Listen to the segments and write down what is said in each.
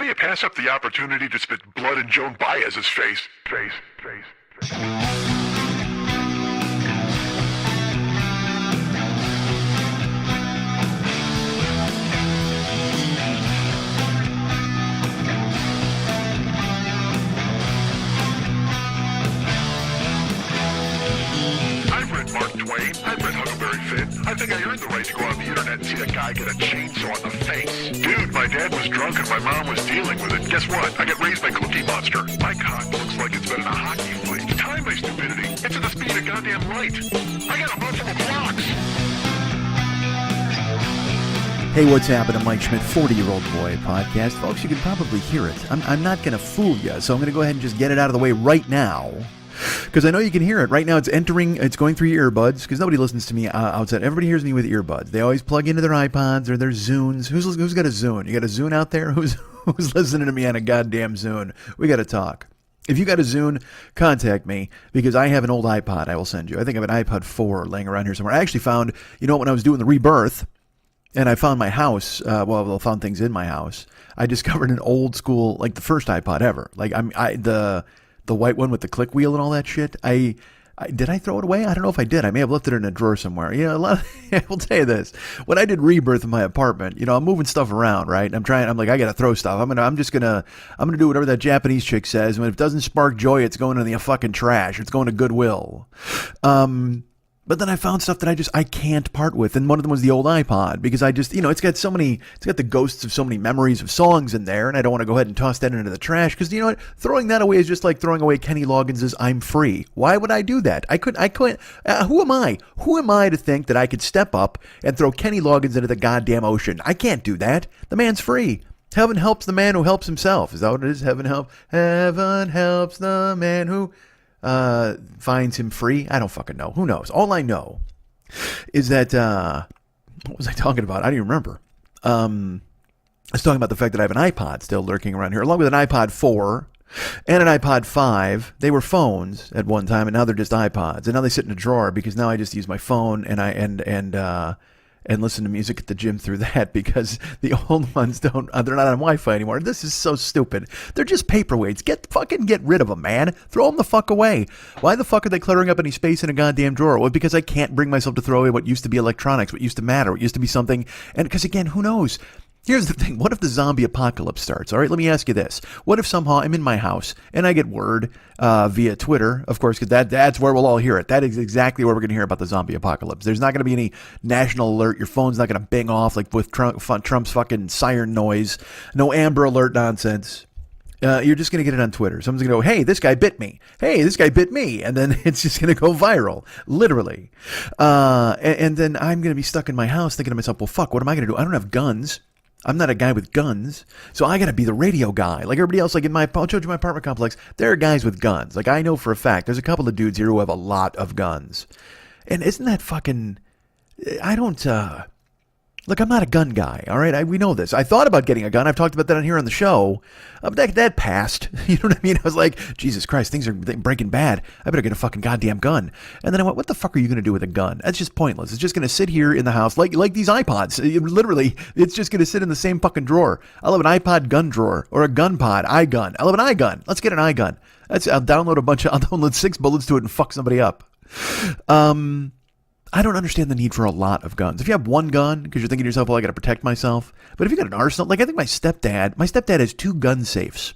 do you pass up the opportunity to spit blood in Joan Baez's face? I've read Mark Twain. I've read Huckleberry Finn. I think I earned the right to go on the internet and see a guy get a chainsaw in the face. Dude, my dad was drunk and my mom was dealing with it. Guess what? I got raised by Cookie Monster. My cock looks like it's been in a hockey league. Time my stupidity. It's at the speed of goddamn light. I got a multiple clocks. Hey, what's happening? Mike Schmidt, 40-Year-Old Boy podcast. Folks, you can probably hear it. I'm not going to fool you, so I'm going to go ahead and just get it out of the way right now. Because I know you can hear it. Right now it's going through your earbuds, because nobody listens to me outside. Everybody hears me with earbuds. They always plug into their iPods or their Zunes. Who's got a Zune? You got a Zune out there? Who's listening to me on a goddamn Zune? We got to talk. If you got a Zune, contact me, because I have an old iPod I will send you. I think I have an iPod 4 laying around here somewhere. I actually found, when I was doing the rebirth, and I found my house, I found things in my house, I discovered an old school, like the first iPod ever. Like, the white one with the click wheel and all that shit. Did I throw it away? I don't know if I did. I may have left it in a drawer somewhere. I will tell you this. When I did rebirth in my apartment, I'm moving stuff around, right? I'm like, I gotta throw stuff. I'm gonna do whatever that Japanese chick says. When it doesn't spark joy, it's going in the fucking trash. It's going to Goodwill. But then I found stuff that I can't part with. And one of them was the old iPod, because it's got the ghosts of so many memories of songs in there. And I don't want to go ahead and toss that into the trash, because you know what? Throwing that away is just like throwing away Kenny Loggins' I'm Free. Why would I do that? I couldn't, who am I? Who am I to think that I could step up and throw Kenny Loggins into the goddamn ocean? I can't do that. The man's free. Heaven helps the man who helps himself. Is that what it is? Heaven helps the man who finds him free. I don't fucking know. Who knows? All I know is that, what was I talking about? I don't even remember. I was talking about the fact that I have an iPod still lurking around here, along with an iPod 4 and an iPod 5. They were phones at one time, and now they're just iPods. And now they sit in a drawer, because now I just use my phone and listen to music at the gym through that, because the old ones they're not on Wi-Fi anymore. This is so stupid. They're just paperweights. Get rid of them, man. Throw them the fuck away. Why the fuck are they cluttering up any space in a goddamn drawer? Well, because I can't bring myself to throw away what used to be electronics, what used to matter, what used to be something. And because, again, who knows? Here's the thing. What if the zombie apocalypse starts? All right, let me ask you this. What if somehow I'm in my house and I get word via Twitter, of course, because that's where we'll all hear it. That is exactly where we're going to hear about the zombie apocalypse. There's not going to be any national alert. Your phone's not going to bing off like with Trump's fucking siren noise. No Amber Alert nonsense. You're just going to get it on Twitter. Someone's going to go, hey, this guy bit me. Hey, this guy bit me. And then it's just going to go viral, literally. And then I'm going to be stuck in my house thinking to myself, well, fuck, what am I going to do? I don't have guns. I'm not a guy with guns, so I got to be the radio guy. Like everybody else, like I told you my apartment complex, there are guys with guns. Like I know for a fact, there's a couple of dudes here who have a lot of guns. And isn't that fucking, look, I'm not a gun guy, all right? We know this. I thought about getting a gun. I've talked about that on here on the show. That passed. You know what I mean? I was like, Jesus Christ, things are breaking bad. I better get a fucking goddamn gun. And then I went, what the fuck are you going to do with a gun? That's just pointless. It's just going to sit here in the house like these iPods. Literally, it's just going to sit in the same fucking drawer. I'll have an iPod gun drawer or a gun pod, iGun. I'll have an iGun. Let's get an iGun. I'll download 6 bullets to it and fuck somebody up. I don't understand the need for a lot of guns. If you have one gun, because you're thinking to yourself, well, I got to protect myself. But if you got an arsenal, like I think my stepdad has 2 gun safes.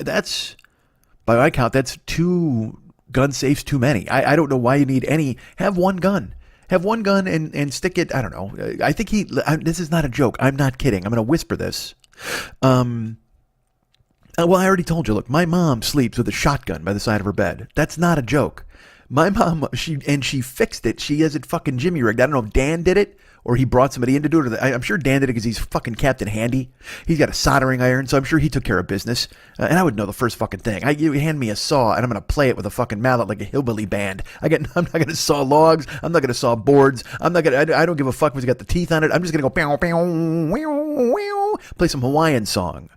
That's, by my count, that's 2 gun safes too many. I don't know why you need any. Have one gun. Have one gun and stick it, I don't know. I think this is not a joke. I'm not kidding. I'm going to whisper this. Well, I already told you, look, my mom sleeps with a shotgun by the side of her bed. That's not a joke. My mom, she fixed it. She has it fucking Jimmy rigged. I don't know if Dan did it or he brought somebody in to do it. I'm sure Dan did it because he's fucking Captain Handy. He's got a soldering iron, so I'm sure he took care of business. And I would know the first fucking thing. You hand me a saw, and I'm going to play it with a fucking mallet like a hillbilly band. I'm not going to saw logs. I'm not going to saw boards. I don't give a fuck if it's got the teeth on it. I'm just going to go, pow, pow, wow, wow, play some Hawaiian song.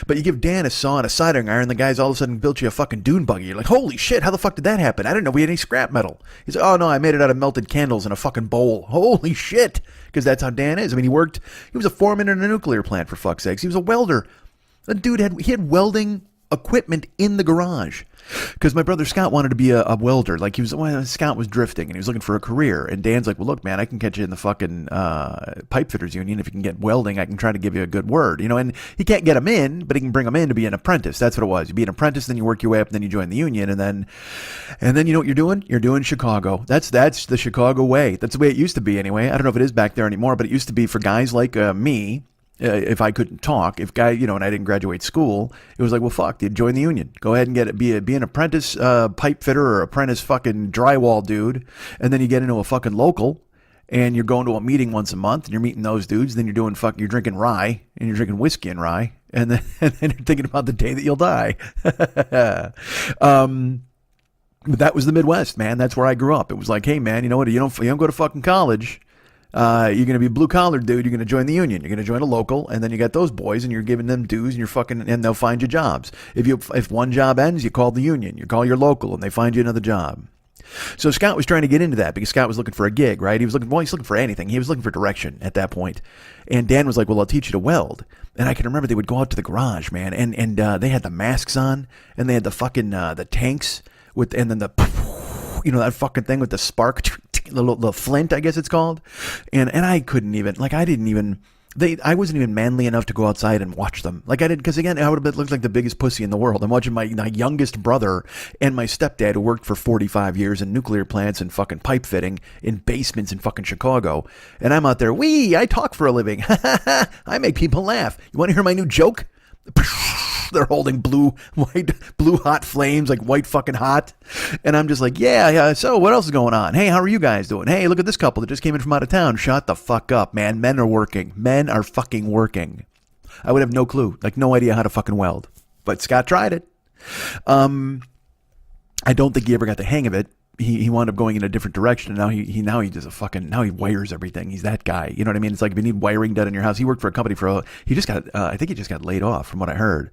But you give Dan a saw and a soldering iron, the guy's all of a sudden built you a fucking dune buggy. You're like, holy shit, how the fuck did that happen? I didn't know we had any scrap metal. He's like, oh no, I made it out of melted candles in a fucking bowl. Holy shit. Because that's how Dan is. I mean, he was a foreman in a nuclear plant, for fuck's sakes. He was a welder. The dude had welding equipment in the garage. Because my brother Scott wanted to be a welder. Like Scott was drifting and he was looking for a career. And Dan's like, well, look, man, I can catch you in the fucking pipe fitters union. If you can get welding, I can try to give you a good word. And he can't get him in, but he can bring him in to be an apprentice. That's what it was. You be an apprentice, then you work your way up, and then you join the union. And then you know what you're doing? You're doing Chicago. That's the Chicago way. That's the way it used to be anyway. I don't know if it is back there anymore, but it used to be for guys like me. If I couldn't talk, and I didn't graduate school, it was like, well, fuck, you'd join the union. Go ahead and be an apprentice pipe fitter or apprentice fucking drywall dude, and then you get into a fucking local, and you're going to a meeting once a month, and you're meeting those dudes. Then you're drinking rye, and you're drinking whiskey and rye, and then you're thinking about the day that you'll die. But that was the Midwest, man. That's where I grew up. It was like, hey, man, you know what? You don't go to fucking college. You're going to be a blue collar dude. You're going to join the union. You're going to join a local, and then you got those boys, and you're giving them dues, and they'll find you jobs. If one job ends, you call the union. You call your local, and they find you another job. So Scott was trying to get into that because Scott was looking for a gig, right? He's looking for anything. He was looking for direction at that point. And Dan was like, well, I'll teach you to weld. And I can remember they would go out to the garage, man, and they had the masks on, and they had the fucking the tanks and then the that fucking thing with the spark, the flint, I guess it's called. And I couldn't even, I wasn't even manly enough to go outside and watch them. Like I did, because again, I would have looked like the biggest pussy in the world. I'm watching my youngest brother and my stepdad, who worked for 45 years in nuclear plants and fucking pipe fitting in basements in fucking Chicago. And I'm out there, I talk for a living. I make people laugh. You want to hear my new joke? They're holding blue hot flames, like white fucking hot. And I'm just like, yeah. So what else is going on? Hey, how are you guys doing? Hey, look at this couple that just came in from out of town. Shut the fuck up, man. Men are working. Men are fucking working. I would have no clue, no idea how to fucking weld. But Scott tried it. I don't think he ever got the hang of it. He wound up going in a different direction, and now he just he wires everything. He's that guy. You know what I mean? It's like if you need wiring done in your house. He worked for a company he just got I think he just got laid off from what I heard.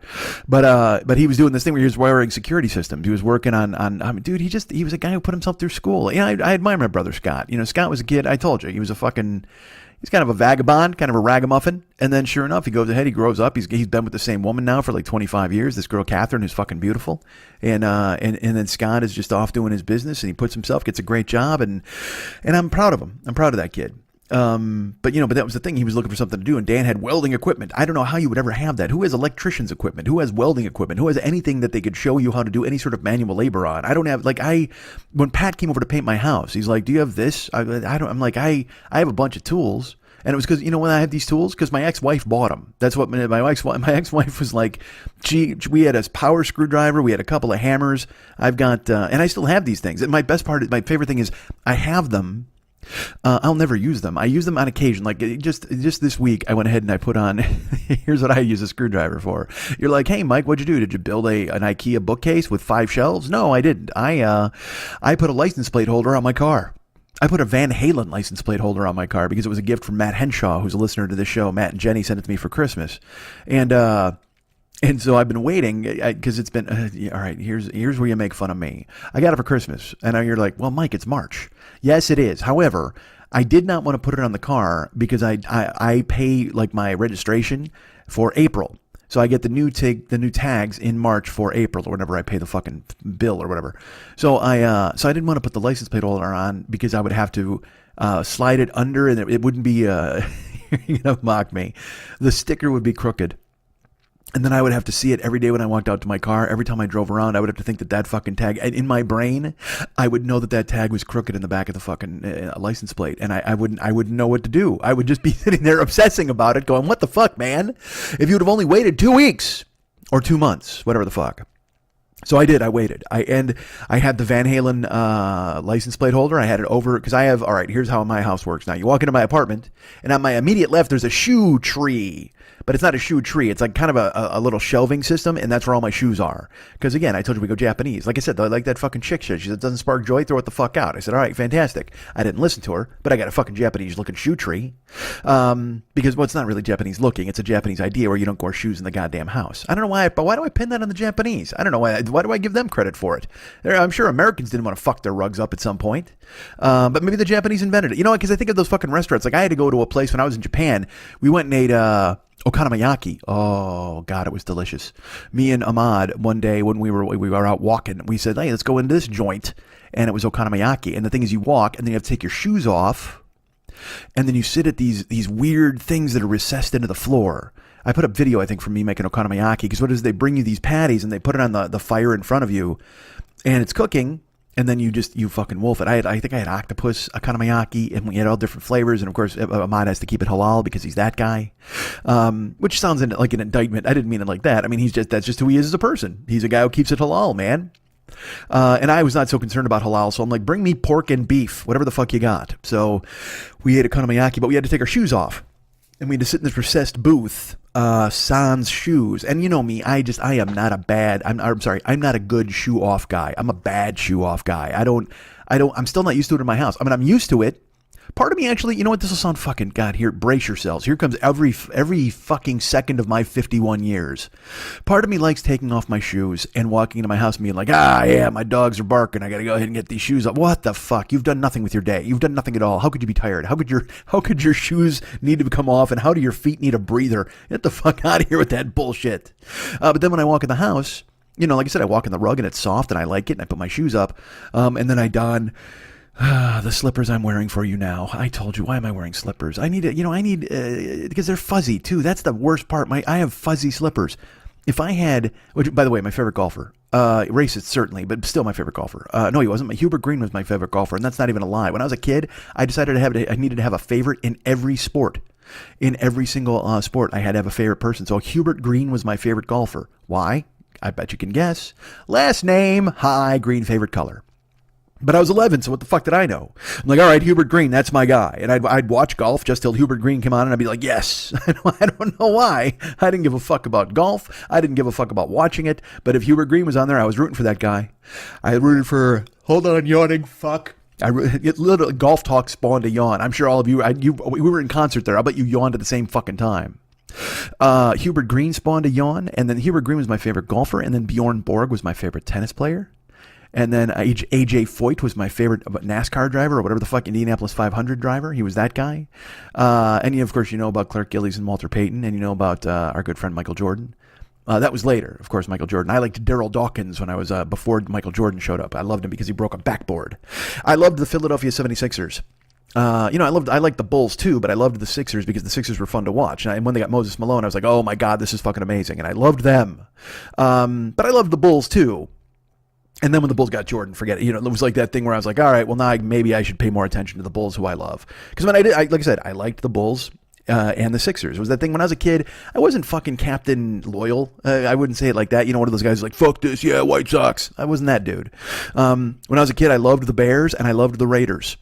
But he was doing this thing where he was wiring security systems. He was working on dude, he was a guy who put himself through school. I admire my brother Scott. Scott was a kid. I told you, he was he's kind of a vagabond, kind of a ragamuffin. And then sure enough, he goes ahead, he grows up. He's been with the same woman now for like 25 years. This girl, Catherine, who's fucking beautiful. And then Scott is just off doing his business, and he puts himself, gets a great job. And I'm proud of him. I'm proud of that kid. But that was the thing. He was looking for something to do, and Dan had welding equipment. I don't know how you would ever have that. Who has electrician's equipment? Who has welding equipment? Who has anything that they could show you how to do any sort of manual labor on? I don't have, when Pat came over to paint my house, he's like, do you have this? I'm like, I have a bunch of tools. And it was because, when I had these tools, because my ex-wife bought them. That's what my ex-wife was like. We had a power screwdriver. We had a couple of hammers. I've got, and I still have these things. And my favorite thing is I have them. I'll never use them. I use them on occasion. Like just this week, I went ahead and I put on, here's what I use a screwdriver for. You're like, hey, Mike, what'd you do? Did you build an IKEA bookcase with 5 shelves? No, I didn't. I put a license plate holder on my car. I put a Van Halen license plate holder on my car because it was a gift from Matt Henshaw, who's a listener to this show. Matt and Jenny sent it to me for Christmas. And so I've been waiting because it's been, all right, here's where you make fun of me. I got it for Christmas. And now you're like, well, Mike, it's March. Yes, it is. However, I did not want to put it on the car because I pay my registration for April. So I get the new tags in March for April or whenever I pay the fucking bill or whatever. So I didn't want to put the license plate holder on because I would have to slide it under and it wouldn't be you're gonna mock me. The sticker would be crooked. And then I would have to see it every day when I walked out to my car. Every time I drove around, I would have to think that fucking tag, in my brain, I would know that tag was crooked in the back of the fucking license plate. And I wouldn't know what to do. I would just be sitting there obsessing about it going, what the fuck, man? If you would have only waited 2 weeks or 2 months, whatever the fuck. So I did. I waited. I had the Van Halen license plate holder. I had it over because all right, here's how my house works now. You walk into my apartment and on my immediate left, there's a shoe tree. But it's not a shoe tree. It's like kind of a little shelving system, and that's where all my shoes are. Because again, I told you we go Japanese. Like I said, I like that fucking chick shit. She said, doesn't spark joy, throw it the fuck out. I said, all right, fantastic. I didn't listen to her, but I got a fucking Japanese-looking shoe tree. Because, it's not really Japanese-looking. It's a Japanese idea where you don't wear shoes in the goddamn house. I don't know why, but why do I pin that on the Japanese? I don't know why. Why do I give them credit for it? I'm sure Americans didn't want to fuck their rugs up at some point. But maybe the Japanese invented it. Because I think of those fucking restaurants. Like I had to go to a place when I was in Japan. We went and ate Okonomiyaki. Oh God, it was delicious. Me and Ahmad one day when we were out walking, we said, "Hey, let's go into this joint," and it was okonomiyaki. And the thing is, you walk, and then you have to take your shoes off, and then you sit at these weird things that are recessed into the floor. I put up video, I think, from me making okonomiyaki, because what is, they bring you these patties and they put it on the fire in front of you, and it's cooking. And then you fucking wolf it. I think I had octopus okonomiyaki, and we had all different flavors. And of course, Ahmad has to keep it halal because he's that guy, which sounds like an indictment. I didn't mean it like that. I mean, that's just who he is as a person. He's a guy who keeps it halal, man. And I was not so concerned about halal, so I'm like, bring me pork and beef, whatever the fuck you got. So we ate okonomiyaki, but we had to take our shoes off. And we had to sit in this recessed booth, sans shoes. And you know me, I'm not a good shoe off guy. I'm a bad shoe off guy. I'm still not used to it in my house. I mean, I'm used to it. Part of me actually, you know what, this will sound fucking, God, here, brace yourselves. Here comes every fucking second of my 51 years. Part of me likes taking off my shoes and walking into my house and being like, yeah, my dogs are barking. I got to go ahead and get these shoes off. What the fuck? You've done nothing with your day. You've done nothing at all. How could you be tired? How could your shoes need to come off, and how do your feet need a breather? Get the fuck out of here with that bullshit. But then when I walk in the house, you know, like I said, I walk in the rug and it's soft and I like it, and I put my shoes up, and then I don the slippers I'm wearing for you now. I told you, why am I wearing slippers? I need because they're fuzzy too. That's the worst part. I have fuzzy slippers. If I had, which, by the way, my favorite golfer, racist certainly, but still my favorite golfer. No, he wasn't. Hubert Green was my favorite golfer, and that's not even a lie. When I was a kid, I decided I needed to have a favorite in every sport. In every single sport, I had to have a favorite person. So Hubert Green was my favorite golfer. Why? I bet you can guess. Last name, high, green favorite color. But I was 11, so what the fuck did I know? I'm like, all right, Hubert Green, that's my guy. And I'd watch golf just till Hubert Green came on, and I'd be like, yes. I don't know why. I didn't give a fuck about golf. I didn't give a fuck about watching it. But if Hubert Green was on there, I was rooting for that guy. I rooted for, hold on, yawning fuck. Literally, golf talk spawned a yawn. I'm sure all of you, we were in concert there. I bet you yawned at the same fucking time. Hubert Green spawned a yawn, and then Hubert Green was my favorite golfer, and then Bjorn Borg was my favorite tennis player. And then AJ Foyt was my favorite NASCAR driver, or whatever the fuck, Indianapolis 500 driver. He was that guy. And of course, you know about Clark Gillies and Walter Payton, and you know about our good friend Michael Jordan. That was later, of course, Michael Jordan. I liked Darryl Dawkins when I was before Michael Jordan showed up. I loved him because he broke a backboard. I loved the Philadelphia 76ers. I liked the Bulls too, but I loved the Sixers because the Sixers were fun to watch. And when they got Moses Malone, I was like, oh my God, this is fucking amazing. And I loved them. But I loved the Bulls too. And then when the Bulls got Jordan, forget it. You know, it was like that thing where I was like, all right, well, now maybe I should pay more attention to the Bulls, who I love. Because when like I said, I liked the Bulls and the Sixers. It was that thing when I was a kid, I wasn't fucking Captain Loyal. I wouldn't say it like that. You know, one of those guys like, fuck this, yeah, White Sox. I wasn't that dude. When I was a kid, I loved the Bears and I loved the Raiders.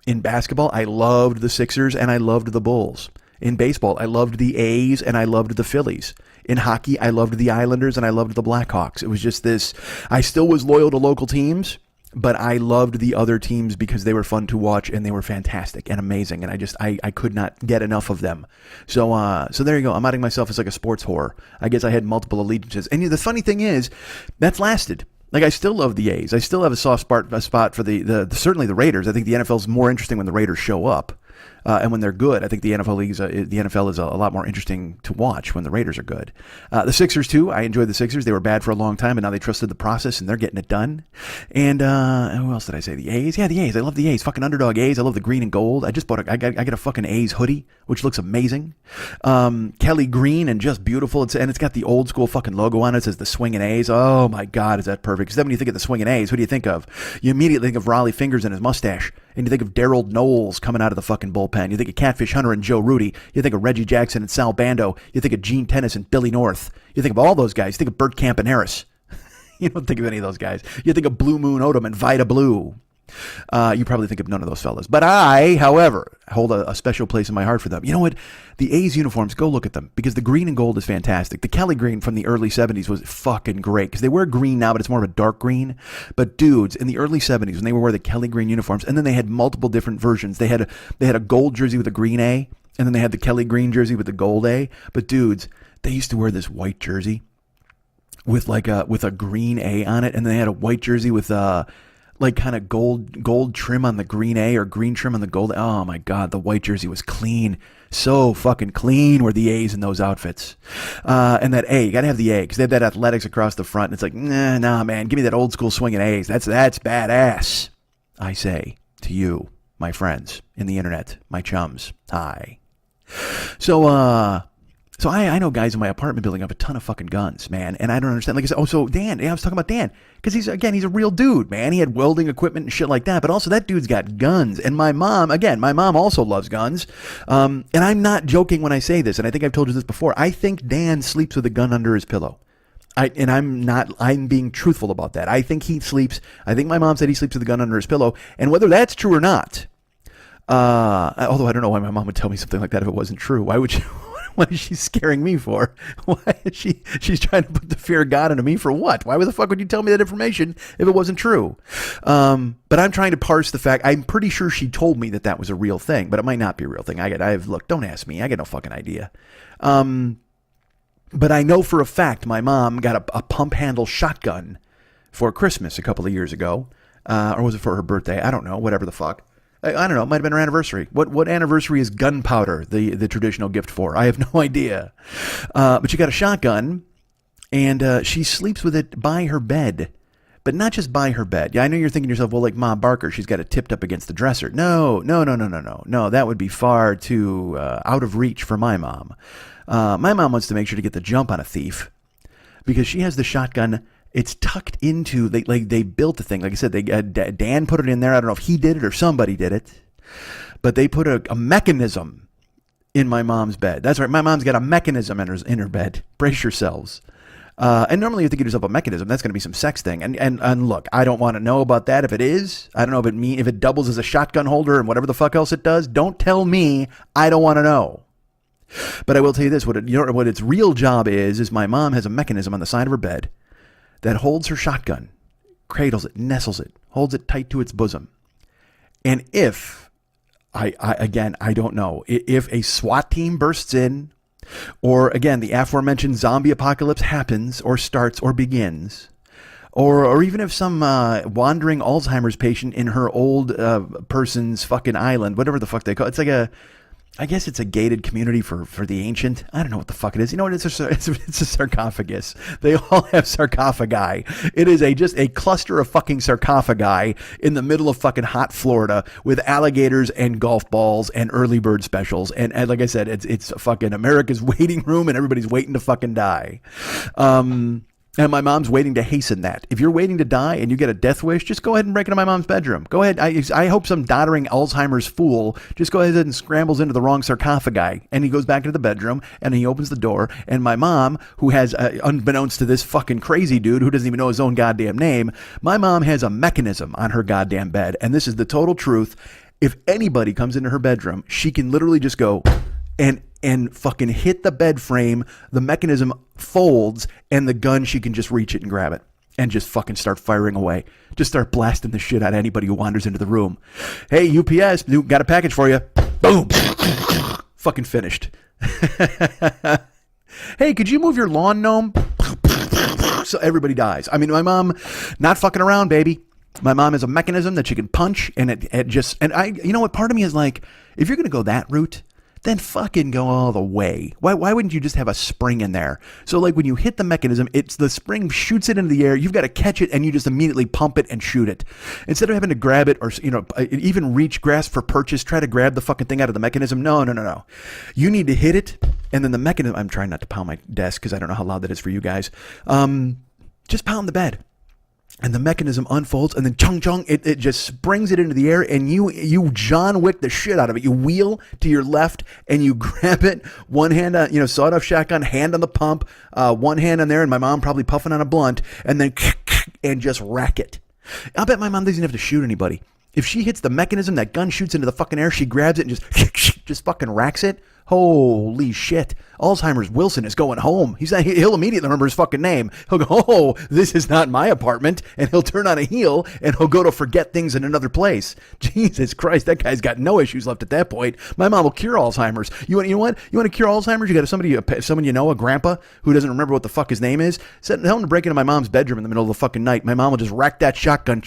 In basketball, I loved the Sixers and I loved the Bulls. In baseball, I loved the A's and I loved the Phillies. In hockey, I loved the Islanders and I loved the Blackhawks. It was just this, I still was loyal to local teams, but I loved the other teams because they were fun to watch and they were fantastic and amazing. And I could not get enough of them. So there you go. I'm outing myself as like a sports whore. I guess I had multiple allegiances. And the funny thing is, that's lasted. Like, I still love the A's. I still have a soft spot for the certainly the Raiders. I think the NFL is more interesting when the Raiders show up. And when they're good, I think the NFL is a lot more interesting to watch when the Raiders are good. The Sixers too. I enjoyed the Sixers. They were bad for a long time, and now they trusted the process, and they're getting it done. And who else did I say? The A's. Yeah, the A's. I love the A's. Fucking underdog A's. I love the green and gold. I just bought I got a fucking A's hoodie, which looks amazing. Kelly green and just beautiful. It's got the old school fucking logo on it. It says the Swingin' A's. Oh my God, is that perfect? Because then when you think of the Swingin' A's, who do you think of? You immediately think of Raleigh Fingers and his mustache. And you think of Daryl Knowles coming out of the fucking bullpen. You think of Catfish Hunter and Joe Rudy. You think of Reggie Jackson and Sal Bando. You think of Gene Tennis and Billy North. You think of all those guys. You think of Burt Camp and Harris. You don't think of any of those guys. You think of Blue Moon Odom and Vida Blue. You probably think of none of those fellas. But I, however, hold a special place in my heart for them. You know what? The A's uniforms, go look at them, because the green and gold is fantastic. The Kelly green from the early 70s was fucking great, because they wear green now, but it's more of a dark green. But dudes, in the early 70s, when they wore the Kelly green uniforms, and then they had multiple different versions. They had a gold jersey with a green A, and then they had the Kelly green jersey with the gold A. But dudes, they used to wear this white jersey with a green A on it, and they had a white jersey with like kind of gold trim on the green A or green trim on the gold. Oh my God, the white jersey was clean. So fucking clean were the A's in those outfits. And that A, you gotta have the A, because they have that athletics across the front, and it's like, nah, man, give me that old school swinging A's. That's badass. I say to you, my friends in the internet, my chums, hi. So I know guys in my apartment building have a ton of fucking guns, man, and I don't understand. Like I said, so Dan, I was talking about Dan, because he's a real dude, man. He had welding equipment and shit like that, but also that dude's got guns. And my mom also loves guns. And I'm not joking when I say this, and I think I've told you this before. I think Dan sleeps with a gun under his pillow. I'm being truthful about that. I think my mom said he sleeps with a gun under his pillow, and whether that's true or not, although I don't know why my mom would tell me something like that if it wasn't true. Why would she? What is she scaring me for? Why is she's trying to put the fear of God into me for what? Why the fuck would you tell me that information if it wasn't true? But I'm trying to parse the fact. I'm pretty sure she told me that was a real thing, but it might not be a real thing. Look, don't ask me. I got no fucking idea. But I know for a fact my mom got a pump handle shotgun for Christmas a couple of years ago. Or was it for her birthday? I don't know. Whatever the fuck. I don't know. It might have been her anniversary. What anniversary is gunpowder the traditional gift for? I have no idea. But she got a shotgun, and she sleeps with it by her bed. But not just by her bed. Yeah, I know you're thinking to yourself, well, like Ma Barker, she's got it tipped up against the dresser. No. No, that would be far too out of reach for my mom. My mom wants to make sure to get the jump on a thief, because she has the shotgun. It's tucked into, they built the thing. Like I said, Dan put it in there. I don't know if he did it or somebody did it. But they put a mechanism in my mom's bed. That's right. My mom's got a mechanism in her bed. Brace yourselves. And normally you have to get yourself a mechanism. That's going to be some sex thing. And look, I don't want to know about that. If it is, I don't know if it doubles as a shotgun holder and whatever the fuck else it does. Don't tell me. I don't want to know. But I will tell you this. What its real job is my mom has a mechanism on the side of her bed that holds her shotgun, cradles it, nestles it, holds it tight to its bosom. And if, I don't know, if a SWAT team bursts in, or again, the aforementioned zombie apocalypse happens, or starts, or begins, or even if some wandering Alzheimer's patient in her old person's fucking island, whatever the fuck they call it, it's like I guess it's a gated community for the ancient. I don't know what the fuck it is. You know what? It's a sarcophagus. They all have sarcophagi. It is just a cluster of fucking sarcophagi in the middle of fucking hot Florida with alligators and golf balls and early bird specials. And like I said, it's fucking America's waiting room, and everybody's waiting to fucking die. And my mom's waiting to hasten that. If you're waiting to die and you get a death wish, just go ahead and break into my mom's bedroom. Go ahead. I hope some doddering Alzheimer's fool just goes ahead and scrambles into the wrong sarcophagi. And he goes back into the bedroom and he opens the door. And my mom, who has, unbeknownst to this fucking crazy dude who doesn't even know his own goddamn name, my mom has a mechanism on her goddamn bed. And this is the total truth. If anybody comes into her bedroom, she can literally just go and fucking hit the bed frame, the mechanism folds, and the gun, she can just reach it and grab it and just fucking start firing away. Just start blasting the shit out of anybody who wanders into the room. Hey, UPS, got a package for you. Boom. Fucking finished. Hey, could you move your lawn, gnome? So everybody dies. I mean, my mom, not fucking around, baby. My mom has a mechanism that she can punch, and it just, and you know what, part of me is like, if you're going to go that route, then fucking go all the way. Why wouldn't you just have a spring in there? So like when you hit the mechanism, the spring shoots it into the air. You've got to catch it and you just immediately pump it and shoot it. Instead of having to grab it or, even grasp for purchase, try to grab the fucking thing out of the mechanism. No. You need to hit it, and then the mechanism, I'm trying not to pound my desk because I don't know how loud that is for you guys. Just pound the bed. And the mechanism unfolds, and then chung, it just springs it into the air, and you John Wick the shit out of it. You wheel to your left, and you grab it, one hand on, sawed-off shotgun, hand on the pump, one hand on there, and my mom probably puffing on a blunt, and then and just rack it. I'll bet my mom doesn't have to shoot anybody. If she hits the mechanism, that gun shoots into the fucking air, she grabs it and just fucking racks it. Holy shit. Alzheimer's Wilson is going home. He'll immediately remember his fucking name. He'll go, oh, this is not my apartment. And he'll turn on a heel and he'll go to forget things in another place. Jesus Christ, that guy's got no issues left at that point. My mom will cure Alzheimer's. You know what? You want to cure Alzheimer's? You got someone a grandpa who doesn't remember what the fuck his name is. Tell him to break into my mom's bedroom in the middle of the fucking night. My mom will just rack that shotgun,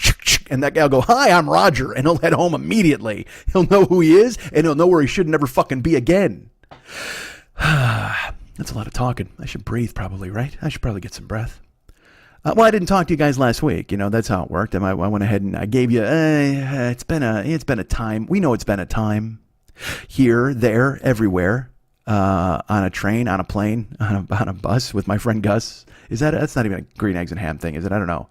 and that guy will go, hi, I'm Roger. And he'll head home immediately. He'll know who he is, and he'll know where he should never fucking be again. That's a lot of talking. I should breathe probably, right? I should probably get some breath. Well, I didn't talk to you guys last week. You know, that's how it worked. I went ahead and I gave you, it's been a time. We know it's been a time here, there, everywhere, on a train, on a plane, on a bus with my friend Gus. That's not even a green eggs and ham thing, is it? I don't know.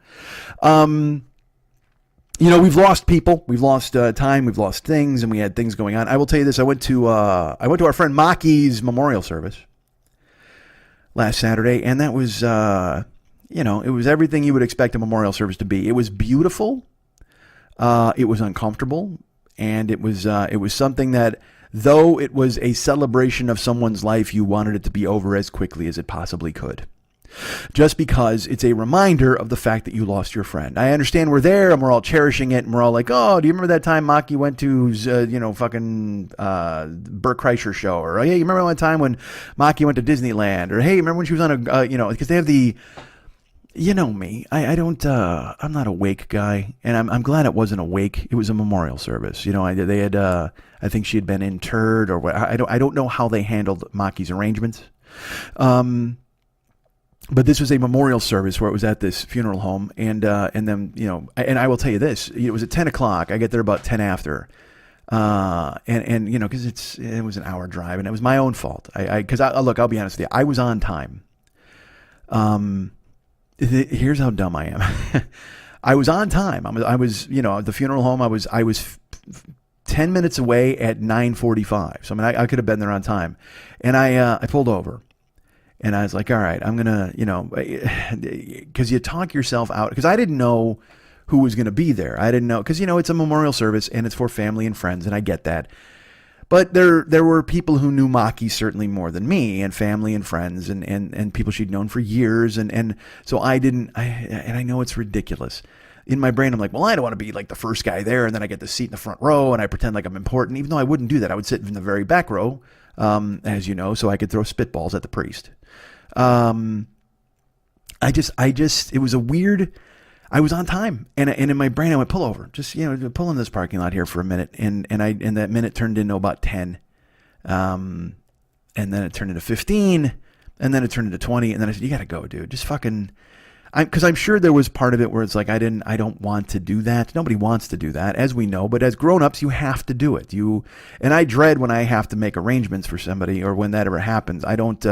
You know, we've lost people, we've lost time, we've lost things, and we had things going on. I will tell you this: I went to our friend Maki's memorial service last Saturday, and that was, you know, it was everything you would expect a memorial service to be. It was beautiful, it was uncomfortable, and it was something that, though it was a celebration of someone's life, you wanted it to be over as quickly as it possibly could. Just because it's a reminder of the fact that you lost your friend. I understand we're there and we're all cherishing it and we're all like, oh, do you remember that time Maki went to, fucking Bert Kreischer show? Or, hey, you remember one time when Maki went to Disneyland? Or, hey, remember when she was on because they have the, you know me, I don't, I'm not a wake guy. And I'm glad it wasn't a wake. It was a memorial service. You know, they had, I think she had been interred or what. I don't know how they handled Maki's arrangements. But this was a memorial service where it was at this funeral home, and then, you know, and I will tell you this: it was at 10 o'clock. I get there about 10 after, and you know, because it was an hour drive, and it was my own fault. Because look, I'll be honest with you, I was on time. Here's how dumb I am. I was on time. I was, you know, at the funeral home. I was 10 minutes away at 9:45. So I mean, I could have been there on time, and I pulled over. And I was like, all right, I'm going to, you know, because you talk yourself out, because I didn't know who was going to be there. I didn't know, because, you know, it's a memorial service and it's for family and friends, and I get that. But there were people who knew Maki certainly more than me, and family and friends and people she'd known for years. And so and I know it's ridiculous. In my brain, I'm like, well, I don't want to be like the first guy there, and then I get the seat in the front row and I pretend like I'm important, even though I wouldn't do that. I would sit in the very back row, as you know, so I could throw spitballs at the priest. It was a weird, I was on time, and in my brain I went, pull over, just, you know, pull in this parking lot here for a minute. And that minute turned into about 10. And then it turned into 15, and then it turned into 20. And then I said, you got to go, dude, just fucking, because I'm sure there was part of it where it's like, I don't want to do that. Nobody wants to do that, as we know, but as grown-ups, you have to do it. And I dread when I have to make arrangements for somebody, or when that ever happens. I don't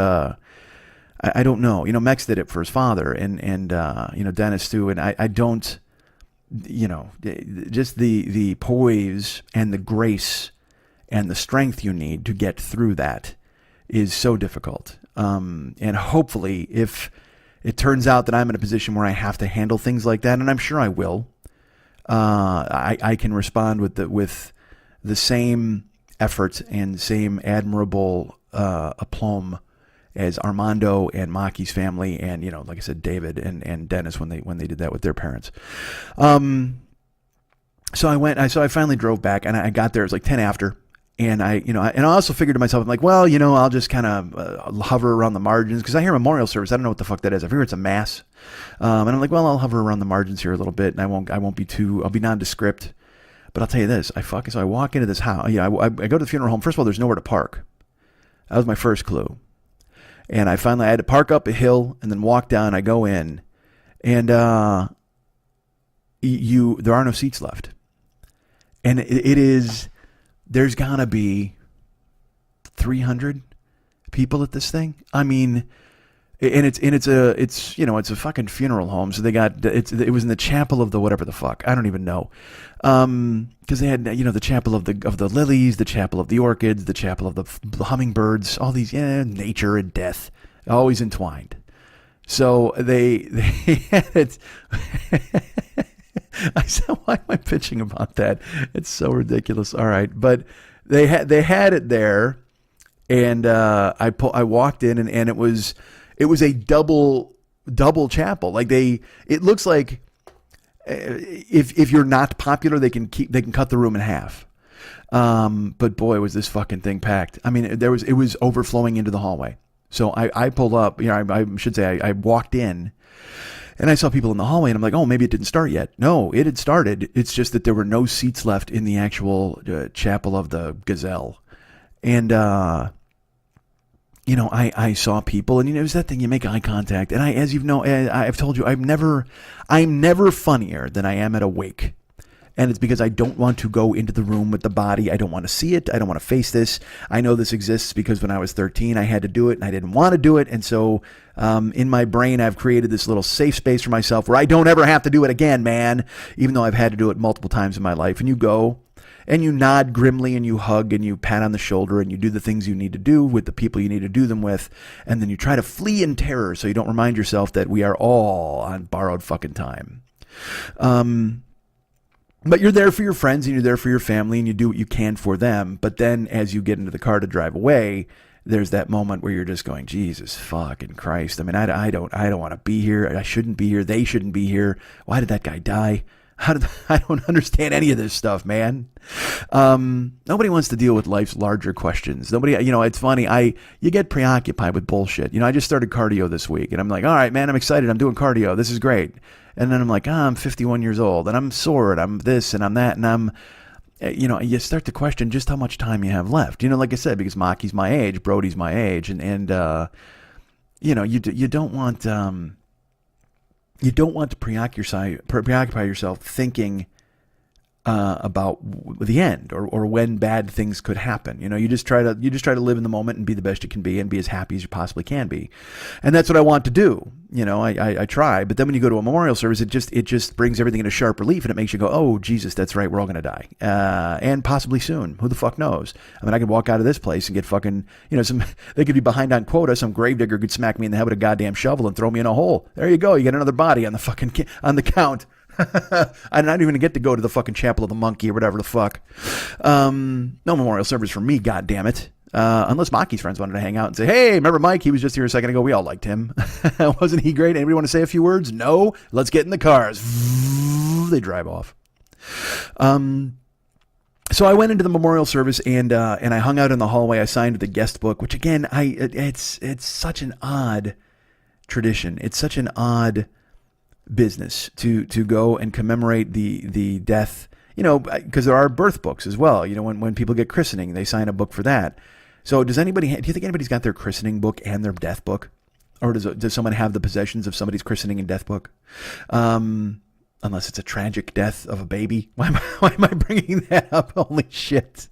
know. You know, Mex did it for his father, and you know, Dennis too. And I don't, you know, just the poise and the grace and the strength you need to get through that is so difficult. And hopefully, if it turns out that I'm in a position where I have to handle things like that, and I'm sure I will, I can respond with the same effort and same admirable aplomb as Armando and Maki's family, and, you know, like I said, David and Dennis when they did that with their parents. So I finally drove back, and I got there. It was like 10 after, and I also figured to myself, I'm like, well, you know, I'll just kind of hover around the margins, because I hear memorial service. I don't know what the fuck that is. I figure it's a mass, and I'm like, well, I'll hover around the margins here a little bit, and I'll be nondescript. But I'll tell you this, so I walk into this house. You know, I go to the funeral home. First of all, there's nowhere to park. That was my first clue. And I had to park up a hill and then walk down. I go in, and there are no seats left. And there's gotta be 300 people at this thing. I mean, it's a fucking funeral home. So it was in the chapel of the whatever the fuck. I don't even know. Because they had, you know, the chapel of the lilies, the chapel of the orchids, the chapel of the hummingbirds, all these, nature and death, always entwined. So they had it. I said, why am I pitching about that? It's so ridiculous. All right, but they had it there, and I walked in, and it was a double chapel. Like it looks like, if you're not popular, they can cut the room in half. But boy, was this fucking thing packed. I mean, it was overflowing into the hallway. So I pulled up, you know, I should say I walked in, and I saw people in the hallway, and I'm like, oh, maybe it didn't start yet. No, it had started. It's just that there were no seats left in the actual chapel of the Gazelle. And I saw people, and it was that thing, you make eye contact, and as I've told you, I'm never funnier than I am at a wake. And it's because I don't want to go into the room with the body. I don't want to see it. I don't want to face this. I know this exists because when I was 13, I had to do it and I didn't want to do it. And so in my brain, I've created this little safe space for myself where I don't ever have to do it again, man, even though I've had to do it multiple times in my life. And you go and you nod grimly and you hug and you pat on the shoulder and you do the things you need to do with the people you need to do them with. And then you try to flee in terror so you don't remind yourself that we are all on borrowed fucking time. But you're there for your friends and you're there for your family and you do what you can for them. But then as you get into the car to drive away, there's that moment where you're just going, Jesus fucking Christ. I mean, I don't want to be here. I shouldn't be here. They shouldn't be here. Why did that guy die? I don't understand any of this stuff, man. Nobody wants to deal with life's larger questions. Nobody, it's funny. You get preoccupied with bullshit. I just started cardio this week and I'm like, all right, man, I'm excited. I'm doing cardio. This is great. And then I'm like, I'm 51 years old and I'm sore and I'm this and I'm that. And I'm, you start to question just how much time you have left. Like I said, because Maki's my age, Brody's my age. And you don't want to preoccupy yourself thinking about the end or when bad things could happen. You just try to live in the moment and be the best you can be and be as happy as you possibly can be. And that's what I want to do. I try, but then when you go to a memorial service, it just brings everything into sharp relief and it makes you go, oh, Jesus, that's right. We're all going to die. And possibly soon. Who the fuck knows? I mean, I could walk out of this place and get fucking, they could be behind on quota. Some gravedigger could smack me in the head with a goddamn shovel and throw me in a hole. There you go. You get another body on the count. I'm not even going to get to go to the fucking Chapel of the Monkey or whatever the fuck. No memorial service for me, goddammit. Unless Maki's friends wanted to hang out and say, hey, remember Mike? He was just here a second ago. We all liked him. Wasn't he great? Anybody want to say a few words? No? Let's get in the cars. They drive off. So I went into the memorial service and I hung out in the hallway. I signed the guest book, which again, it's such an odd tradition. It's such an odd business to go and commemorate the death, because there are birth books as well. When people get christening, they sign a book for that. So do you think anybody's got their christening book and their death book? Or does someone have the possessions of somebody's christening and death book? Unless it's a tragic death of a baby. Why am I bringing that up? Holy shit.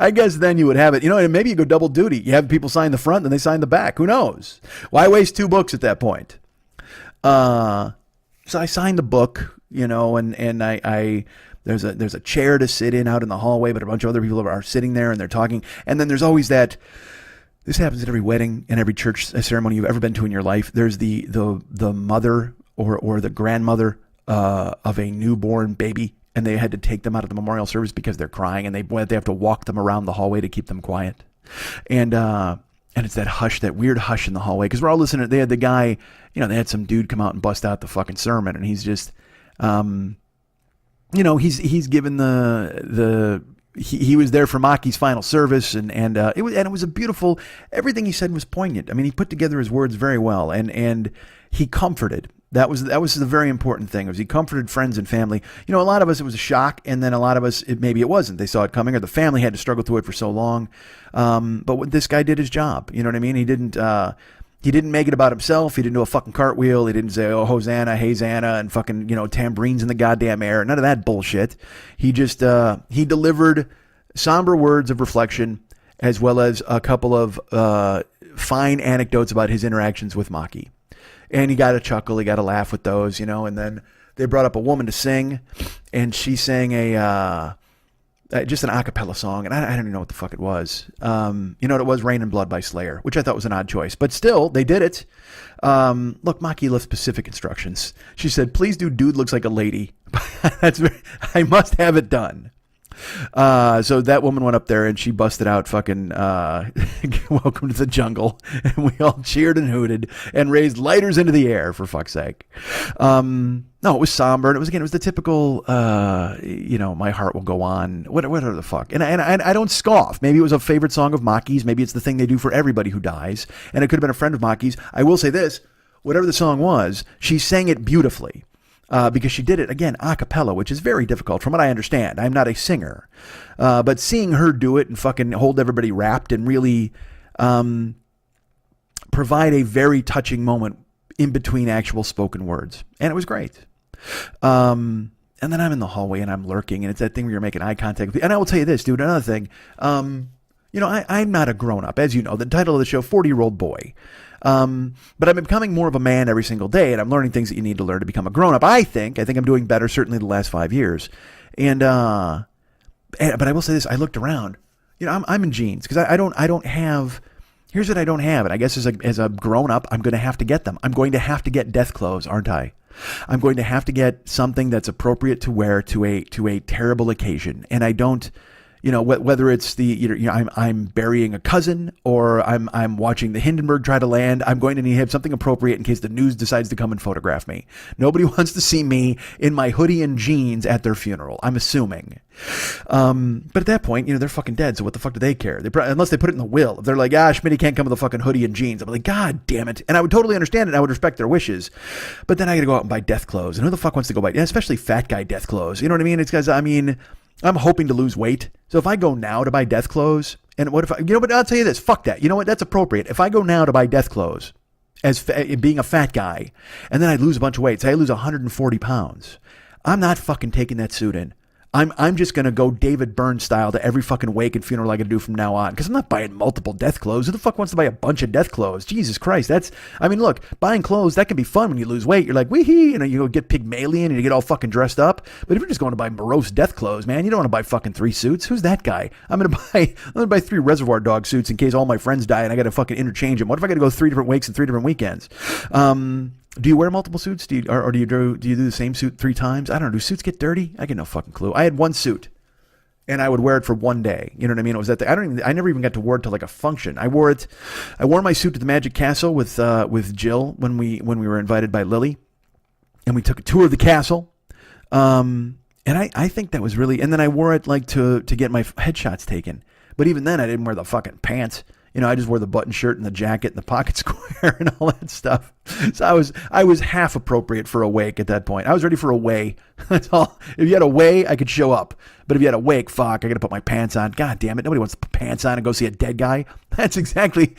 I guess then you would have it, and maybe you go double duty. You have people sign the front, then they sign the back. Who knows? Why waste 2 books at that point? So I signed the book, and I there's a chair to sit in out in the hallway, but a bunch of other people are sitting there and they're talking. And then there's always that. This happens at every wedding and every church ceremony you've ever been to in your life. There's the mother or the grandmother of a newborn baby. And they had to take them out of the memorial service because they're crying, and they have to walk them around the hallway to keep them quiet. And it's that hush, that weird hush in the hallway, because we're all listening. They had the guy, they had some dude come out and bust out the fucking sermon, and he's just, he's given he was there for Maki's final service, and it was a beautiful. Everything he said was poignant. I mean, he put together his words very well, and he comforted. That was the very important thing. Was he comforted friends and family. A lot of us, it was a shock, and then a lot of us, maybe it wasn't. They saw it coming, or the family had to struggle through it for so long. But this guy did his job. You know what I mean? He didn't make it about himself. He didn't do a fucking cartwheel. He didn't say, oh, Hosanna, Hosanna, and fucking, tambourines in the goddamn air. None of that bullshit. He just, he delivered somber words of reflection, as well as a couple of fine anecdotes about his interactions with Maki. And he got a chuckle, he got a laugh with those, and then they brought up a woman to sing, and she sang just an a cappella song, and I don't even know what the fuck it was. What it was? Rain and Blood by Slayer, which I thought was an odd choice, but still, they did it. Look, Maki left specific instructions. She said, please do Dude Looks Like a Lady. I must have it done. So that woman went up there and she busted out fucking Welcome to the Jungle, and we all cheered and hooted and raised lighters into the air, for fuck's sake. No, it was somber, and it was the typical My Heart Will Go On, whatever the fuck. And I don't scoff. Maybe it was a favorite song of Maki's. Maybe it's the thing they do for everybody who dies, and it could have been a friend of Maki's. I will say this, whatever the song was, she sang it beautifully. because she did it, again, a cappella, which is very difficult from what I understand. I'm not a singer. But seeing her do it and fucking hold everybody wrapped and really provide a very touching moment in between actual spoken words. And it was great. And then I'm in the hallway and I'm lurking, and it's that thing where you're making eye contact with people. And I will tell you this, dude, another thing. I'm not a grown-up. As you know, the title of the show, 40-Year-Old Boy. But I'm becoming more of a man every single day, and I'm learning things that you need to learn to become a grown-up. I think I'm doing better, certainly the last 5 years. But I will say this, I looked around, I'm in jeans, because I don't have, here's what I don't have, and I guess as a grown-up, I'm going to have to get them. I'm going to have to get death clothes, aren't I? I'm going to have to get something that's appropriate to wear to a terrible occasion, and I don't, whether it's I'm burying a cousin or I'm watching the Hindenburg try to land, I'm going to need to have something appropriate in case the news decides to come and photograph me. Nobody wants to see me in my hoodie and jeans at their funeral, I'm assuming. But at that point, they're fucking dead, so what the fuck do they care? Unless they put it in the will. If they're like, Schmitty can't come with a fucking hoodie and jeans, I'm like, God damn it. And I would totally understand it. I would respect their wishes. But then I gotta go out and buy death clothes. And who the fuck wants to go buy, especially fat guy death clothes? You know what I mean? It's because, I'm hoping to lose weight. So if I go now to buy death clothes, and what if but I'll tell you this, fuck that. You know what? That's appropriate. If I go now to buy death clothes as being a fat guy, and then I lose a bunch of weight, say I lose 140 pounds, I'm not fucking taking that suit in. I'm just going to go David Byrne style to every fucking wake and funeral I can do from now on. Because I'm not buying multiple death clothes. Who the fuck wants to buy a bunch of death clothes? Jesus Christ. Look, buying clothes, that can be fun when you lose weight. You're like, wee-hee, you go get Pygmalion and you get all fucking dressed up. But if you're just going to buy morose death clothes, man, you don't want to buy fucking 3 suits. Who's that guy? I'm going to buy 3 Reservoir Dog suits in case all my friends die and I got to fucking interchange them. What if I got to go 3 different wakes and 3 different weekends? Do you wear multiple suits? Do you do the same suit 3 times? I don't know. Do suits get dirty? I get no fucking clue. I had 1 suit. And I would wear it for 1 day. You know what I mean? It was that I never even got to wear it to like a function. I wore my suit to the Magic Castle with Jill when we were invited by Lily, and we took a tour of the castle. And I think that was really, and then I wore it like to get my headshots taken. But even then I didn't wear the fucking pants. I just wore the button shirt and the jacket and the pocket square and all that stuff. So I was half appropriate for a wake at that point. I was ready for a way. That's all. If you had a way, I could show up. But if you had a wake, fuck, I got to put my pants on. God damn it. Nobody wants to put pants on and go see a dead guy. That's exactly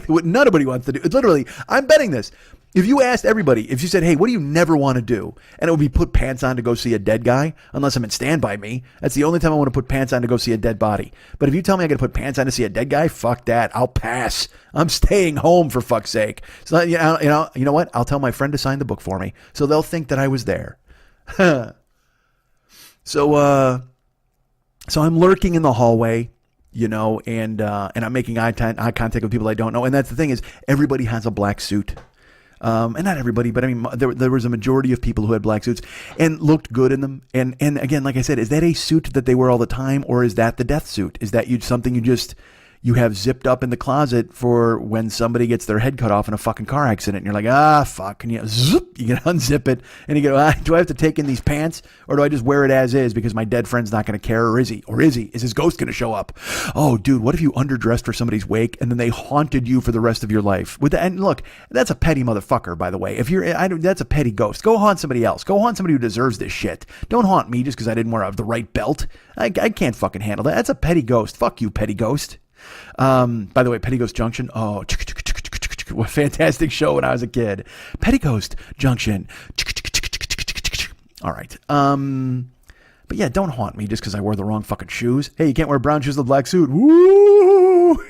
what nobody wants to do. It's literally, I'm betting this. If you asked everybody, if you said, hey, what do you never want to do? And it would be put pants on to go see a dead guy, unless I'm in Stand By Me. That's the only time I want to put pants on to go see a dead body. But if you tell me I got to put pants on to see a dead guy, fuck that. I'll pass. I'm staying home for fuck's sake. So, you know what? I'll tell my friend to sign the book for me. So they'll think that I was there. So I'm lurking in the hallway, and I'm making eye contact with people I don't know. And that's the thing is, everybody has a black suit. And not everybody, but there was a majority of people who had black suits and looked good in them. And again, like I said, is that a suit that they wear all the time, or is that the death suit? Is that something you have zipped up in the closet for when somebody gets their head cut off in a fucking car accident? And you're like, fuck. And you can unzip it and you go, do I have to take in these pants, or do I just wear it as is because my dead friend's not going to care? Or is he? Is his ghost going to show up? Oh, dude, what if you underdressed for somebody's wake and then they haunted you for the rest of your life? And look, that's a petty motherfucker, by the way. That's a petty ghost. Go haunt somebody else. Go haunt somebody who deserves this shit. Don't haunt me just because I didn't wear the right belt. I can't fucking handle that. That's a petty ghost. Fuck you, petty ghost. By the way, Petty Ghost Junction. Oh, what a fantastic show when I was a kid. Petty Ghost Junction. All right. But yeah, don't haunt me just because I wore the wrong fucking shoes. Hey, you can't wear brown shoes with a black suit. Woo!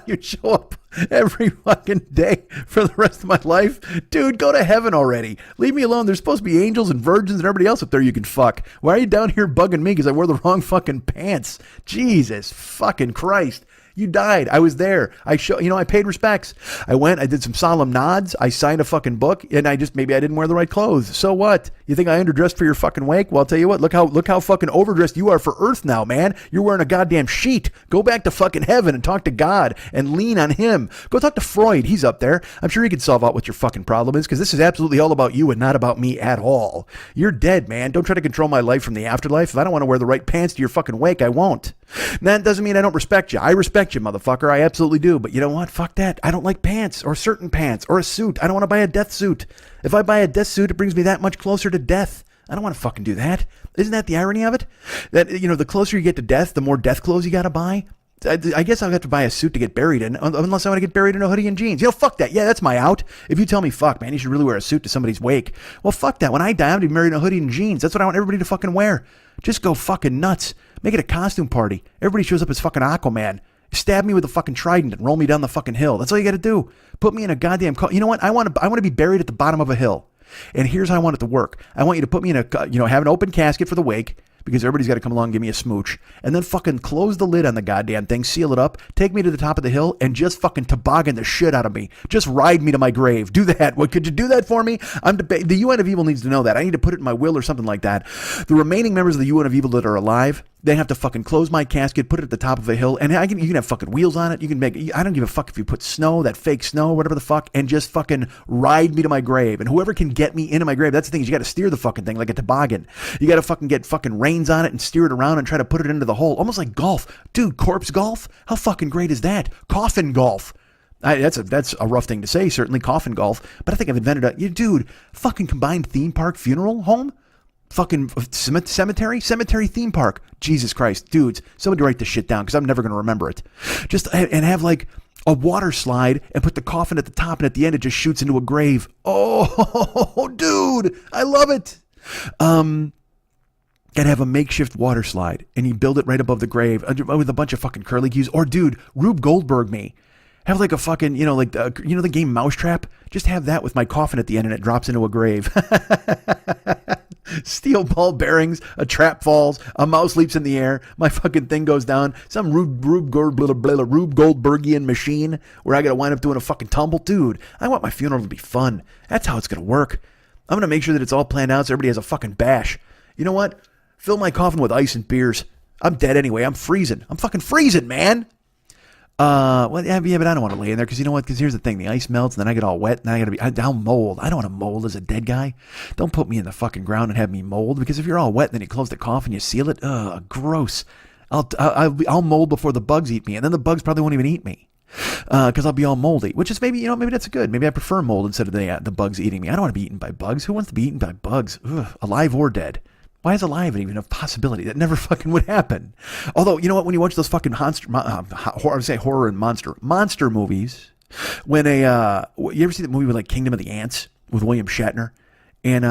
You show up every fucking day for the rest of my life. Dude, go to heaven already. Leave me alone. There's supposed to be angels and virgins and everybody else up there you can fuck. Why are you down here bugging me because I wore the wrong fucking pants? Jesus fucking Christ. You died. I was there. I paid respects. I went, I did some solemn nods. I signed a fucking book, and maybe I didn't wear the right clothes. So what? You think I underdressed for your fucking wake? Well, I'll tell you what, look how fucking overdressed you are for Earth now, man. You're wearing a goddamn sheet. Go back to fucking heaven and talk to God and lean on him. Go talk to Freud. He's up there. I'm sure he can solve out what your fucking problem is, because this is absolutely all about you and not about me at all. You're dead, man. Don't try to control my life from the afterlife. If I don't want to wear the right pants to your fucking wake, I won't. That doesn't mean I don't respect you. I respect you, motherfucker. I absolutely do. But you know what? Fuck that. I don't like pants or certain pants or a suit. I don't want to buy a death suit. If I buy a death suit, it brings me that much closer to death. I don't want to fucking do that. Isn't that the irony of it? That, the closer you get to death, the more death clothes you got to buy. I guess I'll have to buy a suit to get buried in, unless I want to get buried in a hoodie and jeans. Fuck that. Yeah, that's my out. If you tell me, fuck, man, you should really wear a suit to somebody's wake. Well, fuck that. When I die, I'm going to be married in a hoodie and jeans. That's what I want everybody to fucking wear. Just go fucking nuts. Make it a costume party. Everybody shows up as fucking Aquaman. Stab me with a fucking trident and roll me down the fucking hill. That's all you got to do. Put me in a goddamn... You know what? I want to be buried at the bottom of a hill. And here's how I want it to work. I want you to put me in a... have an open casket for the wake, because everybody's got to come along and give me a smooch, and then fucking close the lid on the goddamn thing, seal it up, take me to the top of the hill, and just fucking toboggan the shit out of me. Just ride me to my grave. Do that. What, could you do that for me? The UN of Evil needs to know that. I need to put it in my will or something like that. The remaining members of the UN of Evil that are alive, they have to fucking close my casket, put it at the top of a hill, and you can have fucking wheels on it. You can I don't give a fuck if you put snow, that fake snow, whatever the fuck, and just fucking ride me to my grave. And whoever can get me into my grave, that's the thing, is you got to steer the fucking thing like a toboggan. You got to fucking get fucking reins on it and steer it around and try to put it into the hole, almost like golf. Dude, corpse golf? How fucking great is that? Coffin golf. That's a rough thing to say, certainly, coffin golf, but I think I've invented dude, fucking combined theme park funeral home? Fucking cemetery theme park. Jesus Christ, dudes, somebody write this shit down, because I'm never going to remember it. And have like a water slide and put the coffin at the top, and at the end it just shoots into a grave. Oh, dude, I love it. Gotta have a makeshift water slide, and you build it right above the grave with a bunch of fucking curlicues. Or, dude, Rube Goldberg me. Have like a fucking, the game Mousetrap? Just have that with my coffin at the end, and it drops into a grave. Steel ball bearings, a trap falls, a mouse leaps in the air, my fucking thing goes down, some Rube Goldbergian machine where I gotta wind up doing a fucking tumble. Dude, I want my funeral to be fun. That's how it's gonna work. I'm gonna make sure that it's all planned out so everybody has a fucking bash. You know what? Fill my coffin with ice and beers. I'm dead anyway. I'm freezing. I'm fucking freezing, man. But I don't want to lay in there, because you know what? Because here's the thing: the ice melts, and then I get all wet, and then I'll mold. I don't want to mold as a dead guy. Don't put me in the fucking ground and have me mold, because if you're all wet, and then you close the coffin, you seal it. Gross. I'll mold before the bugs eat me, and then the bugs probably won't even eat me, because I'll be all moldy. Which is maybe that's good. Maybe I prefer mold instead of the bugs eating me. I don't want to be eaten by bugs. Who wants to be eaten by bugs? Alive or dead? Why is alive even a possibility? That never fucking would happen. Although, you know what? When you watch those fucking horror and monster movies, when you ever see that movie with like Kingdom of the Ants with William Shatner? And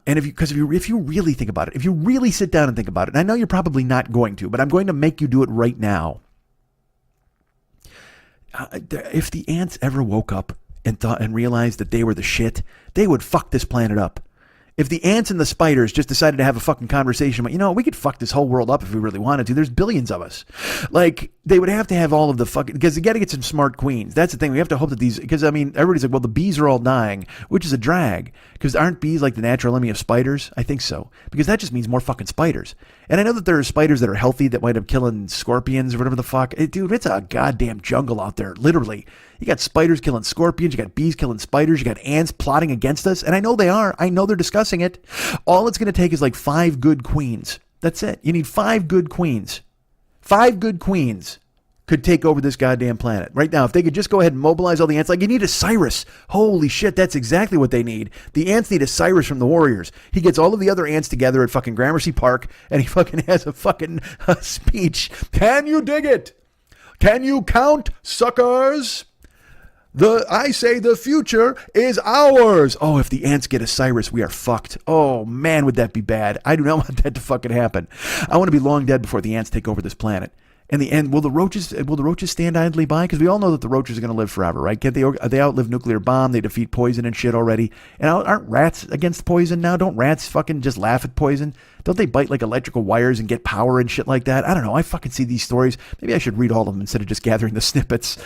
if you really think about it, if you really sit down and think about it, and I know you're probably not going to, but I'm going to make you do it right now. If the ants ever woke up and realized that they were the shit, they would fuck this planet up. If the ants and the spiders just decided to have a fucking conversation about, we could fuck this whole world up if we really wanted to. There's billions of us. Like, they would have to have all of the fucking... Because you got to get some smart queens. That's the thing. We have to hope that these... Because, everybody's like, well, the bees are all dying, which is a drag. Because aren't bees like the natural enemy of spiders? I think so. Because that just means more fucking spiders. And I know that there are spiders that are healthy that wind up killing scorpions or whatever the fuck. Dude, it's a goddamn jungle out there, literally. You got spiders killing scorpions, you got bees killing spiders, you got ants plotting against us, and I know they are. I know they're discussing it. All it's going to take is like 5 good queens. That's it. You need 5 good queens. 5 good queens could take over this goddamn planet. Right now, if they could just go ahead and mobilize all the ants, like you need a Cyrus. Holy shit, that's exactly what they need. The ants need a Cyrus from the Warriors. He gets all of the other ants together at fucking Gramercy Park, and he fucking has a fucking speech. Can you dig it? Can you count, suckers? I say the future is ours. Oh, if the ants get a Cyrus, we are fucked. Oh, man, would that be bad. I do not want that to fucking happen. I want to be long dead before the ants take over this planet. In the end, will the roaches stand idly by? Because we all know that the roaches are going to live forever, right? They outlive nuclear bomb. They defeat poison and shit already. And aren't rats against poison now? Don't rats fucking just laugh at poison? Don't they bite like electrical wires and get power and shit like that? I don't know. I fucking see these stories. Maybe I should read all of them instead of just gathering the snippets.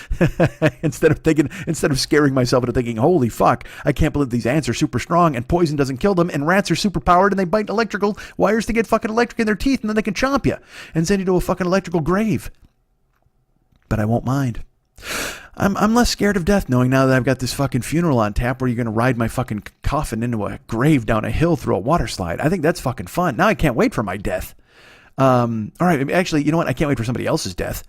instead of scaring myself into thinking, holy fuck, I can't believe these ants are super strong and poison doesn't kill them, and rats are super powered and they bite electrical wires to get fucking electric in their teeth, and then they can chomp you and send you to a fucking electrical grave. But I won't mind. I'm less scared of death knowing now that I've got this fucking funeral on tap where you're going to ride my fucking coffin into a grave down a hill through a water slide. I think that's fucking fun. Now I can't wait for my death. All right, actually, you know what? I can't wait for somebody else's death.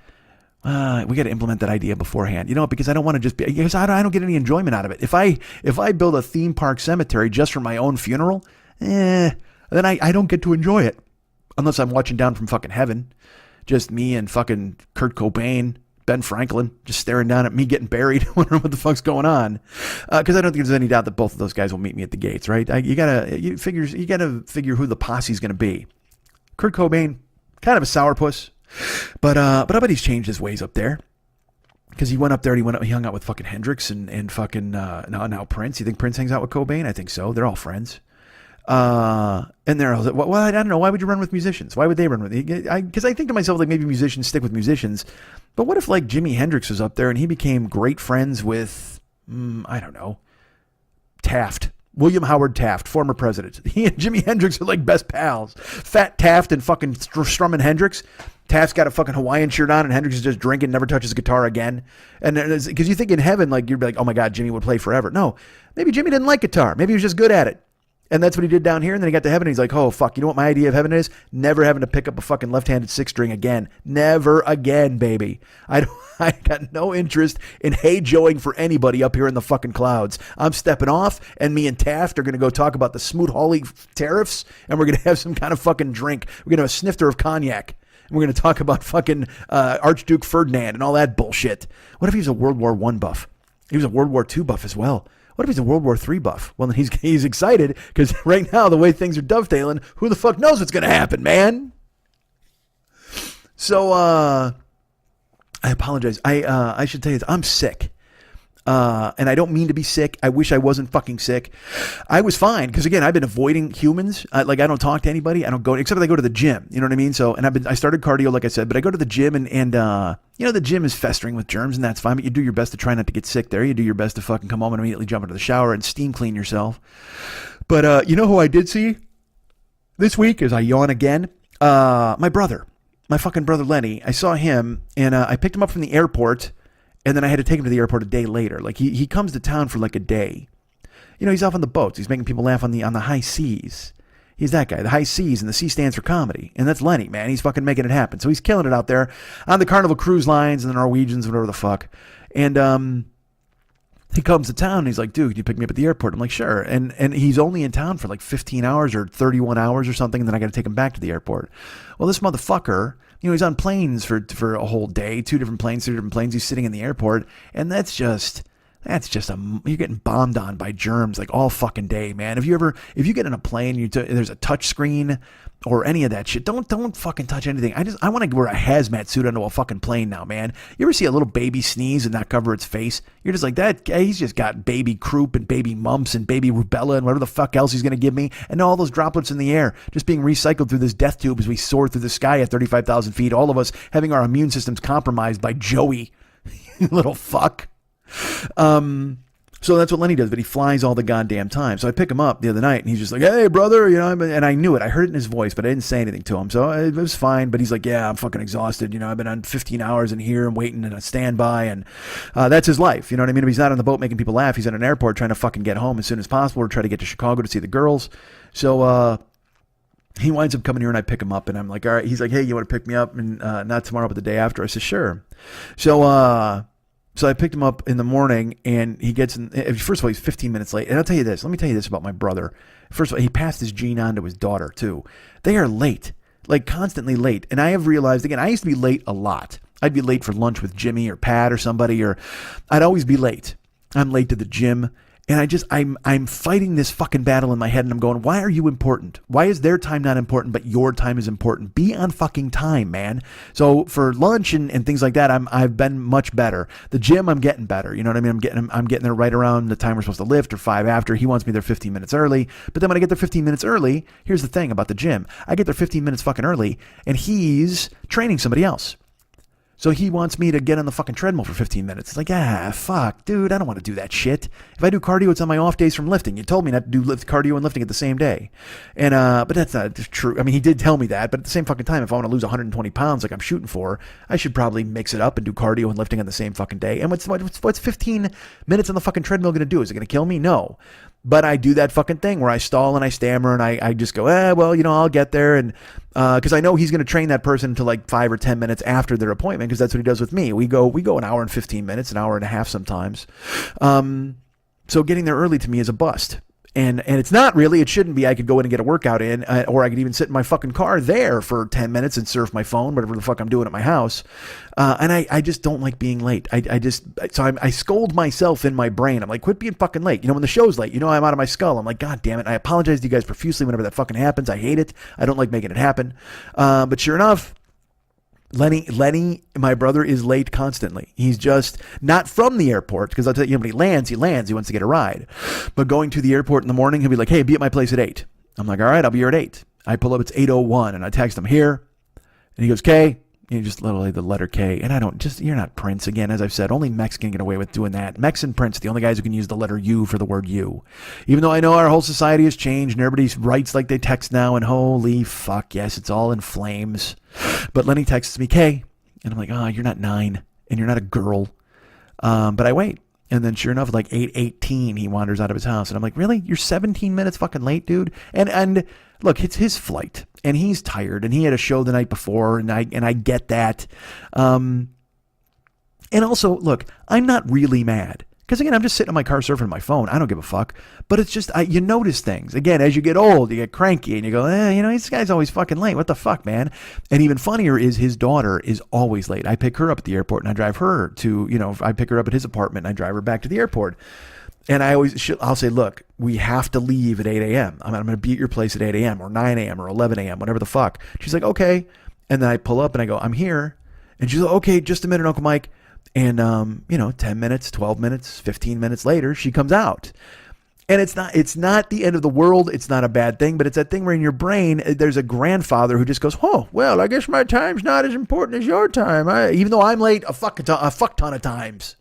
We got to implement that idea beforehand. You know, because I don't want to just be, because I don't get any enjoyment out of it. If I build a theme park cemetery just for my own funeral, then I don't get to enjoy it. Unless I'm watching down from fucking heaven. Just me and fucking Kurt Cobain, Ben Franklin, just staring down at me getting buried, wondering what the fuck's going on. Because I don't think there's any doubt that both of those guys will meet me at the gates, right? You gotta figure who the posse's gonna be. Kurt Cobain, kind of a sourpuss, but I bet he's changed his ways up there. Because he went up there and he hung out with fucking Hendrix and fucking now Prince. You think Prince hangs out with Cobain? I think so. They're all friends. And there I was like, well, I don't know. Why would you run with musicians? Why would they run with you? Because I think to myself, like, maybe musicians stick with musicians. But what if, like, Jimi Hendrix was up there and he became great friends with, I don't know, Taft. William Howard Taft, former president. He and Jimi Hendrix are like best pals. Fat Taft and fucking strumming Hendrix. Taft's got a fucking Hawaiian shirt on and Hendrix is just drinking, never touches a guitar again. And because you think in heaven, like, you'd be like, oh my God, Jimmy would play forever. No, maybe Jimmy didn't like guitar. Maybe he was just good at it. And that's what he did down here. And then he got to heaven and he's like, oh, fuck, you know what my idea of heaven is? Never having to pick up a fucking left-handed six string again. Never again, baby. I got no interest in hey-joing for anybody up here in the fucking clouds. I'm stepping off, and me and Taft are going to go talk about the Smoot-Hawley tariffs, and we're going to have some kind of fucking drink. We're going to have a snifter of cognac. And we're going to talk about fucking Archduke Ferdinand and all that bullshit. What if he was a World War I buff? He was a World War II buff as well. What if he's a World War III buff? Well, then he's excited because right now, the way things are dovetailing, who the fuck knows what's going to happen, man? So, I apologize. I should tell you, I'm sick. And I don't mean to be sick. I wish I wasn't fucking sick. I was fine because, again, I've been avoiding humans. I don't talk to anybody. I don't go, except I go to the gym. You know what I mean? So, and I started cardio, like I said, but I go to the gym and you know, the gym is festering with germs and that's fine, but you do your best to try not to get sick there. You do your best to fucking come home and immediately jump into the shower and steam clean yourself. But, you know who I did see this week as I yawn again? My brother, my fucking brother Lenny. I saw him and I picked him up from the airport. And then I had to take him to the airport a day later. Like he comes to town for like a day. You know, he's off on the boats. He's making people laugh on the high seas. He's that guy, the high seas, and the C stands for comedy. And that's Lenny, man. He's fucking making it happen. So he's killing it out there on the Carnival Cruise Lines and the Norwegians, whatever the fuck. And he comes to town and he's like, dude, can you pick me up at the airport? I'm like, sure. And he's only in town for like 15 hours or 31 hours or something. And then I got to take him back to the airport. Well, this motherfucker, you know, he's on planes for a whole day, two different planes. He's sitting in the airport. And that's just you're getting bombed on by germs like all fucking day, man. If you get in a plane, there's a touch screen or any of that shit, don't fucking touch anything. I want to wear a hazmat suit onto a fucking plane now, man. You ever see a little baby sneeze and not cover its face? You're just like, that guy, he's just got baby croup and baby mumps and baby rubella and whatever the fuck else he's going to give me. And all those droplets in the air just being recycled through this death tube as we soar through the sky at 35,000 feet. All of us having our immune systems compromised by Joey, little fuck. So that's what Lenny does, but he flies all the goddamn time. So I pick him up the other night and he's just like, hey brother, you know, and I knew it. I heard it in his voice, but I didn't say anything to him. So it was fine, but he's like, yeah, I'm fucking exhausted. You know, I've been on 15 hours in here and waiting in a standby and, that's his life. You know what I mean? If he's not on the boat making people laugh, he's at an airport trying to fucking get home as soon as possible or try to get to Chicago to see the girls. So, he winds up coming here and I pick him up and I'm like, all right, he's like, hey, you want to pick me up? And, not tomorrow, but the day after. I said, sure. So I picked him up in the morning and he gets in, first of all, he's 15 minutes late. And I'll tell you this, let me tell you this about my brother. First of all, he passed his gene on to his daughter too. They are late, like constantly late. And I have realized, again, I used to be late a lot. I'd be late for lunch with Jimmy or Pat or somebody, or I'd always be late. I'm late to the gym. And I'm fighting this fucking battle in my head and I'm going, why are you important? Why is their time not important, but your time is important? Be on fucking time, man. So for lunch and things like that, I've been much better. The gym, I'm getting better. You know what I mean? I'm getting there right around the time we're supposed to lift or 5 after. He wants me there 15 minutes early. But then when I get there 15 minutes early, here's the thing about the gym. I get there 15 minutes fucking early and he's training somebody else. So he wants me to get on the fucking treadmill for 15 minutes. It's like, fuck, dude, I don't want to do that shit. If I do cardio, it's on my off days from lifting. You told me not to do cardio and lifting at the same day. And, but that's not true. I mean, he did tell me that, but at the same fucking time, if I want to lose 120 pounds like I'm shooting for, I should probably mix it up and do cardio and lifting on the same fucking day. And what's 15 minutes on the fucking treadmill going to do? Is it going to kill me? No. But I do that fucking thing where I stall and I stammer and I just go, well, I'll get there. And because I know he's going to train that person to like 5 or 10 minutes after their appointment, because that's what he does with me. We go an hour and 15 minutes, an hour and a half sometimes. So getting there early to me is a bust. And it's not really, it shouldn't be. I could go in and get a workout in, or I could even sit in my fucking car there for 10 minutes and surf my phone, whatever the fuck I'm doing at my house. And I just don't like being late. I scold myself in my brain. I'm like, quit being fucking late. When the show's late, I'm out of my skull. I'm like, God damn it. I apologize to you guys profusely whenever that fucking happens. I hate it. I don't like making it happen. But sure enough, Lenny, my brother, is late constantly. He's just not from the airport, because I'll tell you, when he lands, he wants to get a ride. But going to the airport in the morning, he'll be like, hey, be at my place at 8. I'm like, all right, I'll be here at 8. I pull up, it's 8:01, and I text him here, and he goes, K. Just literally the letter K. And you're not Prince. Again, as I've said, only Mex can get away with doing that. Mex and Prince, the only guys who can use the letter U for the word you. Even though I know our whole society has changed and everybody writes like they text now, and holy fuck, yes, it's all in flames. But Lenny texts me, K. And I'm like, you're not 9 and you're not a girl. But I wait. And then sure enough, like 8:18, he wanders out of his house. And I'm like, really? You're 17 minutes fucking late, dude? And look, it's his flight. And he's tired. And he had a show the night before. And I get that. And also, look, I'm not really mad. Because again, I'm just sitting in my car surfing my phone. I don't give a fuck. But it's just, you notice things. Again, as you get old, you get cranky and you go, this guy's always fucking late. What the fuck, man? And even funnier is his daughter is always late. I pick her up at the airport and I drive her to, I pick her up at his apartment and I drive her back to the airport. And I'll say, look, we have to leave at 8 a.m. I'm going to be at your place at 8 a.m. or 9 a.m. or 11 a.m., whatever the fuck. She's like, okay. And then I pull up and I go, I'm here. And she's like, okay, just a minute, Uncle Mike. And, 10 minutes, 12 minutes, 15 minutes later, she comes out. And it's not the end of the world. It's not a bad thing, but it's that thing where in your brain, there's a grandfather who just goes, oh, well, I guess my time's not as important as your time. Even though I'm late a fuck ton of times.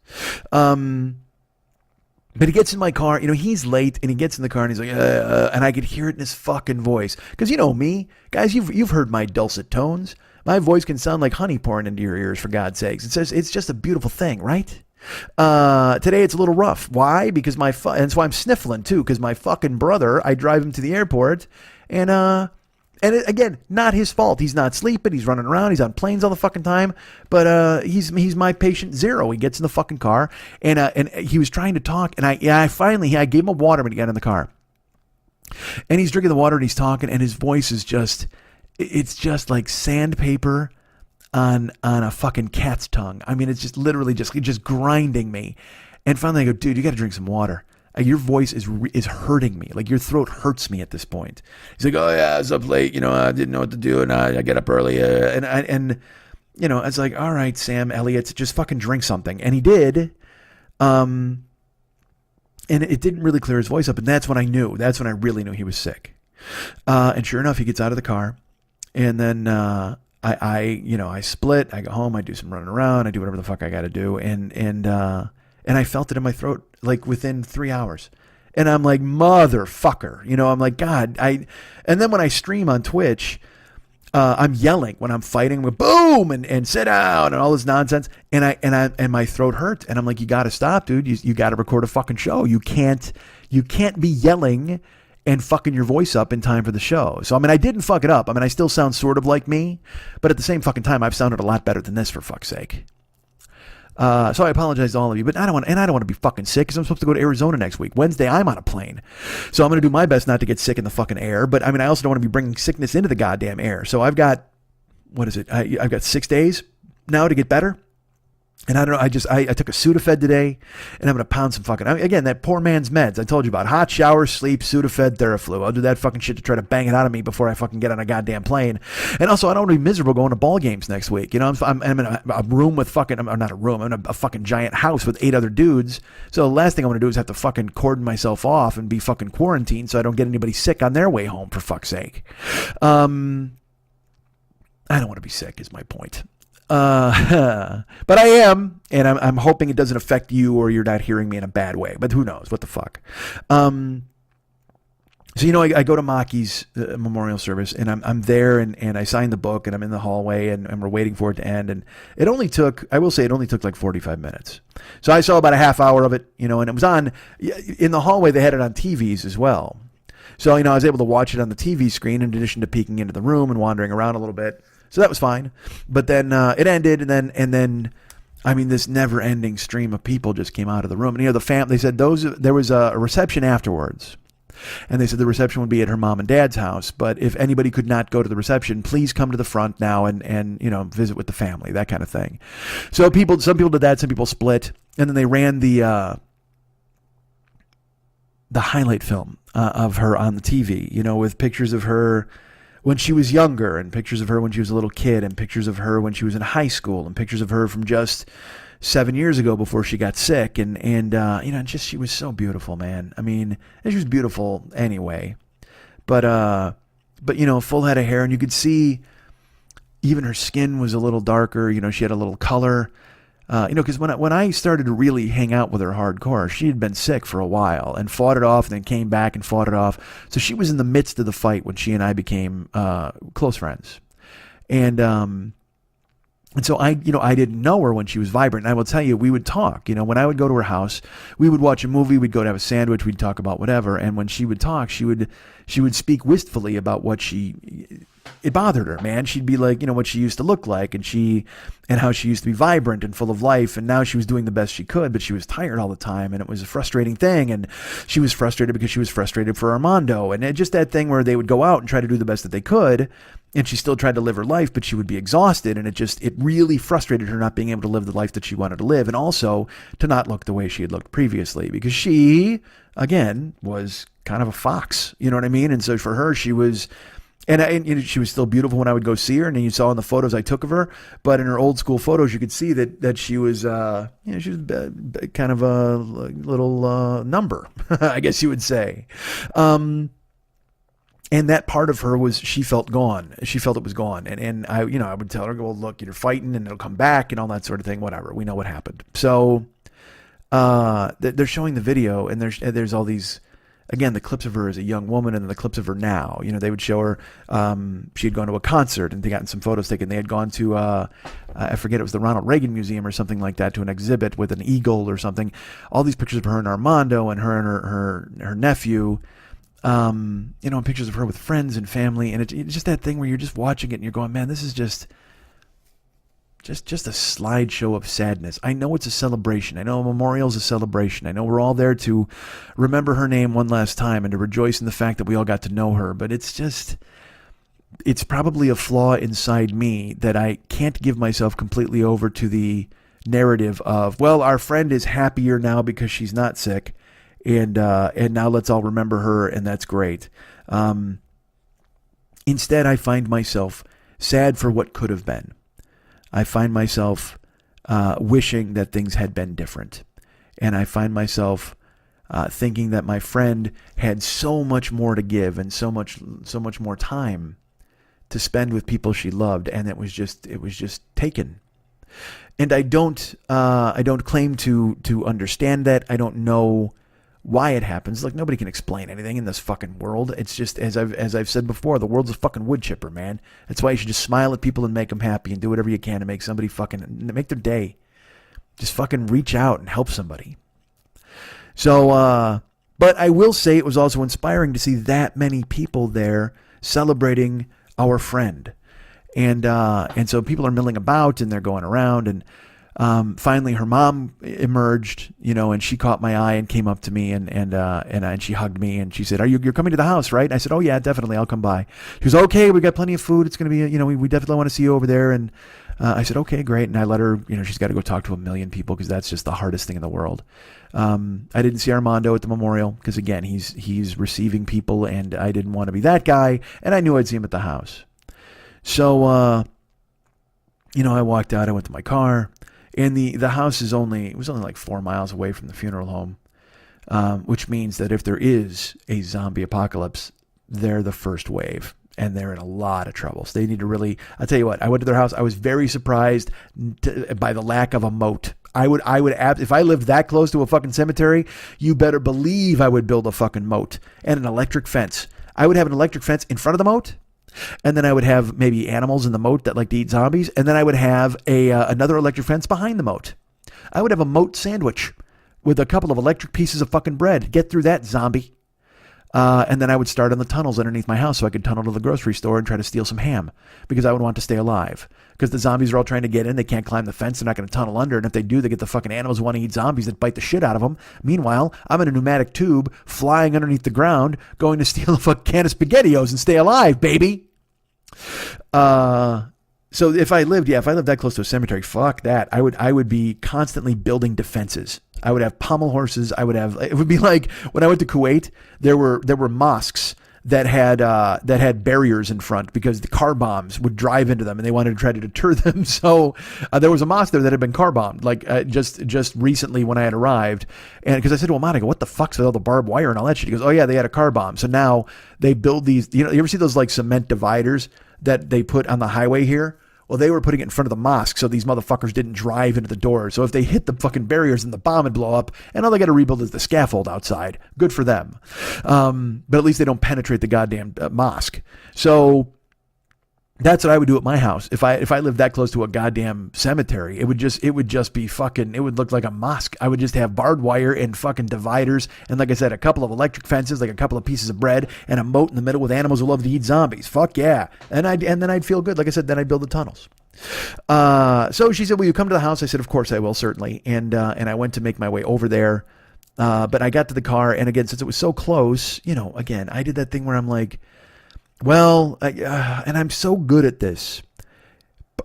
But he gets in my car, he's late and he gets in the car and he's like, and I could hear it in his fucking voice. Because me, guys, you've heard my dulcet tones. My voice can sound like honey pouring into your ears, for God's sakes. It's just a beautiful thing, right? Today it's a little rough. Why? Because and that's why I'm sniffling too, because my fucking brother, I drive him to the airport and again, not his fault. He's not sleeping. He's running around. He's on planes all the fucking time. But he's my patient zero. He gets in the fucking car and he was trying to talk. And I finally gave him a water when he got in the car. And he's drinking the water and he's talking and his voice is it's just like sandpaper on a fucking cat's tongue. I mean, it's just literally just grinding me. And finally I go, dude, you got to drink some water. Your voice is hurting me. Like your throat hurts me at this point. He's like, oh yeah, I was up late. I didn't know what to do, and I get up early. And it's like, all right, Sam Elliott, just fucking drink something. And he did. And it didn't really clear his voice up. And that's when I knew. That's when I really knew he was sick. And sure enough, he gets out of the car, and then I split. I go home. I do some running around. I do whatever the fuck I got to do, and I felt it in my throat like within 3 hours. And I'm like, motherfucker. I'm like, God. And then when I stream on Twitch, I'm yelling when I'm fighting with boom and sit down and all this nonsense. And my throat hurts. And I'm like, you got to stop, dude. You got to record a fucking show. You can't be yelling and fucking your voice up in time for the show. So, I didn't fuck it up. I still sound sort of like me, but at the same fucking time, I've sounded a lot better than this, for fuck's sake. So I apologize to all of you, but I don't want to be fucking sick because I'm supposed to go to Arizona next week. Wednesday, I'm on a plane. So I'm going to do my best not to get sick in the fucking air. But I also don't want to be bringing sickness into the goddamn air. So I've got, I've got 6 days now to get better. And I don't know, I took a Sudafed today, and I'm going to pound some fucking, again, that poor man's meds. I told you about hot shower, sleep, Sudafed, Theraflu. I'll do that fucking shit to try to bang it out of me before I fucking get on a goddamn plane. And also, I don't want to be miserable going to ball games next week. I'm in a room with fucking, I'm not a room, I'm in a fucking giant house with 8 other dudes. So the last thing I want to do is have to fucking cordon myself off and be fucking quarantined so I don't get anybody sick on their way home, for fuck's sake. I don't want to be sick is my point. But I am, and I'm hoping it doesn't affect you or you're not hearing me in a bad way, but who knows, what the fuck. So, I go to Maki's memorial service, and I'm there, and I sign the book, and I'm in the hallway, and we're waiting for it to end. And it only took like 45 minutes. So I saw about a half hour of it, and it was on, in the hallway, they had it on TVs as well. So, I was able to watch it on the TV screen in addition to peeking into the room and wandering around a little bit. So that was fine. But then it ended, and then this never-ending stream of people just came out of the room. And, they said there was a reception afterwards. And they said the reception would be at her mom and dad's house. But if anybody could not go to the reception, please come to the front now and visit with the family, that kind of thing. So some people did that, some people split. And then they ran the highlight film of her on the TV, with pictures of her when she was younger, and pictures of her when she was a little kid, and pictures of her when she was in high school, and pictures of her from just 7 years ago before she got sick. And she was so beautiful, man. And she was beautiful anyway, but full head of hair, and you could see even her skin was a little darker. She had a little color. Because when I started to really hang out with her hardcore, she had been sick for a while and fought it off, and then came back and fought it off. So she was in the midst of the fight when she and I became close friends, and so I didn't know her when she was vibrant. And I will tell you, we would talk. When I would go to her house, we would watch a movie. We'd go to have a sandwich. We'd talk about whatever. And when she would talk, she would speak wistfully about what it bothered her, man. She'd be like, what she used to look like, and how she used to be vibrant and full of life, and now she was doing the best she could, but she was tired all the time, and it was a frustrating thing, and she was frustrated because she was frustrated for Armando, and just that thing where they would go out and try to do the best that they could, and she still tried to live her life, but she would be exhausted, and it really frustrated her not being able to live the life that she wanted to live, and also to not look the way she had looked previously, because she, again, was kind of a fox, you know what I mean? And so for her, she was... And she was still beautiful when I would go see her, and you saw in the photos I took of her. But in her old school photos, you could see that she was, she was kind of a little number, I guess you would say. And that part of her was, she felt gone. She felt it was gone. And I would tell her, well, look, you're fighting, and it'll come back, and all that sort of thing. Whatever. We know what happened. So they're showing the video, and there's all these. Again, the clips of her as a young woman, and then the clips of her now. They would show her, she had gone to a concert, and they gotten some photos taken. They had gone to, I forget, it was the Ronald Reagan Museum or something like that, to an exhibit with an eagle or something. All these pictures of her and Armando, and her nephew, and pictures of her with friends and family. And it's just that thing where you're just watching it, and you're going, man, this is just a slideshow of sadness. I know it's a celebration. I know a memorial's a celebration. I know we're all there to remember her name one last time and to rejoice in the fact that we all got to know her. But it's probably a flaw inside me that I can't give myself completely over to the narrative of, well, our friend is happier now because she's not sick, and now let's all remember her, and that's great. Instead, I find myself sad for what could have been. I find myself wishing that things had been different. And I find myself thinking that my friend had so much more to give, and so much more time to spend with people she loved, and it was just taken. And I don't claim to understand that. I don't know why it happens. Like, nobody can explain anything in this fucking world. It's just, as I've said before, the world's a fucking wood chipper, man. That's why you should just smile at people and make them happy, and do whatever you can to make somebody make their day. Just fucking reach out and help somebody. So, but I will say it was also inspiring to see that many people there celebrating our friend. And so people are milling about, and they're going around, and finally her mom emerged, and she caught my eye and came up to me, and she hugged me, and she said, you're coming to the house, right? And I said, oh yeah, definitely, I'll come by. She was, okay, we got plenty of food. It's going to be, we definitely want to see you over there. And I said, okay, great. And I let her, she's got to go talk to a million people, because that's just the hardest thing in the world. I didn't see Armando at the memorial because, again, he's receiving people, and I didn't want to be that guy, and I knew I'd see him at the house. So, I walked out, I went to my car, and the house was only like 4 miles away from the funeral home, which means that if there is a zombie apocalypse, they're the first wave, and they're in a lot of trouble. So they need to really, I'll tell you what, I went to their house. I was very surprised by the lack of a moat If I lived that close to a fucking cemetery, you better believe I would build a fucking moat and an electric fence. I would have an electric fence in front of the moat, and then I would have maybe animals in the moat that like to eat zombies, and then I would have another electric fence behind the moat. I would have a moat sandwich with a couple of electric pieces of fucking bread. Get through that, zombie. And then I would start on the tunnels underneath my house so I could tunnel to the grocery store and try to steal some ham because I would want to stay alive. Because the zombies are all trying to get in. They can't climb the fence. They're not going to tunnel under. And if they do, they get the fucking animals who want to eat zombies that bite the shit out of them. Meanwhile, I'm in a pneumatic tube flying underneath the ground going to steal a fucking can of SpaghettiOs and stay alive, baby. So if I lived that close to a cemetery, fuck that. I would be constantly building defenses. I would have pommel horses. It would be like when I went to Kuwait, there were mosques that had barriers in front because the car bombs would drive into them and they wanted to try to deter them. So there was a mosque there that had been car bombed, like just recently when I had arrived. And because I said, well, Monica, what the fuck's with all the barbed wire and all that shit? He goes, oh yeah, they had a car bomb. So now they build these, you ever see those like cement dividers that they put on the highway here? Well, they were putting it in front of the mosque so these motherfuckers didn't drive into the doors. So if they hit the fucking barriers and the bomb would blow up, and all they got to rebuild is the scaffold outside. Good for them. But at least they don't penetrate the goddamn mosque. So that's what I would do at my house. If I lived that close to a goddamn cemetery, it would just be fucking, it would look like a mosque. I would just have barbed wire and fucking dividers. And like I said, a couple of electric fences, like a couple of pieces of bread and a moat in the middle with animals who love to eat zombies. Fuck yeah. And then I'd feel good. Like I said, then I'd build the tunnels. So she said, will you come to the house? I said, of course I will, certainly. And I went to make my way over there. But I got to the car. And again, since it was so close, again, I did that thing where I'm like, well, and I'm so good at this.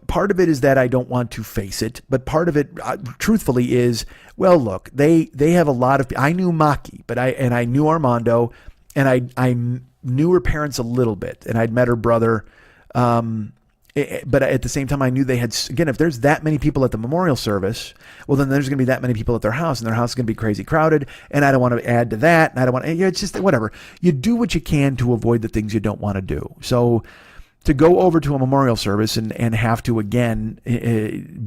Part of it is that I don't want to face it, but part of it, truthfully, is, well, look, they have a lot of. I knew Maki, but I knew Armando, and I knew her parents a little bit, and I'd met her brother. But at the same time, I knew they had, again, if there's that many people at the memorial service, well, then there's going to be that many people at their house, and their house is going to be crazy crowded, and I don't want to add to that, and I don't want to, it's just whatever. You do what you can to avoid the things you don't want to do. So to go over to a memorial service and have to, again,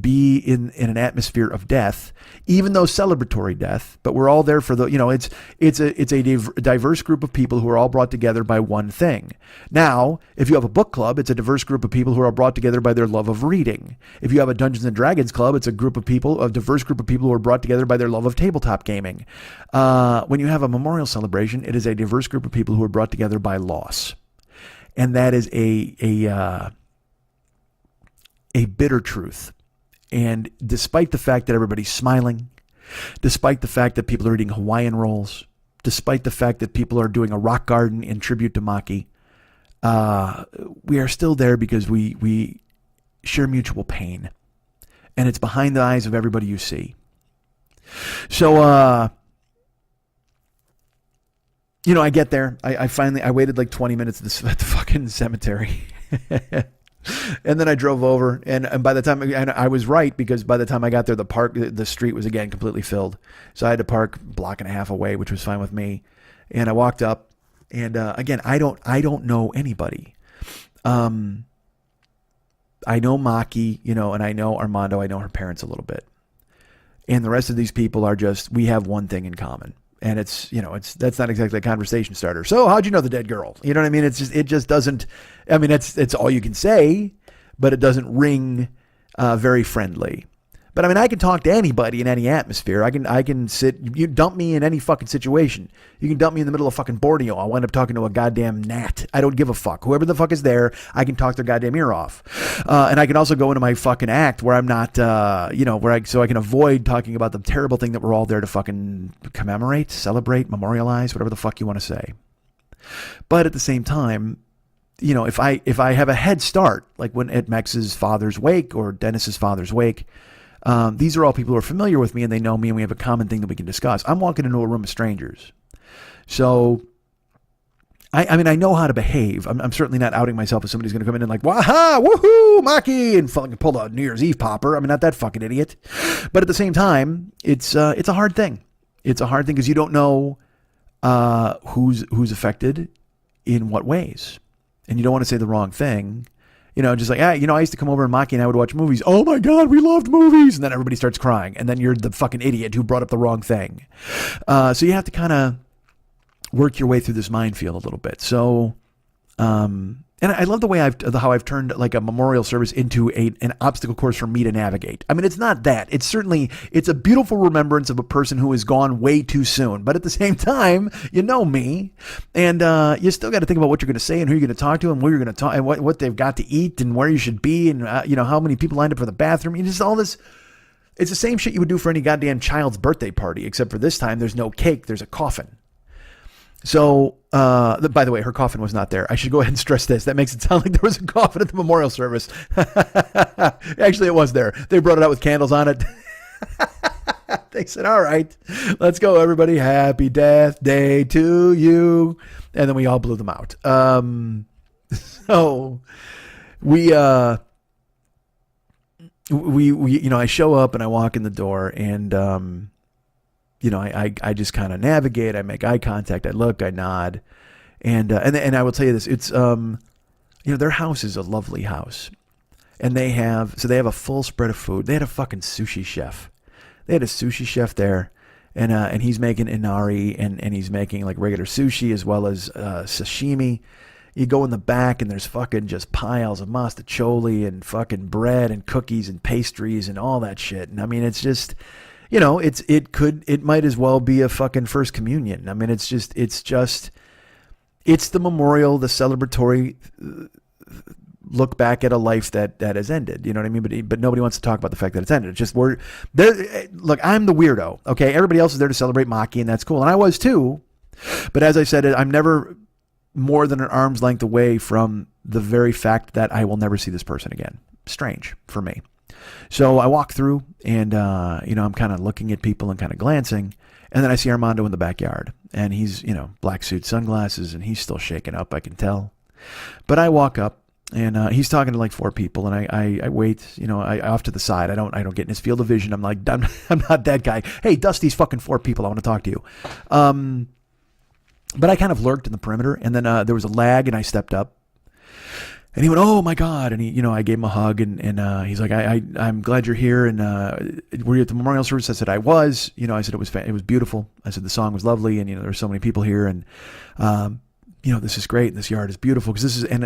be in an atmosphere of death, even though celebratory death, but we're all there for the, it's a diverse group of people who are all brought together by one thing. Now, if you have a book club, it's a diverse group of people who are brought together by their love of reading. If you have a Dungeons and Dragons club, it's a diverse group of people who are brought together by their love of tabletop gaming. When you have a memorial celebration, it is a diverse group of people who are brought together by loss. And that is a bitter truth. And despite the fact that everybody's smiling, despite the fact that people are eating Hawaiian rolls, despite the fact that people are doing a rock garden in tribute to Maki, we are still there because we share mutual pain. And it's behind the eyes of everybody you see. So, I get there. I waited like 20 minutes at the fucking cemetery. And then I drove over. And by the time, and I was right, because by the time I got there, the street was again completely filled. So I had to park a block and a half away, which was fine with me. And I walked up. And again, I don't know anybody. I know Maki, and I know Armando. I know her parents a little bit. And the rest of these people are just, we have one thing in common. And that's not exactly a conversation starter. So how'd you know the dead girl? You know what I mean? It just doesn't, I mean, it's all you can say, but it doesn't ring very friendly. But I mean, I can talk to anybody in any atmosphere. I can sit, you dump me in any fucking situation. You can dump me in the middle of fucking Borneo. I'll wind up talking to a goddamn gnat. I don't give a fuck. Whoever the fuck is there, I can talk their goddamn ear off. And I can also go into my fucking act where I'm not, so I can avoid talking about the terrible thing that we're all there to fucking commemorate, celebrate, memorialize, whatever the fuck you want to say. But at the same time, if I have a head start, like when at Mex's father's wake or Dennis's father's wake, these are all people who are familiar with me and they know me and we have a common thing that we can discuss. I'm walking into a room of strangers. So, I mean, I know how to behave. I'm certainly not outing myself as somebody's going to come in and like, waha, woohoo, Maki, and fucking pull a New Year's Eve popper. I'm not that fucking idiot. But at the same time, it's a hard thing. It's a hard thing because you don't know who's affected in what ways. And you don't want to say the wrong thing. Just like, I used to come over and Maki and I would watch movies. Oh my God, we loved movies. And then everybody starts crying. And then you're the fucking idiot who brought up the wrong thing. So you have to kind of work your way through this minefield a little bit. So, and I love the way how I've turned like a memorial service into an obstacle course for me to navigate. I mean, it's not that. It's a beautiful remembrance of a person who has gone way too soon. But at the same time, you know me, and you still got to think about what you're going to say and who you're going to talk to and where you're going to talk and what they've got to eat and where you should be and how many people lined up for the bathroom. Just all this. It's the same shit you would do for any goddamn child's birthday party, except for this time there's no cake, there's a coffin. So, by the way, her coffin was not there. I should go ahead and stress this. That makes it sound like there was a coffin at the memorial service. Actually, it was there. They brought it out with candles on it. They said, all right, let's go, everybody. Happy death day to you. And then we all blew them out. So we I show up and I walk in the door and, I just kind of navigate. I make eye contact. I look. I nod, and I will tell you this. It's their house is a lovely house, and they have a full spread of food. They had a fucking sushi chef. They had a sushi chef there, and he's making inari and he's making like regular sushi as well as sashimi. You go in the back and there's fucking just piles of mastacholi and fucking bread and cookies and pastries and all that shit. And I mean, it's just. It might as well be a fucking first communion. I mean, it's the memorial, the celebratory look back at a life that has ended. You know what I mean? But nobody wants to talk about the fact that it's ended. It's just we're there. Look, I'm the weirdo. Okay. Everybody else is there to celebrate Maki and that's cool. And I was too, but as I said, I'm never more than an arm's length away from the very fact that I will never see this person again. Strange for me. So I walk through and, I'm kind of looking at people and kind of glancing. And then I see Armando in the backyard and he's, black suit, sunglasses, and he's still shaken up. I can tell. But I walk up and he's talking to like 4 people and I wait, I off to the side. I don't get in his field of vision. I'm like, I'm not that guy. Hey, dust these fucking 4 people. I want to talk to you. But I kind of lurked in the perimeter and then there was a lag and I stepped up. And he went, oh my God. And he, I gave him a hug and he's like, I'm glad you're here. And were you at the memorial service? I said, I was, I said, it was beautiful. I said, the song was lovely. And, there were so many people here and, this is great. And this yard is beautiful because this is, and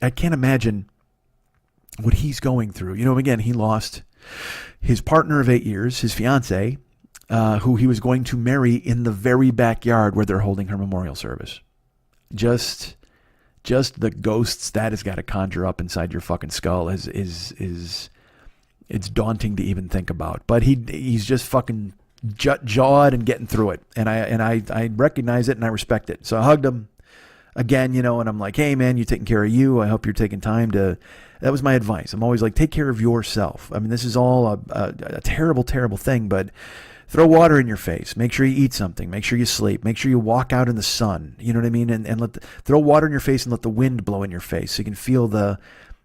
I can't imagine what he's going through. Again, he lost his partner of 8 years, his fiance, who he was going to marry in the very backyard where they're holding her memorial service. Just the ghosts that has got to conjure up inside your fucking skull is it's daunting to even think about. But he's just fucking jawed and getting through it, and I recognize it and I respect it. So I hugged him again, and I'm like, hey man, you taking care of you. I hope you're taking time to. That was my advice. I'm always like, take care of yourself. I mean, this is all a terrible, terrible thing, but. Throw water in your face. Make sure you eat something. Make sure you sleep. Make sure you walk out in the sun. You know what I mean? And throw water in your face and let the wind blow in your face so you can feel the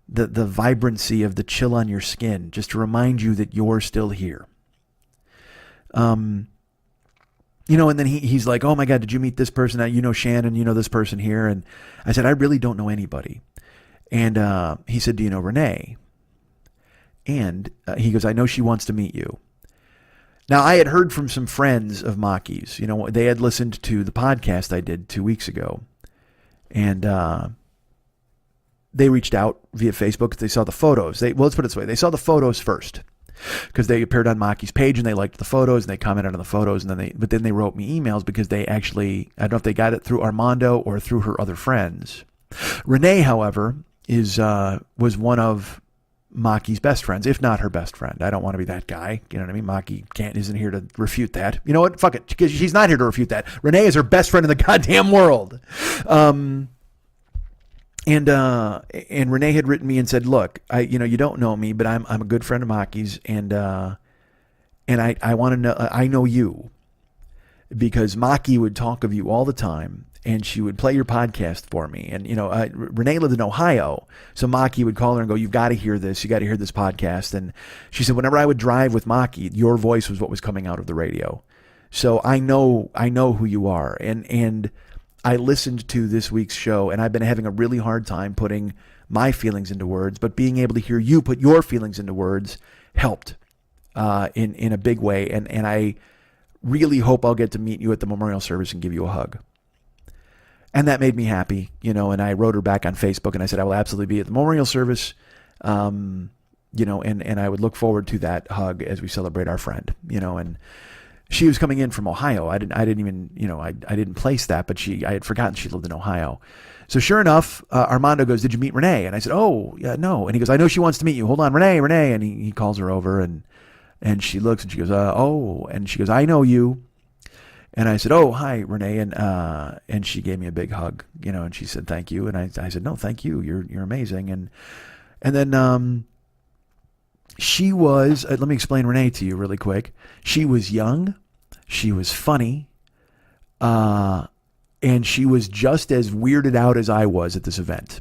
vibrancy of the chill on your skin, just to remind you that you're still here. And then he's like, oh my God, did you meet this person? Shannon, this person here. And I said, I really don't know anybody. And he said, do you know Renee? And he goes, I know she wants to meet you. Now, I had heard from some friends of Maki's. They had listened to the podcast I did 2 weeks ago. And they reached out via Facebook because they saw the photos. Let's put it this way. They saw the photos first because they appeared on Maki's page and they liked the photos and they commented on the photos. But then they wrote me emails because they actually, I don't know if they got it through Armando or through her other friends. Renee, however, was one of Maki's best friends, if not her best friend. I don't want to be that guy. You know what I mean? Maki isn't here to refute that. You know what? Fuck it. Because she's not here to refute that. Renee is her best friend in the goddamn world. And Renee had written me and said, look, you don't know me, but I'm a good friend of Maki's. And I want to know, I know you because Maki would talk of you all the time. And she would play your podcast for me. And, Renee lived in Ohio. So Maki would call her and go, you've got to hear this. You got to hear this podcast. And she said, whenever I would drive with Maki, your voice was what was coming out of the radio. So I know who you are. And I listened to this week's show and I've been having a really hard time putting my feelings into words, but being able to hear you put your feelings into words helped in a big way. And I really hope I'll get to meet you at the memorial service and give you a hug. And that made me happy, and I wrote her back on Facebook and I said, I will absolutely be at the memorial service, and I would look forward to that hug as we celebrate our friend, and she was coming in from Ohio. I didn't even, I didn't place that, but I had forgotten she lived in Ohio. So sure enough, Armando goes, did you meet Renee? And I said, oh, yeah, no. And he goes, I know she wants to meet you. Hold on, Renee. And he calls her over and she looks and she goes, oh, and she goes, I know you. And I said, oh, hi, Renee. And she gave me a big hug, and she said, thank you. And I said, no, thank you. You're amazing. And then, she was, let me explain Renee to you really quick. She was young. She was funny. And she was just as weirded out as I was at this event.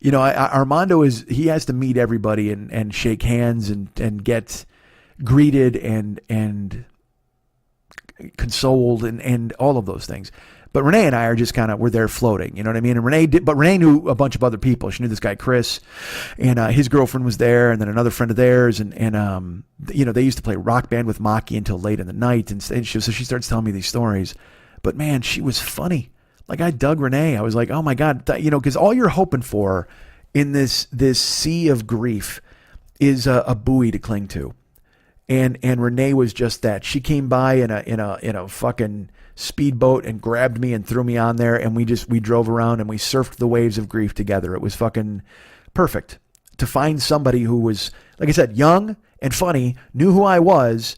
Armando he has to meet everybody and shake hands and get greeted and consoled and all of those things. But Renee and I are just we're there floating, you know what I mean? And Renee knew a bunch of other people. She knew this guy, Chris, and his girlfriend was there, and then another friend of theirs. And they used to play Rock Band with Maki until late in the night. So she starts telling me these stories. But man, she was funny. Like, I dug Renee. I was like, oh my God, because all you're hoping for in this sea of grief is a buoy to cling to. And Renee was just that. She came by in a fucking speedboat and grabbed me and threw me on there, and we drove around and we surfed the waves of grief together. It was fucking perfect to find somebody who was, like I said, young and funny, knew who I was,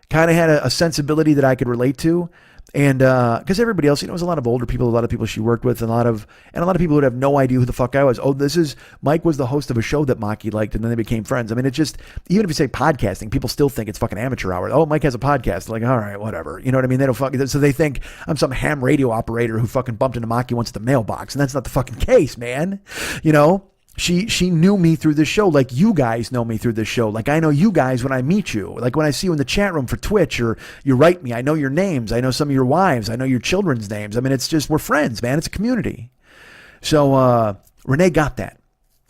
kind of had a sensibility that I could relate to. And because everybody else, was a lot of older people, a lot of people she worked with, and a lot of people would have no idea who the fuck I was. Oh, Mike was the host of a show that Maki liked, and then they became friends. I mean, it's just, even if you say podcasting, people still think it's fucking amateur hour. Oh, Mike has a podcast. Like, all right, whatever. You know what I mean? They don't fucking, so they think I'm some ham radio operator who fucking bumped into Maki once at the mailbox, and that's not the fucking case, man. She knew me through this show, like you guys know me through this show. Like, I know you guys when I meet you. Like, when I see you in the chat room for Twitch, or you write me, I know your names. I know some of your wives. I know your children's names. I mean, it's just, we're friends, man. It's a community. So Renee got that.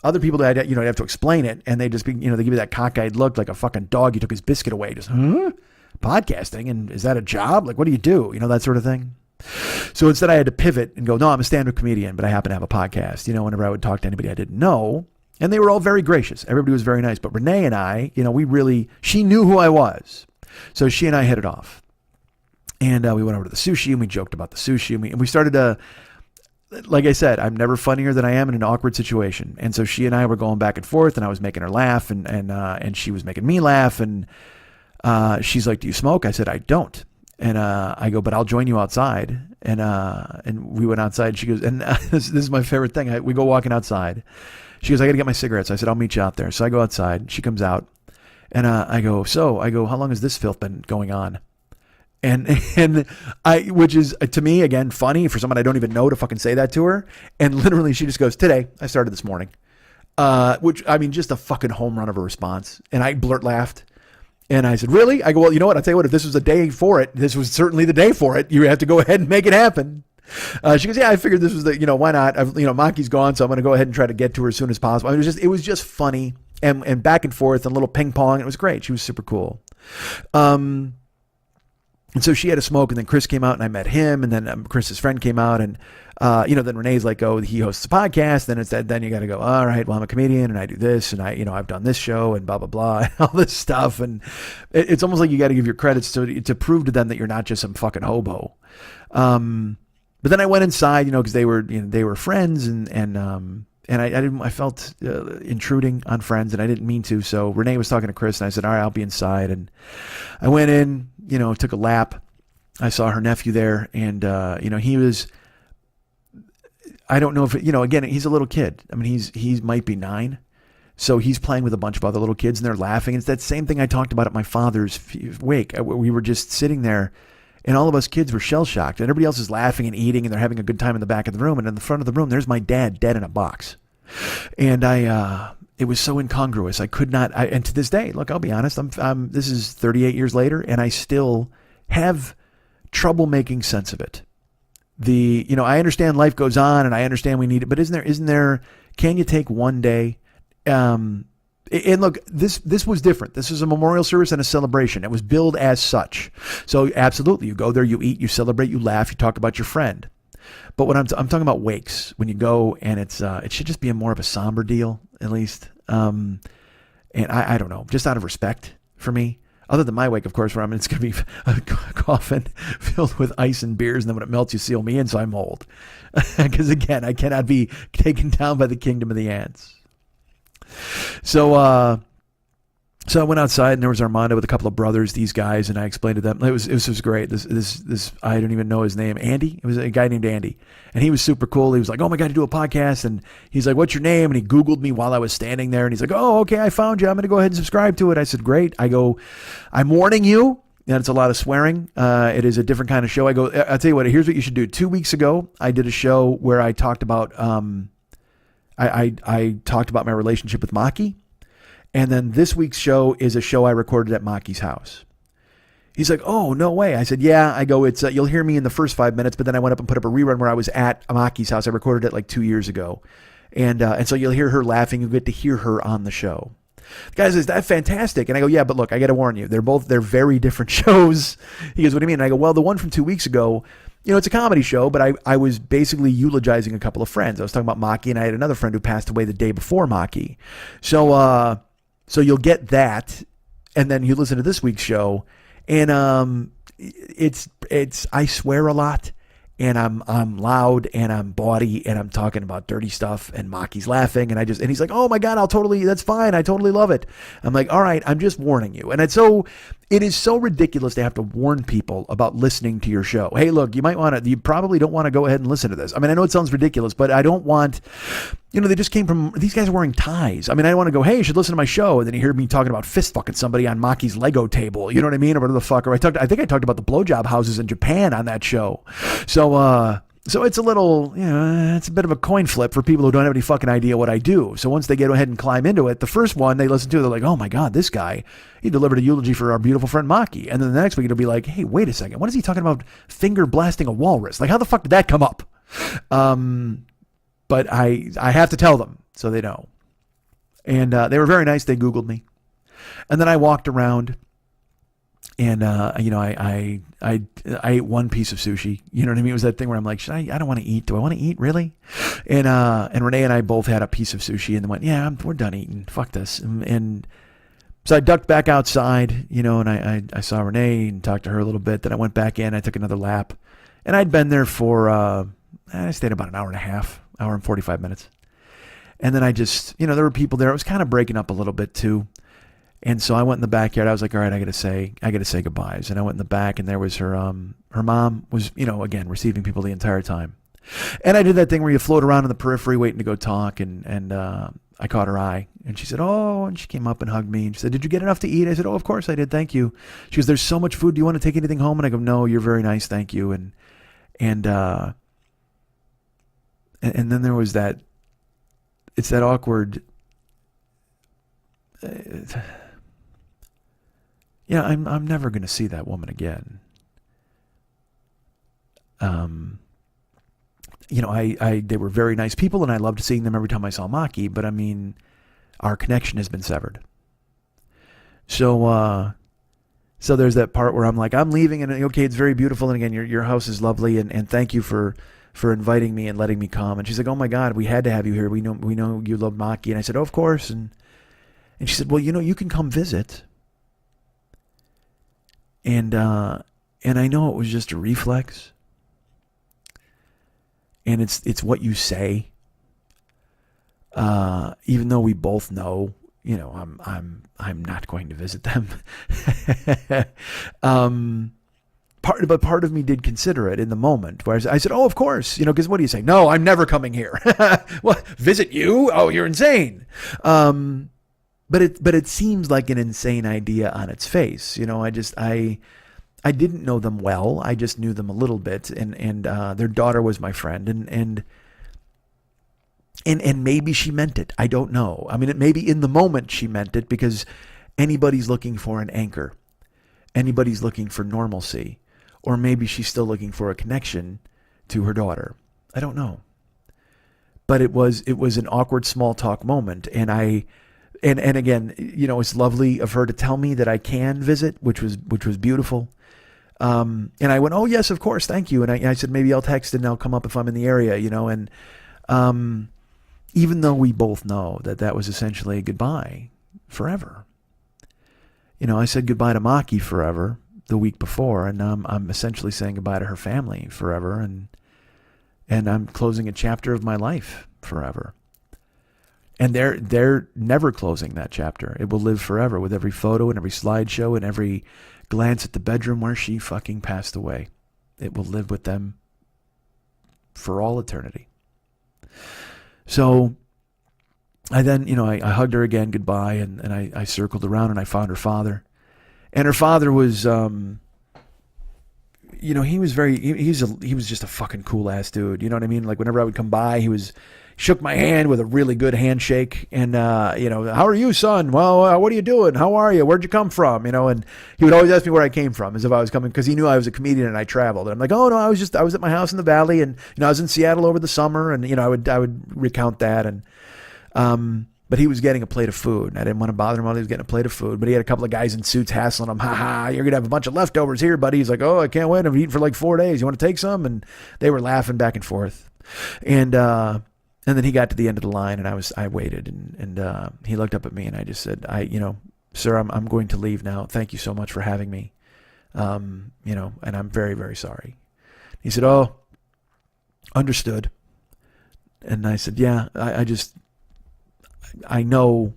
Other people that I'd have to explain it, and they just be, they give you that cockeyed look like a fucking dog. You took his biscuit away. Just, podcasting, and is that a job? Like, what do you do? That sort of thing. So instead I had to pivot and go, no, I'm a stand-up comedian, but I happen to have a podcast, whenever I would talk to anybody I didn't know. And they were all very gracious. Everybody was very nice. But Renee and I, she knew who I was. So she and I hit it off. And we went over to the sushi, and we joked about the sushi. And we started to, like I said, I'm never funnier than I am in an awkward situation. And so she and I were going back and forth, and I was making her laugh, and she was making me laugh. And she's like, do you smoke? I said, I don't. And I go, but I'll join you outside. And we went outside. She goes, and this is my favorite thing. We go walking outside. She goes, I got to get my cigarettes. I said, I'll meet you out there. So I go outside. She comes out. And I go, how long has this filth been going on? Which is, to me, again, funny for someone I don't even know to fucking say that to her. And literally she just goes, today. I started this morning. Which, I mean, just a fucking home run of a response. And I laughed. And I said, really? I go, well, you know what? I'll tell you what, if this was a day for it, this was certainly the day for it. You have to go ahead and make it happen. She goes, yeah, I figured this was why not? Maki's gone, so I'm going to go ahead and try to get to her as soon as possible. I mean, it was just funny and back and forth and a little ping pong. It was great. She was super cool. And so she had a smoke, and then Chris came out, and I met him, and then Chris's friend came out, and then Renee's like, oh, he hosts a podcast. Then you got to go, all right, well, I'm a comedian and I do this, and I've done this show and blah, blah, blah, and all this stuff. And it's almost like you got to give your credits to prove to them that you're not just some fucking hobo. But then I went inside, because they were friends, and I felt intruding on friends, and I didn't mean to. So Renee was talking to Chris, and I said, all right, I'll be inside. And I went in, took a lap. I saw her nephew there, and, he was, I don't know if, again, he's a little kid. I mean, he might be 9. So he's playing with a bunch of other little kids, and they're laughing. It's that same thing I talked about at my father's wake. We were just sitting there, and all of us kids were shell-shocked. And everybody else is laughing and eating, and they're having a good time in the back of the room. And in the front of the room, there's my dad dead in a box. And it was so incongruous. I could not, and to this day, look, I'll be honest, this is 38 years later, and I still have trouble making sense of it. I understand life goes on and I understand we need it, but isn't there, can you take one day? And look, this was different. This was a memorial service and a celebration. It was billed as such. So absolutely, you go there, you eat, you celebrate, you laugh, you talk about your friend. But what I'm talking about wakes, when you go and it should just be more of a somber deal, at least. And I don't know, just out of respect for me. Other than my wake, of course, where it's going to be a coffin filled with ice and beers, and then when it melts, you seal me in, so I'm old. Because again, I cannot be taken down by the kingdom of the ants. So I went outside, and there was Armando with a couple of brothers, these guys, and I explained to them. It was great. This I don't even know his name. Andy? It was a guy named Andy. And he was super cool. He was like, oh my God, you do a podcast. And he's like, what's your name? And he Googled me while I was standing there. And he's like, oh, okay, I found you. I'm going to go ahead and subscribe to it. I said, great. I go, I'm warning you. And it's a lot of swearing. It is a different kind of show. I go, I'll tell you what, here's what you should do. 2 weeks ago, I did a show where I talked about, I talked about my relationship with Maki. And then this week's show is a show I recorded at Maki's house. He's like, oh, no way. I said, yeah. I go, it's you'll hear me in the first 5 minutes, but then I went up and put up a rerun where I was at Maki's house. I recorded it like 2 years ago. And so you'll hear her laughing. You'll get to hear her on the show. The guy says, that's fantastic. And I go, yeah, but look, I got to warn you. They're very different shows. He goes, what do you mean? And I go, well, the one from 2 weeks ago, it's a comedy show, but I was basically eulogizing a couple of friends. I was talking about Maki, and I had another friend who passed away the day before Maki. So you'll get that, and then you listen to this week's show, and it's I swear a lot, and I'm loud, and I'm bawdy, and I'm talking about dirty stuff, and Maki's laughing, and he's like, oh my God, that's fine, I totally love it. I'm like, all right, I'm just warning you. And it is so ridiculous to have to warn people about listening to your show. Hey, look, you probably don't want to go ahead and listen to this. I mean, I know it sounds ridiculous, but I don't want, they just came from, these guys are wearing ties. I mean, I don't want to go, hey, you should listen to my show. And then you hear me talking about fist fucking somebody on Maki's Lego table. You know what I mean? Or whatever the fuck. Or I think I talked about the blowjob houses in Japan on that show. So it's a little, it's a bit of a coin flip for people who don't have any fucking idea what I do. So once they get ahead and climb into it, the first one they listen to, they're like, oh my God, this guy, he delivered a eulogy for our beautiful friend Maki. And then the next week it'll be like, hey, wait a second. What is he talking about finger blasting a walrus? Like, how the fuck did that come up? But I have to tell them so they know. And they were very nice. They Googled me. And then I walked around. And, I ate one piece of sushi. You know what I mean? It was that thing where I'm like, I don't want to eat. Do I want to eat? Really? And Renee and I both had a piece of sushi and then went, yeah, we're done eating. Fuck this. And so I ducked back outside, and I saw Renee and talked to her a little bit. Then I went back in. I took another lap. And I'd been there for, I stayed about an hour and a half, hour and 45 minutes. And then I just, there were people there. It was kind of breaking up a little bit too. And so I went in the backyard. I was like, all right, I got to say goodbyes. And I went in the back, and there was her mom was, again, receiving people the entire time. And I did that thing where you float around in the periphery waiting to go talk. And I caught her eye, and she said, oh, and she came up and hugged me. And she said, did you get enough to eat? I said, oh, of course I did. Thank you. She goes, there's so much food. Do you want to take anything home? And I go, no, you're very nice. Thank you. And then there was it's that awkward, I'm never going to see that woman again. They were very nice people, and I loved seeing them every time I saw Maki, but I mean, our connection has been severed. So there's that part where I'm like, I'm leaving, and okay, it's very beautiful, and again, your house is lovely, and thank you for inviting me and letting me come. And she's like, oh my God, we had to have you here. We know you love Maki. And I said, oh, of course. And she said, well, you can come visit. And I know it was just a reflex. And it's what you say. Even though we both know, I'm not going to visit them. Part of me did consider it in the moment where I said, oh, of course, because what do you say? No, I'm never coming here. What? Visit you? Oh, you're insane. But it seems like an insane idea on its face. I didn't know them well. I just knew them a little bit, and their daughter was my friend, and maybe she meant it. I don't know. I mean, maybe in the moment she meant it, because anybody's looking for an anchor. Anybody's looking for normalcy, or maybe she's still looking for a connection to her daughter? I don't know. But it was an awkward small talk moment. And and again, it's lovely of her to tell me that I can visit, which was beautiful. And I went, oh yes, of course. Thank you. And I said, maybe I'll text and I'll come up if I'm in the area, and, even though we both know that was essentially a goodbye forever. I said goodbye to Maki forever the week before, and I'm essentially saying goodbye to her family forever, and I'm closing a chapter of my life forever. And they're never closing that chapter. It will live forever with every photo and every slideshow and every glance at the bedroom where she fucking passed away. It will live with them for all eternity. So I then, I hugged her again goodbye, and I circled around and I found her father. And her father was, he was he was just a fucking cool ass dude. You know what I mean? Like whenever I would come by, he shook my hand with a really good handshake. And, how are you, son? Well, what are you doing? How are you? Where'd you come from? And he would always ask me where I came from, as if I was coming, because he knew I was a comedian and I traveled. And I'm like, oh no, I was at my house in the Valley, and, I was in Seattle over the summer, and, I would recount that. And, but he was getting a plate of food, and I didn't want to bother him while he was getting a plate of food. But he had a couple of guys in suits hassling him. You're going to have a bunch of leftovers here, buddy. He's like, oh, I can't wait. I've eaten for like 4 days. You want to take some? And they were laughing back and forth. And then he got to the end of the line, and I waited, and he looked up at me, and I just said, sir, I'm going to leave now. Thank you so much for having me. And I'm very, very sorry. He said, oh, understood. And I said, yeah, I know,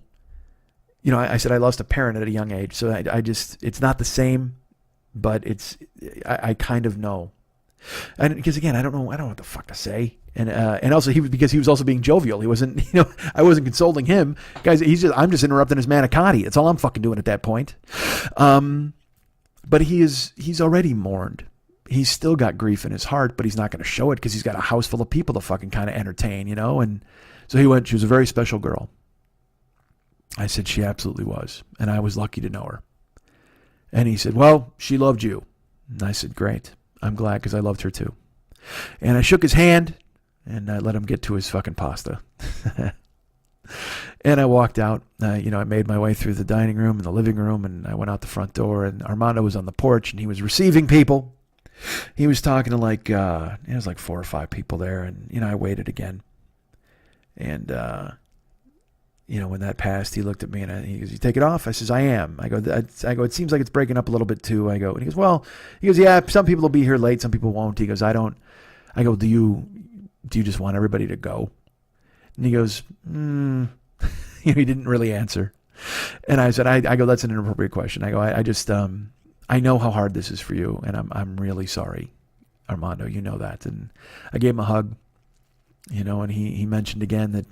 I said I lost a parent at a young age, so it's not the same, but I kind of know. And because again, I don't know what the fuck to say. And also because he was also being jovial. He wasn't, I wasn't consoling him. Guys, I'm just interrupting his manicotti. That's all I'm fucking doing at that point. But he's already mourned. He's still got grief in his heart, but he's not going to show it because he's got a house full of people to fucking kind of entertain, and so he went, she was a very special girl. I said, she absolutely was. And I was lucky to know her. And he said, well, she loved you. And I said, great. I'm glad, because I loved her too. And I shook his hand, and I let him get to his fucking pasta. And I walked out. I made my way through the dining room and the living room, and I went out the front door, and Armando was on the porch, and he was receiving people. He was talking to there was like 4 or 5 people there, and, I waited again. And, when that passed, he looked at me and he goes, you take it off? I says, I am. I go, it seems like it's breaking up a little bit too. And he goes, yeah, some people will be here late. Some people won't. He goes, I go, do you just want everybody to go? And he goes, he didn't really answer. And I said, I go, that's an inappropriate question. I go, I just, I know how hard this is for you. And I'm really sorry, Armando, you know that. And I gave him a hug. And he mentioned again that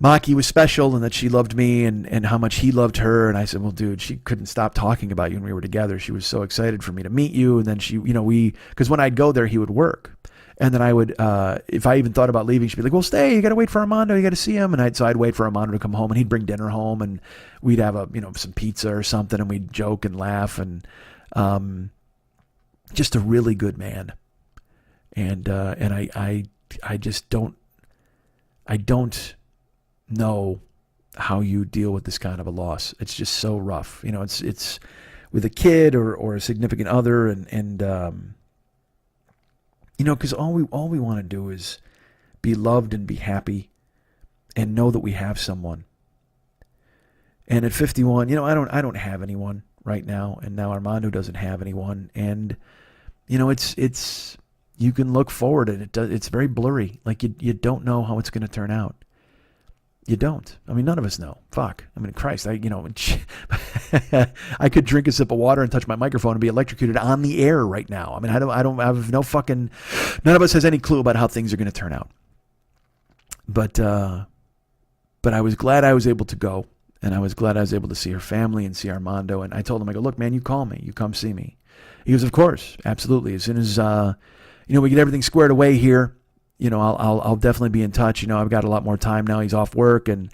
Maki was special and that she loved me and how much he loved her. And I said, well, dude, she couldn't stop talking about you when we were together. She was so excited for me to meet you. And then she, because when I'd go there, he would work. And then I would, if I even thought about leaving, she'd be like, well, stay, you got to wait for Armando. You got to see him. And so I'd wait for Armando to come home, and he'd bring dinner home, and we'd have some pizza or something, and we'd joke and laugh, and just a really good man. And I just don't know how you deal with this kind of a loss. It's just so rough. It's with a kid or a significant other, and because all we want to do is be loved and be happy and know that we have someone. And at 51, I don't have anyone right now, and now Armando doesn't have anyone, and it's you can look forward, and it's very blurry. Like you don't know how it's going to turn out. You don't. I mean, none of us know. Fuck. I mean, Christ, I could drink a sip of water and touch my microphone and be electrocuted on the air right now. I mean, I have no fucking, none of us has any clue about how things are going to turn out. But I was glad I was able to go, and I was glad I was able to see her family and see Armando. And I told him, I go, look, man, you call me, you come see me. He goes, of course, absolutely. As soon as, we get everything squared away here, I'll definitely be in touch. I've got a lot more time now. He's off work, and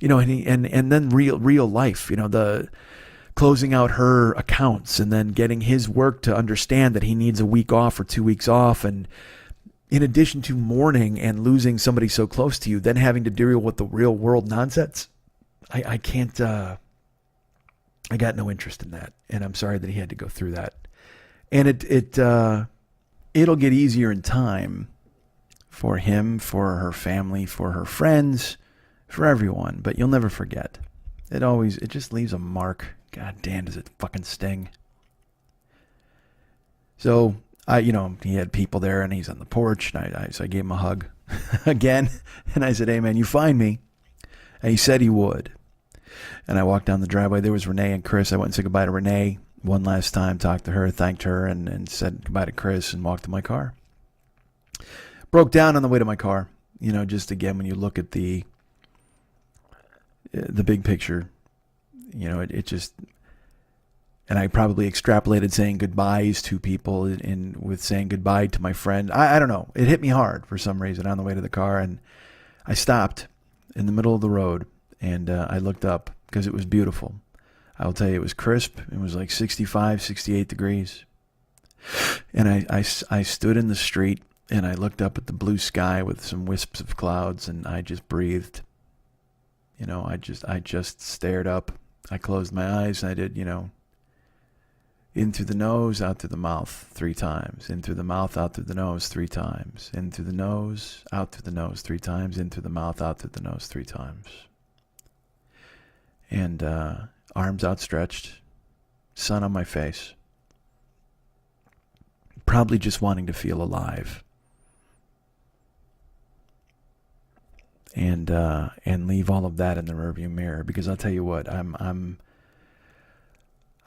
and then real life. The closing out her accounts, and then getting his work to understand that he needs a week off or 2 weeks off, and in addition to mourning and losing somebody so close to you, then having to deal with the real world nonsense, I can't, I got no interest in that. And I'm sorry that he had to go through that. And it'll get easier in time for him, for her family, for her friends, for everyone. But you'll never forget. It just leaves a mark. God damn, does it fucking sting. So, he had people there and he's on the porch. And so I gave him a hug again. And I said, hey man, you find me. And he said he would. And I walked down the driveway. There was Renee and Chris. I went and said goodbye to Renee one last time, talked to her, thanked her, and said goodbye to Chris and walked to my car. Broke down on the way to my car. Just again, when you look at the big picture, it just, and I probably extrapolated saying goodbyes to people with saying goodbye to my friend. I don't know. It hit me hard for some reason on the way to the car, and I stopped in the middle of the road, and I looked up because it was beautiful. I'll tell you, it was crisp. It was like 65, 68 degrees. And I stood in the street, and I looked up at the blue sky with some wisps of clouds, and I just breathed. I just stared up. I closed my eyes, and I did, in through the nose, out through the mouth 3 times. In through the mouth, out through the nose 3 times. In through the nose, out through the nose 3 times. In through the mouth, out through the nose 3 times. And arms outstretched, sun on my face. Probably just wanting to feel alive. And leave all of that in the rearview mirror, because I'll tell you what,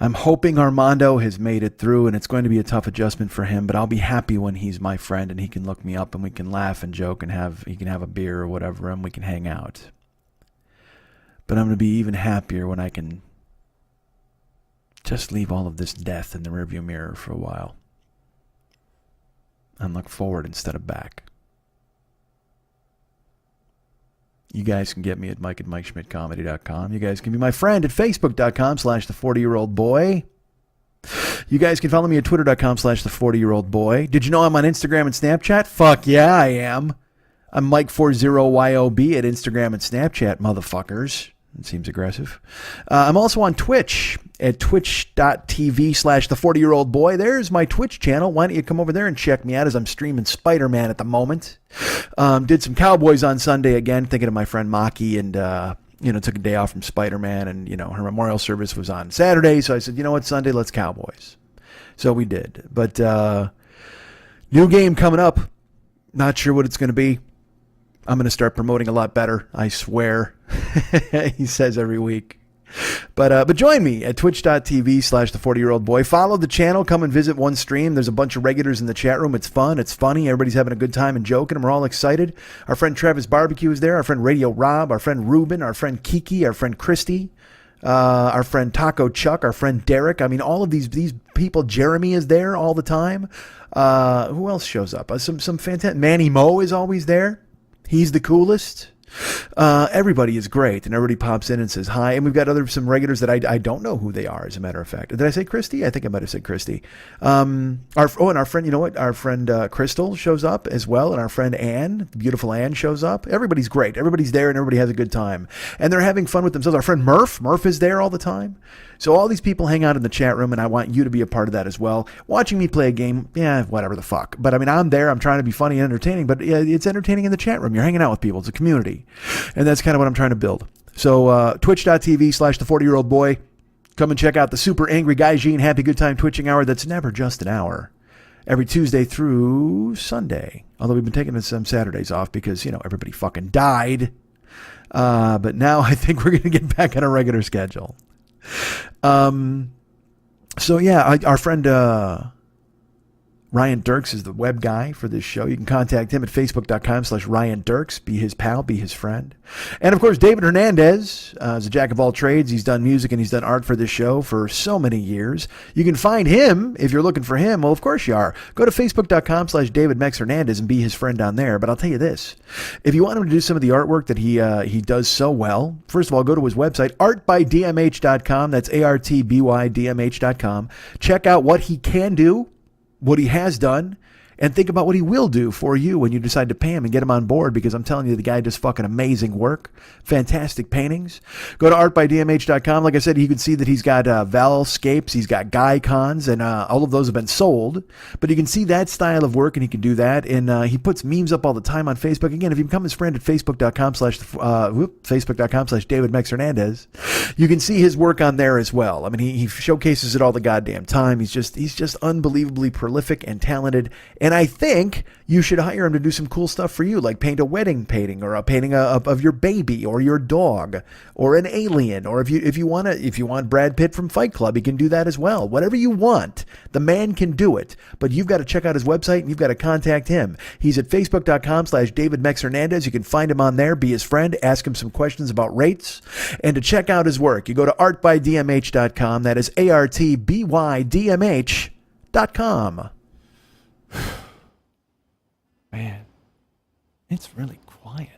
I'm hoping Armando has made it through, and it's going to be a tough adjustment for him, but I'll be happy when he's my friend and he can look me up and we can laugh and joke and he can have a beer or whatever and we can hang out. But I'm going to be even happier when I can just leave all of this death in the rearview mirror for a while and look forward instead of back. You guys can get me at Mike at MikeSchmidtComedy.com. You guys can be my friend at Facebook.com/the40year-old-boy. You guys can follow me at Twitter.com/the40year-old-boy. Did you know I'm on Instagram and Snapchat? Fuck yeah, I am. I'm Mike40YOB at Instagram and Snapchat, motherfuckers. It seems aggressive. I'm also on Twitch at twitch.tv/the40year-old-boy. There's my Twitch channel. Why don't you come over there and check me out as I'm streaming Spider-Man at the moment. Did some Cowboys on Sunday again, thinking of my friend Maki, and took a day off from Spider-Man, and her memorial service was on Saturday, so I said, you know what, Sunday, let's Cowboys. So we did. But new game coming up. Not sure what it's going to be. I'm going to start promoting a lot better, I swear. He says every week. But join me at twitch.tv/the40year-old-boy. Follow the channel. Come and visit one stream. There's a bunch of regulars in the chat room. It's fun. It's funny. Everybody's having a good time and joking, and we're all excited. Our friend Travis Barbecue is there. Our friend Radio Rob. Our friend Ruben. Our friend Kiki. Our friend Christy. Our friend Taco Chuck. Our friend Derek. I mean, all of these people. Jeremy is there all the time. Who else shows up? Some fantastic. Manny Mo is always there. He's the coolest. Everybody is great, and everybody pops in and says hi. And we've got some regulars that I don't know who they are, as a matter of fact. Did I say Christy? I think I might have said Christy. And our friend, you know what? Our friend Crystal shows up as well, and our friend Anne, the beautiful Anne, shows up. Everybody's great. Everybody's there, and everybody has a good time. And they're having fun with themselves. Our friend Murph is there all the time. So all these people hang out in the chat room, and I want you to be a part of that as well. Watching me play a game, yeah, whatever the fuck. But I mean, I'm there. I'm trying to be funny and entertaining, but it's entertaining in the chat room. You're hanging out with people. It's a community. And that's kind of what I'm trying to build. So twitch.tv/the40year-old-boy. Come and check out the Super Angry Gaijin Happy Good Time Twitching Hour that's never just an hour. Every Tuesday through Sunday. Although we've been taking some Saturdays off because, everybody fucking died. But now I think we're going to get back on a regular schedule. So yeah, our friend Ryan Dirks is the web guy for this show. You can contact him at facebook.com/Ryan Dirks. Be his pal, be his friend. And of course, David Hernandez is a jack of all trades. He's done music and he's done art for this show for so many years. You can find him if you're looking for him. Well, of course you are. Go to facebook.com/David Mex Hernandez and be his friend down there. But I'll tell you this. If you want him to do some of the artwork that he does so well, first of all, go to his website, artbydmh.com. That's ARTBYDMH.com. Check out what he can do, what he has done, and think about what he will do for you when you decide to pay him and get him on board, because I'm telling you, the guy does fucking amazing work. Fantastic paintings. Go to artbydmh.com. Like I said, you can see that he's got Valscapes, he's got Guycons, and all of those have been sold. But you can see that style of work, and he can do that. And he puts memes up all the time on Facebook. Again, if you become his friend at Facebook.com/David Mex Hernandez, you can see his work on there as well. I mean, he showcases it all the goddamn time. He's just unbelievably prolific and talented. And I think you should hire him to do some cool stuff for you, like paint a wedding painting, or a painting of your baby or your dog or an alien. Or if you want Brad Pitt from Fight Club, he can do that as well. Whatever you want, the man can do it. But you've got to check out his website and you've got to contact him. He's at Facebook.com/David Mex Hernandez. You can find him on there, be his friend, ask him some questions about rates. And to check out his work, you go to artbydmh.com. That is ARTBYDMH.com. Man, it's really quiet.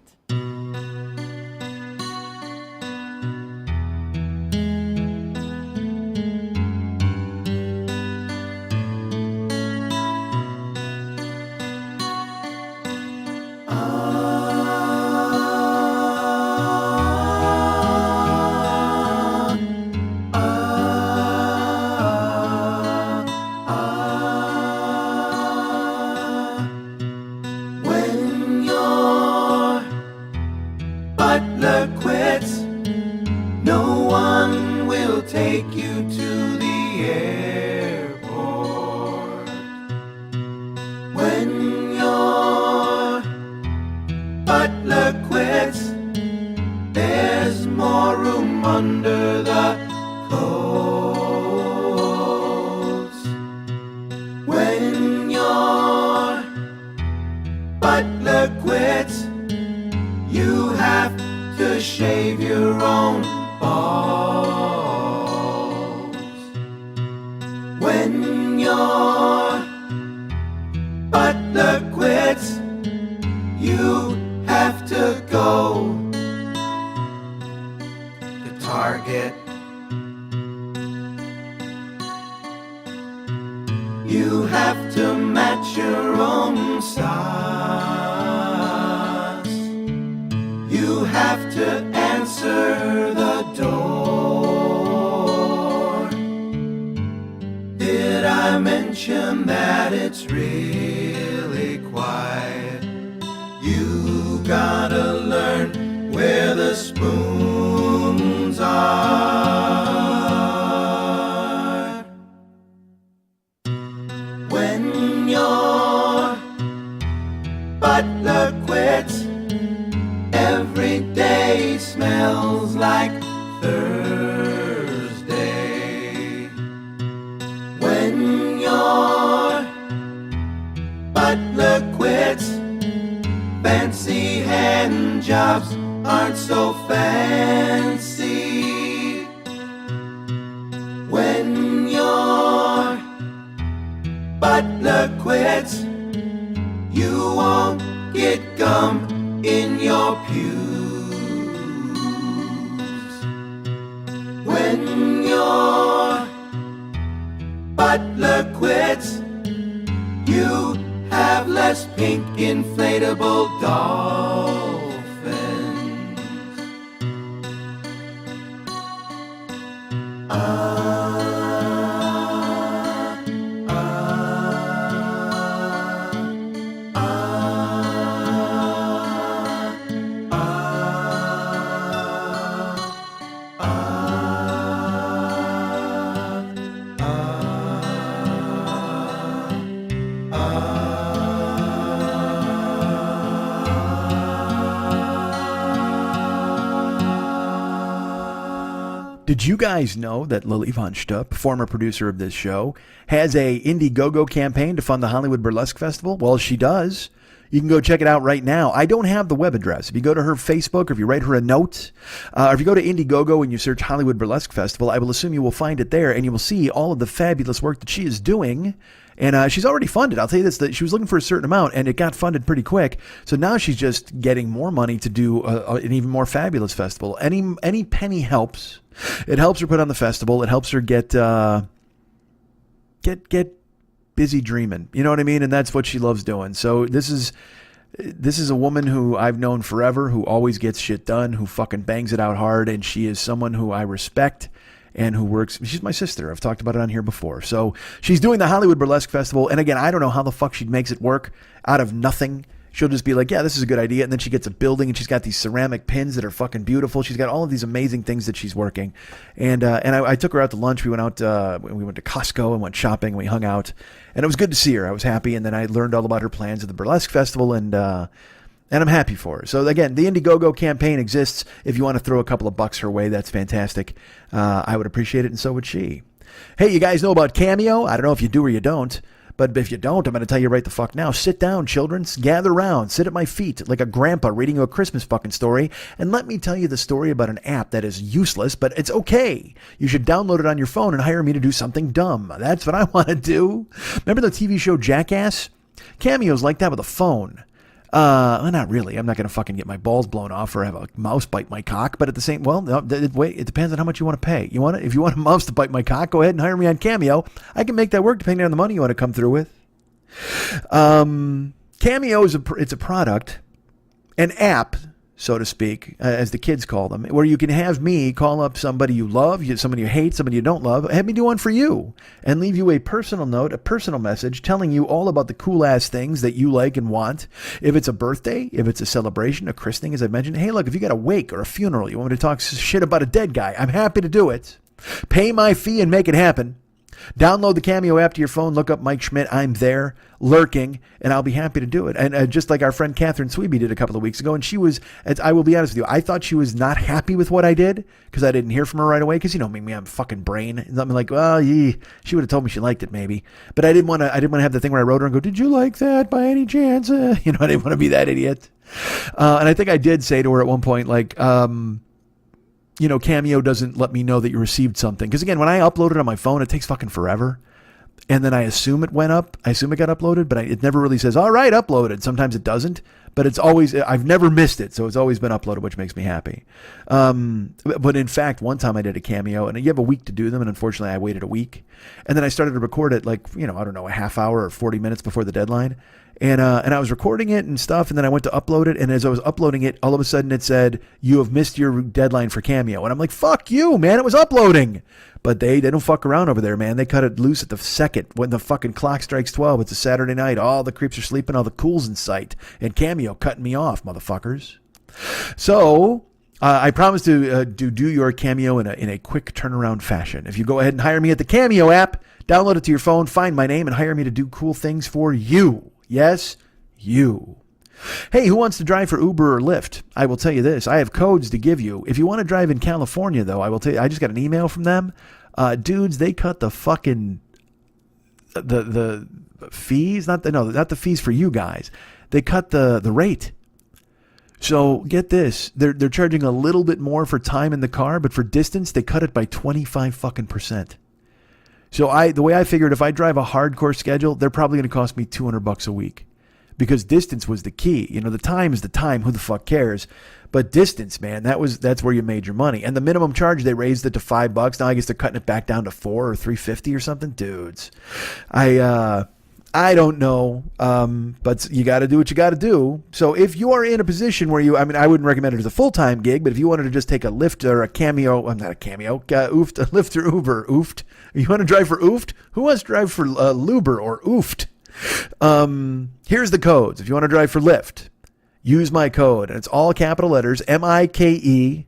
Did you guys know that Lily Von Stupp, former producer of this show, has a Indiegogo campaign to fund the Hollywood Burlesque Festival? Well, she does. You can go check it out right now. I don't have the web address. If you go to her Facebook, or if you write her a note, or if you go to Indiegogo and you search Hollywood Burlesque Festival, I will assume you will find it there, and you will see all of the fabulous work that she is doing. And she's already funded. I'll tell you this, that she was looking for a certain amount, and it got funded pretty quick. So now she's just getting more money to do an even more fabulous festival. Any penny helps. It helps her put on the festival. It helps her get busy dreaming. You know what I mean? And that's what she loves doing. So this is a woman who I've known forever, who always gets shit done, who fucking bangs it out hard, and she is someone who I respect and who works. She's my sister. I've talked about it on here before. So she's doing the Hollywood Burlesque Festival, and again, I don't know how the fuck she makes it work out of nothing. She'll just be like, yeah, this is a good idea. And then she gets a building, and she's got these ceramic pins that are fucking beautiful. She's got all of these amazing things that she's working. And I took her out to lunch. We went out, we went to Costco and went shopping. And we hung out, and it was good to see her. I was happy. And then I learned all about her plans at the Burlesque Festival, and I'm happy for her. So again, the Indiegogo campaign exists. If you want to throw a couple of bucks her way, that's fantastic. I would appreciate it, and so would she. Hey, you guys know about Cameo? I don't know if you do or you don't. But if you don't, I'm going to tell you right the fuck now. Sit down, children. Gather around. Sit at my feet like a grandpa reading you a Christmas fucking story. And let me tell you the story about an app that is useless, but it's okay. You should download it on your phone and hire me to do something dumb. That's what I want to do. Remember the TV show Jackass? Cameo's like that with a phone. Well, not really. I'm not going to fucking get my balls blown off or have a mouse bite my cock. But at the same, well, wait, it depends on how much you want to pay. If you want a mouse to bite my cock, go ahead and hire me on Cameo. I can make that work depending on the money you want to come through with. Cameo is it's a product, an app, so to speak, as the kids call them, where you can have me call up somebody you love, somebody you hate, somebody you don't love, have me do one for you, and leave you a personal note, a personal message telling you all about the cool-ass things that you like and want. If it's a birthday, if it's a celebration, a christening, as I mentioned, hey, look, if you got a wake or a funeral, you want me to talk shit about a dead guy, I'm happy to do it. Pay my fee and make it happen. Download the Cameo app to your phone, look up Mike Schmidt. I'm there, lurking, and I'll be happy to do it. And just like our friend Catherine Sweeby did a couple of weeks ago, and she was, I will be honest with you, I thought she was not happy with what I did because I didn't hear from her right away because, you know me, I'm fucking brain. And I'm like, well, she would have told me she liked it maybe. But I didn't want to have the thing where I wrote her and go, did you like that by any chance? I didn't want to be that idiot. And I think I did say to her at one point, like, Cameo doesn't let me know that you received something. Because again, when I upload it on my phone, it takes fucking forever. And then I assume it went up. I assume it got uploaded, but it never really says, all right, uploaded. Sometimes it doesn't, but it's always, I've never missed it. So it's always been uploaded, which makes me happy. But in fact, one time I did a Cameo, and you have a week to do them. And unfortunately I waited a week, and then I started to record it like, I don't know, a half hour or 40 minutes before the deadline. And I was recording it and stuff, and then I went to upload it, and as I was uploading it, all of a sudden it said, you have missed your deadline for Cameo. And I'm like, fuck you, man, it was uploading. But they don't fuck around over there, man. They cut it loose at the second when the fucking clock strikes 12. It's a Saturday night. All the creeps are sleeping, all the cool's in sight. And Cameo cutting me off, motherfuckers. So I promise to do your Cameo in a quick turnaround fashion. If you go ahead and hire me at the Cameo app, download it to your phone, find my name, and hire me to do cool things for you. Yes, you. Hey, who wants to drive for Uber or Lyft? I will tell you this. I have codes to give you. If you want to drive in California, though, I will tell you, I just got an email from them. Dudes, they cut the fucking, the fees, not the fees for you guys. They cut the rate. So get this. They're charging a little bit more for time in the car, but for distance, they cut it by 25%. So the way I figured, if I drive a hardcore schedule, they're probably going to cost me $200 a week, because distance was the key. The time is the time. Who the fuck cares? But distance, man, that's where you made your money. And the minimum charge, they raised it to $5. Now I guess they're cutting it back down to $4 or $3.50 or something. Dudes, I don't know, but you got to do what you got to do. So if you are in a position where I wouldn't recommend it as a full-time gig, but if you wanted to just take a Lyft or a Cameo, I'm not a Cameo, Ooft, a Lyft or Uber, Ooft. You want to drive for Ooft? Who wants to drive for Luber or Ooft? Here's the codes. If you want to drive for Lyft, use my code, and it's all capital letters, MIKE,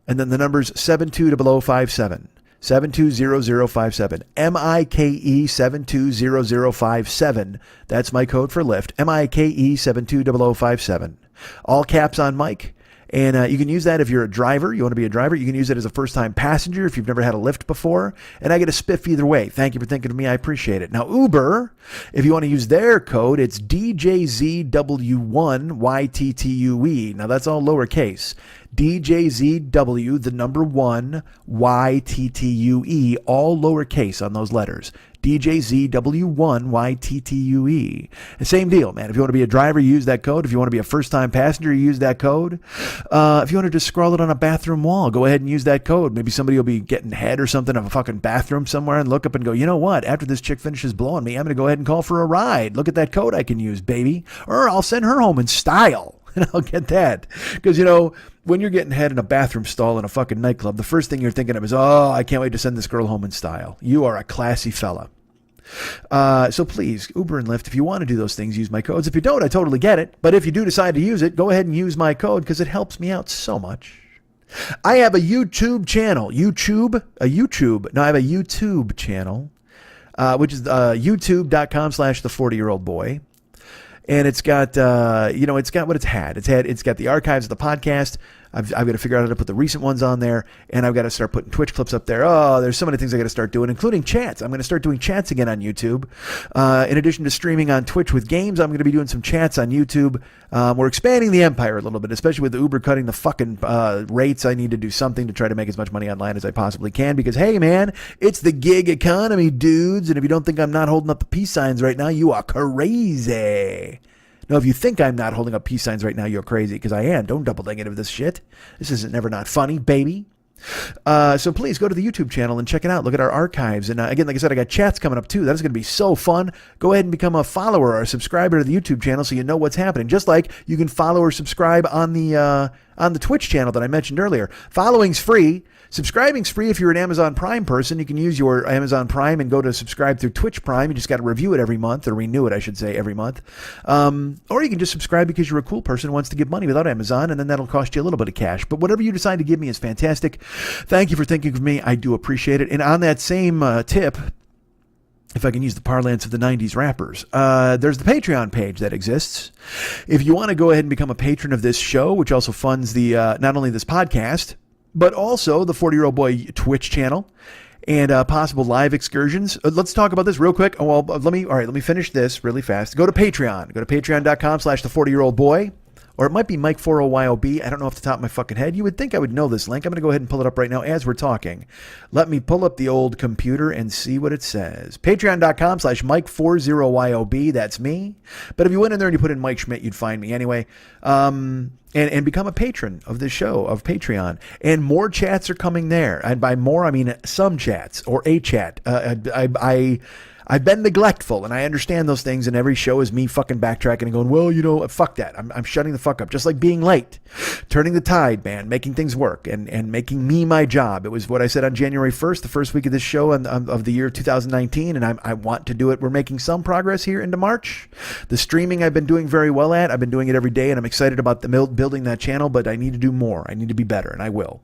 and then the numbers 720057. 720057. MIKE 720057. That's my code for Lyft. MIKE 720057. All caps on Mike. And you can use that if you're a driver. You want to be a driver. You can use it as a first-time passenger if you've never had a Lyft before. And I get a spiff either way. Thank you for thinking of me. I appreciate it. Now, Uber, if you want to use their code, it's DJZW1YTTUE. Now, that's all lowercase. DJZW, the number 1, YTTUE, all lowercase on those letters. DJZW1YTTUE. The same deal, man. If you want to be a driver, you use that code. If you want to be a first-time passenger, you use that code. If you want to just scroll it on a bathroom wall, go ahead and use that code. Maybe somebody will be getting head or something of a fucking bathroom somewhere and look up and go, you know what? After this chick finishes blowing me, I'm going to go ahead and call for a ride. Look at that code I can use, baby. Or I'll send her home in style. And I'll get that. Because, when you're getting head in a bathroom stall in a fucking nightclub, the first thing you're thinking of is, oh, I can't wait to send this girl home in style. You are a classy fella. So please, Uber and Lyft, if you want to do those things, use my codes. If you don't, I totally get it. But if you do decide to use it, go ahead and use my code because it helps me out so much. I have a YouTube channel. I have a YouTube channel, which is youtube.com/the40year-old-boy. And it's got, it's got what it's had. It's got the archives of the podcast. I've got to figure out how to put the recent ones on there, and I've got to start putting Twitch clips up there. Oh, there's so many things I got to start doing, including chats. I'm going to start doing chats again on YouTube. In addition to streaming on Twitch with games, I'm going to be doing some chats on YouTube. We're expanding the empire a little bit, especially with Uber cutting the fucking rates. I need to do something to try to make as much money online as I possibly can because, hey, man, it's the gig economy, dudes. And if you don't think I'm not holding up the peace signs right now, you are crazy. No, if you think I'm not holding up peace signs right now, you're crazy, because I am. Don't double negative this shit. This isn't Never Not Funny, baby. So please go to the YouTube channel and check it out. Look at our archives. And again, like I said, I got chats coming up too. That is going to be so fun. Go ahead and become a follower or a subscriber to the YouTube channel so you know what's happening. Just like you can follow or subscribe on the Twitch channel that I mentioned earlier. Following's free. Subscribing's free if you're an Amazon Prime person. You can use your Amazon Prime and go to subscribe through Twitch Prime. You just got to review it every month, or renew it, I should say, every month. Or you can just subscribe because you're a cool person who wants to give money without Amazon, and then that'll cost you a little bit of cash. But whatever you decide to give me is fantastic. Thank you for thinking of me. I do appreciate it. And on that same tip, if I can use the parlance of the 90s rappers, there's the Patreon page that exists. If you want to go ahead and become a patron of this show, which also funds the not only this podcast, but also the 40-Year-Old Boy Twitch channel and possible live excursions. Let's talk about this real quick. Let me finish this really fast. Go to Patreon. Go to patreon.com/the40year-old-boy. Or it might be Mike40YOB. I don't know off the top of my fucking head. You would think I would know this link. I'm going to go ahead and pull it up right now as we're talking. Let me pull up the old computer and see what it says. Patreon.com/Mike40YOB. That's me. But if you went in there and you put in Mike Schmidt, you'd find me anyway. And become a patron of this show, of Patreon. And more chats are coming there. And by more, I mean some chats or a chat. I've been neglectful, and I understand those things, and every show is me fucking backtracking and going, well, fuck that. I'm shutting the fuck up. Just like being late, turning the tide, man, making things work, and making me my job. It was what I said on January 1st, the first week of this show of the year 2019, and I want to do it. We're making some progress here into March. The streaming I've been doing very well at. I've been doing it every day, and I'm excited about building that channel, but I need to do more. I need to be better, and I will.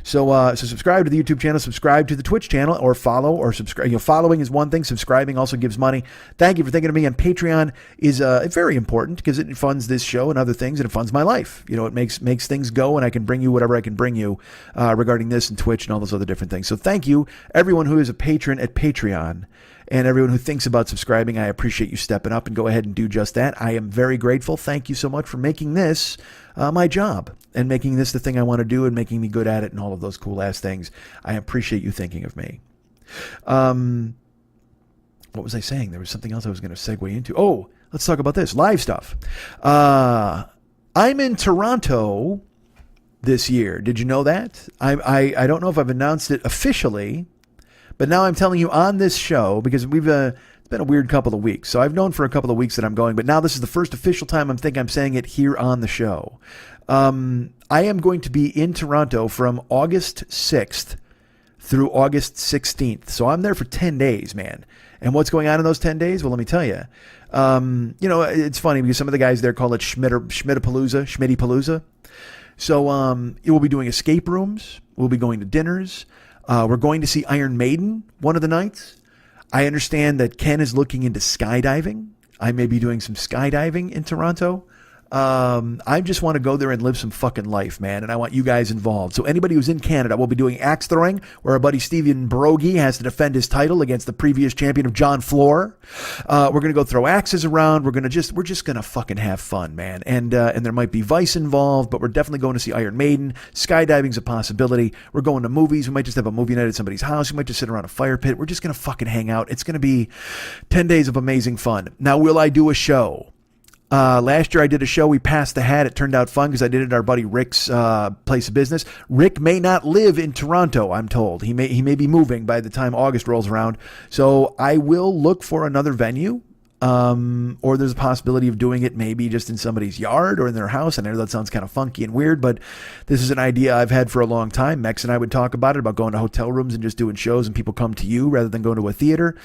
So subscribe to the YouTube channel, subscribe to the Twitch channel, or follow or subscribe. Following is one thing. Subscribing also gives money. Thank you for thinking of me. And Patreon is very important because it funds this show and other things, and it funds my life. It makes things go, and I can bring you whatever I can bring you regarding this and Twitch and all those other different things. So thank you, everyone who is a patron at Patreon. And everyone who thinks about subscribing, I appreciate you stepping up and go ahead and do just that. I am very grateful. Thank you so much for making this my job and making this the thing I want to do and making me good at it and all of those cool ass things. I appreciate you thinking of me. What was I saying? There was something else I was going to segue into. Oh, let's talk about this live stuff. I'm in Toronto this year. Did you know that? I don't know if I've announced it officially, but now I'm telling you on this show because it's been a weird couple of weeks. So I've known for a couple of weeks that I'm going, but now this is the first official time I'm saying it here on the show. I am going to be in Toronto from August 6th through August 16th. So I'm there for 10 days, man. And what's going on in those 10 days? Well, let me tell you. It's funny because some of the guys there call it Schmittipalooza. So we'll be doing escape rooms. We'll be going to dinners. We're going to see Iron Maiden one of the nights. I understand that Ken is looking into skydiving. I may be doing some skydiving in Toronto. I just want to go there and live some fucking life, man, and I want you guys involved. So anybody who's in Canada, we'll be doing axe throwing, where our buddy Steven Brogy has to defend his title against the previous champion of John Floor. We're gonna go throw axes around. We're just gonna fucking have fun, man. And there might be Vice involved, but we're definitely going to see Iron Maiden. Skydiving's a possibility. We're going to movies. We might just have a movie night at somebody's house. We might just sit around a fire pit. We're just gonna fucking hang out. It's gonna be 10 days of amazing fun. Now, will I do a show? Last year I did a show. We passed the hat. It turned out fun because I did it at our buddy Rick's place of business. Rick may not live in Toronto, I'm told. He may be moving by the time August rolls around. So I will look for another venue. Or there's a possibility of doing it maybe just in somebody's yard or in their house. I know that sounds kind of funky and weird, but this is an idea I've had for a long time. Mex and I would talk about it, about going to hotel rooms and just doing shows and people come to you rather than going to a theater.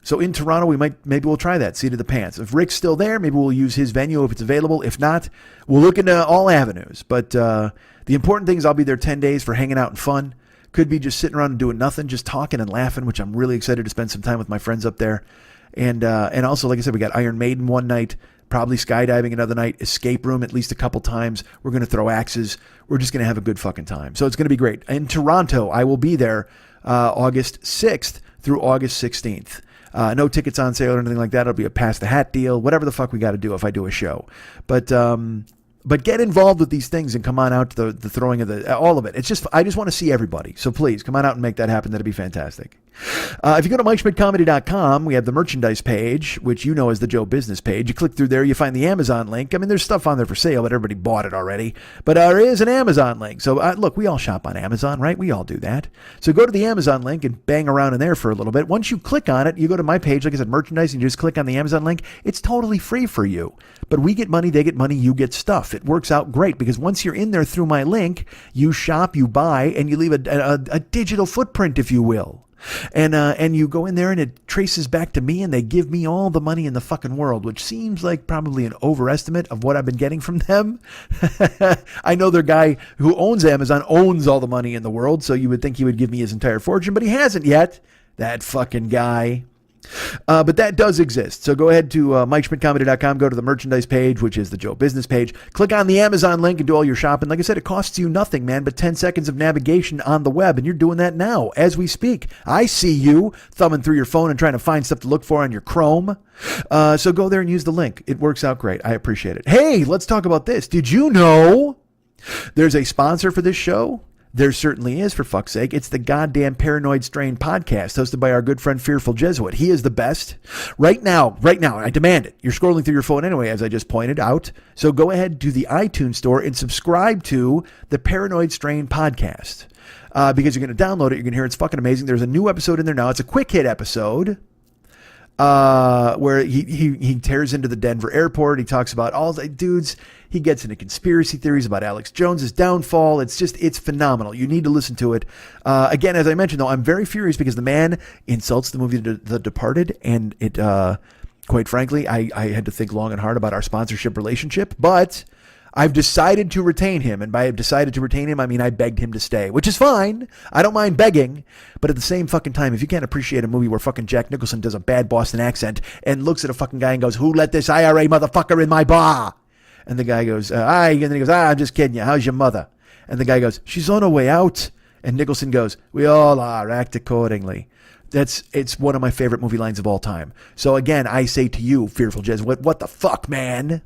So in Toronto, maybe we'll try that, seat of the pants. If Rick's still there, maybe we'll use his venue if it's available. If not, we'll look into all avenues. But the important thing is I'll be there 10 days for hanging out and fun. Could be just sitting around and doing nothing, just talking and laughing, which I'm really excited to spend some time with my friends up there. And also, like I said, we got Iron Maiden one night, probably skydiving another night, escape room at least a couple times. We're going to throw axes. We're just going to have a good fucking time. So it's going to be great. In Toronto, I will be there August 6th through August 16th. No tickets on sale or anything like that. It'll be a pass the hat deal, whatever the fuck we got to do if I do a show. But get involved with these things and come on out to the throwing of all of it. I just want to see everybody. So please come on out and make that happen. That'd be fantastic. If you go to MikeSchmidtComedy.com, we have the merchandise page, which you know is the Joe Business page. You click through there, you find the Amazon link. I mean, there's stuff on there for sale, but everybody bought it already. But there is an Amazon link. So look, we all shop on Amazon, right? We all do that. So go to the Amazon link and bang around in there for a little bit. Once you click on it, you go to my page, like I said, merchandise, and you just click on the Amazon link. It's totally free for you. But we get money, they get money, you get stuff. It works out great because once you're in there through my link, you shop, you buy, and you leave a digital footprint, if you will. And you go in there and it traces back to me and they give me all the money in the fucking world, which seems like probably an overestimate of what I've been getting from them. I know their guy who owns Amazon owns all the money in the world, so you would think he would give me his entire fortune, but he hasn't yet. That fucking guy. But that does exist. So go ahead to MikeSchmidtComedy.com, go to the merchandise page, which is the Joe Business page. Click on the Amazon link and do all your shopping. Like I said, it costs you nothing, man, but 10 seconds of navigation on the web, and you're doing that now as we speak. I see you thumbing through your phone and trying to find stuff to look for on your Chrome. So go there and use the link. It works out great. I appreciate it. Hey, let's talk about this. Did you know there's a sponsor for this show? There certainly is, for fuck's sake. It's the goddamn Paranoid Strain podcast hosted by our good friend Fearful Jesuit. He is the best. Right now, I demand it. You're scrolling through your phone anyway, as I just pointed out. So go ahead to the iTunes store and subscribe to the Paranoid Strain podcast. Because you're going to download it. You're going to hear it's fucking amazing. There's a new episode in there now. It's a quick hit episode. Where he tears into the Denver airport. He talks about all the dudes. He gets into conspiracy theories about Alex Jones's downfall. It's phenomenal. You need to listen to it. Again, as I mentioned, though, I'm very furious because the man insults the movie The Departed, and it, quite frankly, I had to think long and hard about our sponsorship relationship, but I've decided to retain him. And by I've decided to retain him, I mean I begged him to stay, which is fine. I don't mind begging. But at the same fucking time, if you can't appreciate a movie where fucking Jack Nicholson does a bad Boston accent and looks at a fucking guy and goes, "Who let this IRA motherfucker in my bar?" And the guy goes, and then he goes, "I'm just kidding you. How's your mother?" And the guy goes, "She's on her way out." And Nicholson goes, "We all are. Act accordingly." It's one of my favorite movie lines of all time. So again, I say to you, Fearful Jesuit, what the fuck, man?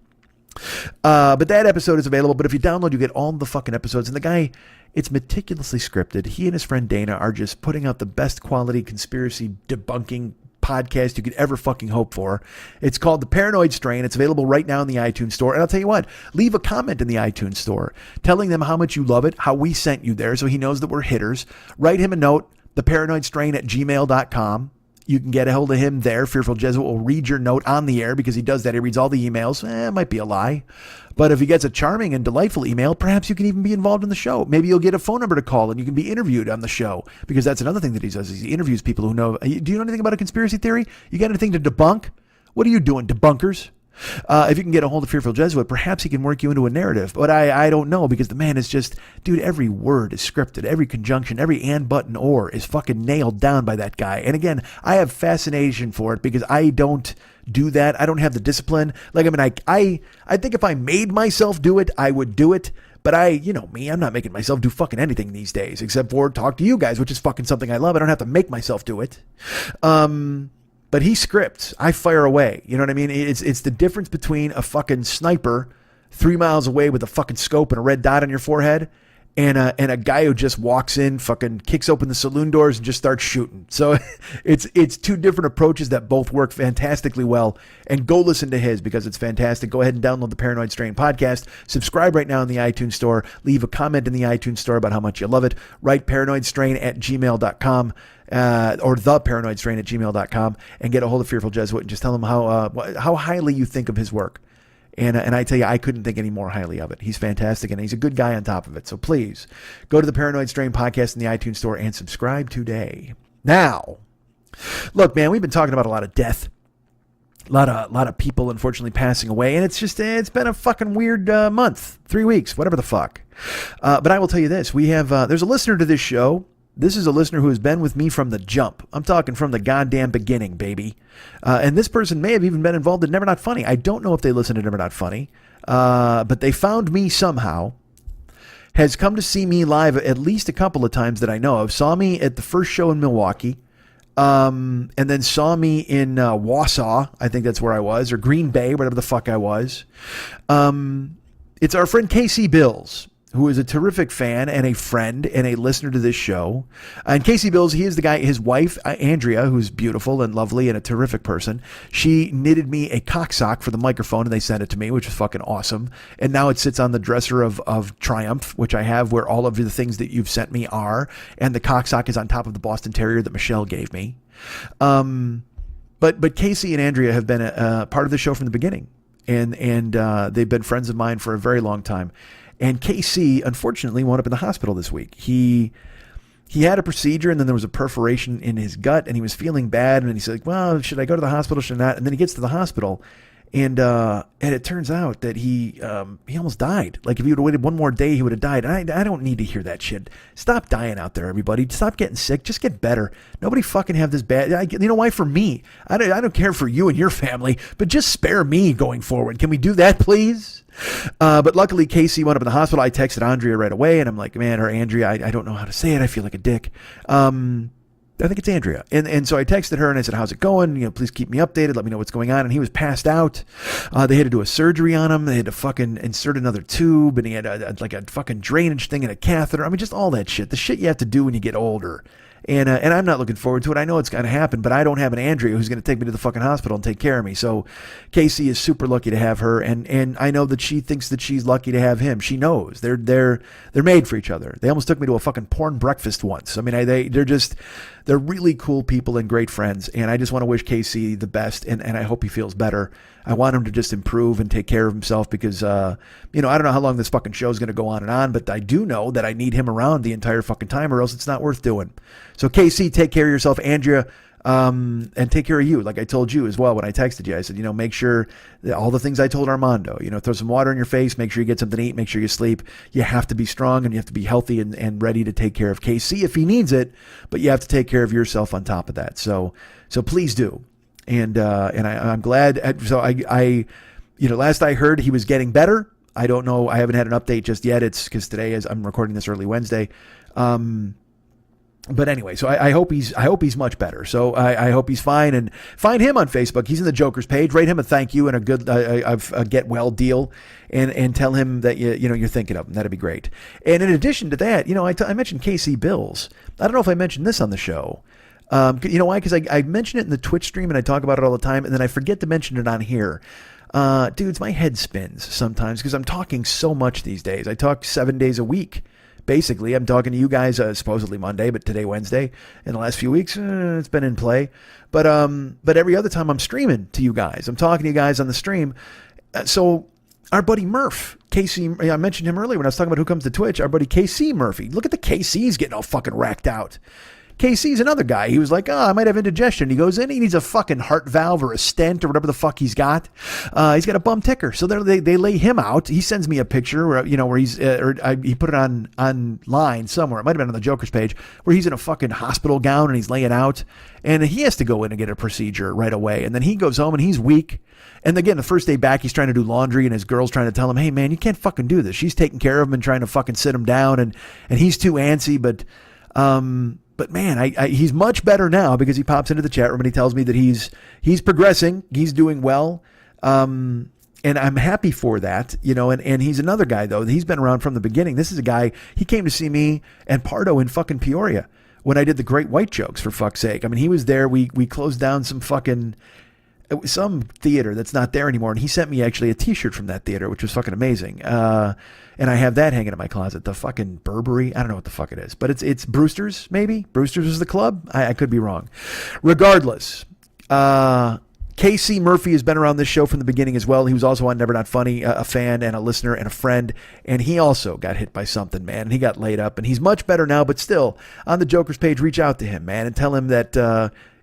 But that episode is available. But if you download, you get all the fucking episodes. And the guy, it's meticulously scripted. He and his friend Dana are just putting out the best quality conspiracy debunking podcast you could ever fucking hope for. It's called The Paranoid Strain. It's available right now in the iTunes store. And I'll tell you what, leave a comment in the iTunes store telling them how much you love it, how we sent you there so he knows that we're hitters. Write him a note, theparanoidstrain@gmail.com. You can get a hold of him there. Fearful Jesuit will read your note on the air because he does that. He reads all the emails. It might be a lie. But if he gets a charming and delightful email, perhaps you can even be involved in the show. Maybe you'll get a phone number to call and you can be interviewed on the show, because that's another thing that he does is he interviews people who know. Do you know anything about a conspiracy theory? You got anything to debunk? What are you doing, debunkers? If you can get a hold of Fearful Jesuit, perhaps he can work you into a narrative. But I don't know, because the man is just, dude, every word is scripted. Every conjunction, every and, but, and or is fucking nailed down by that guy. And again, I have fascination for it because I don't do that. I don't have the discipline. Like, I mean, I think if I made myself do it, I would do it. But you know me, I'm not making myself do fucking anything these days except for talk to you guys, which is fucking something I love. I don't have to make myself do it. But he scripts. I fire away. You know what I mean? It's the difference between a fucking sniper 3 miles away with a fucking scope and a red dot on your forehead and a guy who just walks in, fucking kicks open the saloon doors and just starts shooting. So it's two different approaches that both work fantastically well. And go listen to his because it's fantastic. Go ahead and download the Paranoid Strain podcast. Subscribe right now in the iTunes store. Leave a comment in the iTunes store about how much you love it. Write paranoidstrain@gmail.com. Or theparanoidstrain@gmail.com, and get a hold of Fearful Jesuit and just tell him how highly you think of his work. And I tell you, I couldn't think any more highly of it. He's fantastic, and he's a good guy on top of it. So please go to the Paranoid Strain podcast in the iTunes store and subscribe today. Now, look, man, we've been talking about a lot of death. A lot of people, unfortunately, passing away. And it's been a fucking weird month. 3 weeks, whatever the fuck. But I will tell you this. We have, there's a listener to this show. This is a listener who has been with me from the jump. I'm talking from the goddamn beginning, baby. And this person may have even been involved in Never Not Funny. I don't know if they listen to Never Not Funny, but they found me somehow. Has come to see me live at least a couple of times that I know of. Saw me at the first show in Milwaukee, and then saw me in Wausau. I think that's where I was, or Green Bay, whatever the fuck I was. It's our friend Casey Bills, who is a terrific fan and a friend and a listener to this show. And Casey Bills, he is the guy, his wife, Andrea, who's beautiful and lovely and a terrific person. She knitted me a cocksock for the microphone and they sent it to me, which is fucking awesome. And now it sits on the dresser of Triumph, which I have, where all of the things that you've sent me are. And the cocksock is on top of the Boston Terrier that Michelle gave me. But Casey and Andrea have been a part of the show from the beginning. And they've been friends of mine for a very long time. And KC, unfortunately, wound up in the hospital this week. He had a procedure, and then there was a perforation in his gut, and he was feeling bad. And he said, well, should I go to the hospital? Should I not? And then he gets to the hospital, and it turns out that he almost died. Like, if he would have waited one more day, he would have died. And I don't need to hear that shit. Stop dying out there, everybody. Stop getting sick. Just get better. Nobody fucking have this bad. You know why? For me. I don't care for you and your family, but just spare me going forward. Can we do that, please? But luckily, Casey wound up in the hospital. I texted Andrea right away, and I'm like, man, or Andrea, I don't know how to say it. I feel like a dick. I think it's Andrea. And so I texted her and I said, how's it going? You know, please keep me updated. Let me know what's going on. And he was passed out. They had to do a surgery on him. They had to fucking insert another tube, and he had a fucking drainage thing and a catheter. I mean, just all that shit. The shit you have to do when you get older. And I'm not looking forward to it. I know it's going to happen, but I don't have an Andrea who's going to take me to the fucking hospital and take care of me. So Casey is super lucky to have her, and I know that she thinks that she's lucky to have him. She knows they're made for each other. They almost took me to a fucking porn breakfast once. I mean, they're really cool people and great friends, and I just want to wish Casey the best, and I hope he feels better. I want him to just improve and take care of himself because, I don't know how long this fucking show is going to go on, but I do know that I need him around the entire fucking time, or else it's not worth doing. So Casey, take care of yourself. Andrea, and take care of you. Like I told you as well when I texted you, I said, make sure that all the things I told Armando, throw some water in your face, make sure you get something to eat, make sure you sleep. You have to be strong and you have to be healthy and ready to take care of KC if he needs it, but you have to take care of yourself on top of that. So please do. And I'm glad. So I last I heard he was getting better. I don't know. I haven't had an update just yet. It's because today I'm recording this early Wednesday. But anyway, so I hope he's much better. So I hope he's fine, and find him on Facebook. He's in the Joker's page. Write him a thank you and a good a get well deal, and tell him that you're thinking of him. That'd be great. And in addition to that, I mentioned KC Bills. I don't know if I mentioned this on the show. You know why? Because I mention it in the Twitch stream and I talk about it all the time, and then I forget to mention it on here. Dudes, my head spins sometimes because I'm talking so much these days. I talk 7 days a week. Basically, I'm talking to you guys supposedly Monday, but today Wednesday. In the last few weeks, it's been in play. But every other time I'm streaming to you guys. I'm talking to you guys on the stream. So our buddy Murph, Casey, I mentioned him earlier when I was talking about who comes to Twitch. Our buddy KC Murphy. Look at the KC's getting all fucking racked out. KC's another guy. He was like, I might have indigestion. He goes in, he needs a fucking heart valve or a stent or whatever the fuck he's got. He's got a bum ticker. So they lay him out. He sends me a picture where, where he's, he put it online somewhere. It might have been on the Joker's page where he's in a fucking hospital gown and he's laying out and he has to go in and get a procedure right away. And then he goes home and he's weak. And again, the first day back, he's trying to do laundry and his girl's trying to tell him, hey man, you can't fucking do this. She's taking care of him and trying to fucking sit him down. And he's too antsy, but man, he's much better now because he pops into the chat room and he tells me that he's progressing. He's doing well. And I'm happy for that, and he's another guy though. He's been around from the beginning. This is a guy, he came to see me and Pardo in fucking Peoria when I did the Great White Jokes, for fuck's sake. I mean, he was there. We closed down some theater that's not there anymore. And he sent me actually a t-shirt from that theater, which was fucking amazing. And I have that hanging in my closet, the fucking Burberry. I don't know what the fuck it is, but it's Brewster's, maybe. Brewster's is the club. I could be wrong. Regardless, KC Murphy has been around this show from the beginning as well. He was also on Never Not Funny, a fan and a listener and a friend. And he also got hit by something, man. And he got laid up and he's much better now, but still on the Joker's page, reach out to him, man, and tell him that,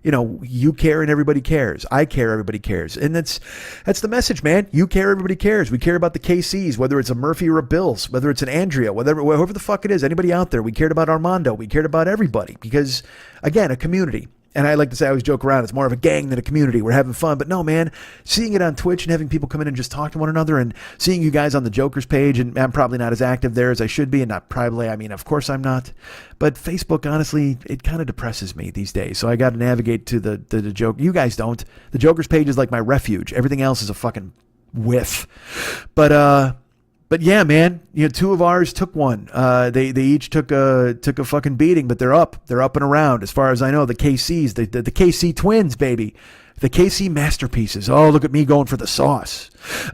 you care and everybody cares. I care, everybody cares. And that's the message, man. You care, everybody cares. We care about the KCs, whether it's a Murphy or a Bills, whether it's an Andrea, whoever the fuck it is, anybody out there. We cared about Armando. We cared about everybody because, again, a community. And I like to say, I always joke around, it's more of a gang than a community. We're having fun. But no, man, seeing it on Twitch and having people come in and just talk to one another and seeing you guys on the Joker's page, and I'm probably not as active there as I should be, and not probably, I mean, of course I'm not. But Facebook, honestly, it kind of depresses me these days. So I got to navigate to the joke. You guys don't. The Joker's page is like my refuge. Everything else is a fucking whiff. But yeah, man, two of ours took one. They each took a fucking beating, but they're up and around. As far as I know, the KCs, the KC twins, baby. The KC masterpieces. Oh, look at me going for the sauce.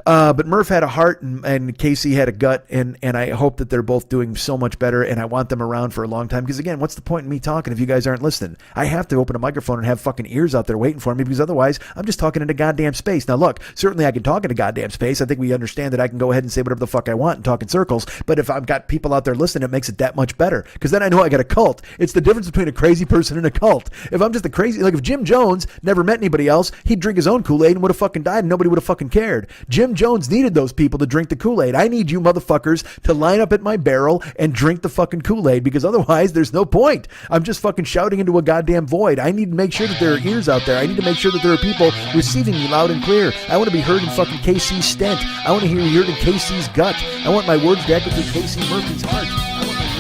But Murph had a heart and Casey had a gut, and I hope that they're both doing so much better, and I want them around for a long time. Because again, what's the point in me talking if you guys aren't listening? I have to open a microphone and have fucking ears out there waiting for me, because otherwise I'm just talking into goddamn space. Now look, certainly I can talk into goddamn space. I think we understand that I can go ahead and say whatever the fuck I want and talk in circles. But if I've got people out there listening, it makes it that much better. Because then I know I got a cult. It's the difference between a crazy person and a cult. If I'm just a crazy, like if Jim Jones never met anybody else, he'd drink his own Kool-Aid and would have fucking died and nobody would have fucking cared. Jim Jones needed those people to drink the Kool-Aid. I need you motherfuckers to line up at my barrel and drink the fucking Kool-Aid, because otherwise there's no point. I'm just fucking shouting into a goddamn void. I need to make sure that there are ears out there. I need to make sure that there are people receiving me loud and clear. I want to be heard in fucking KC's stent. I want to hear you heard in KC's gut. I want my words to echo through KC Murphy's heart. I want my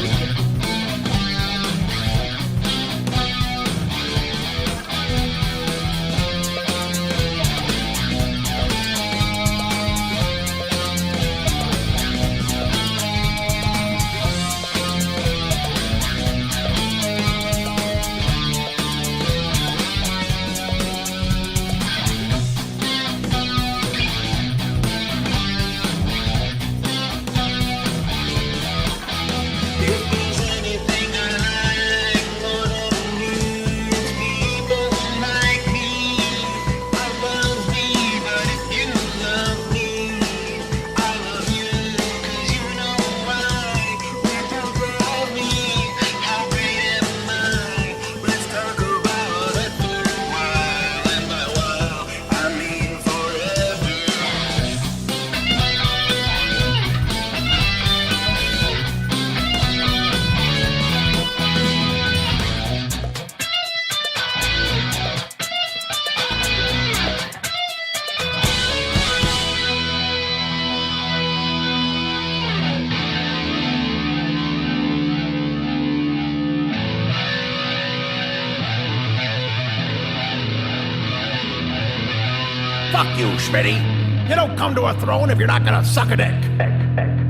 Fuck you, Schmitty. You don't come to a throne if you're not gonna suck a dick.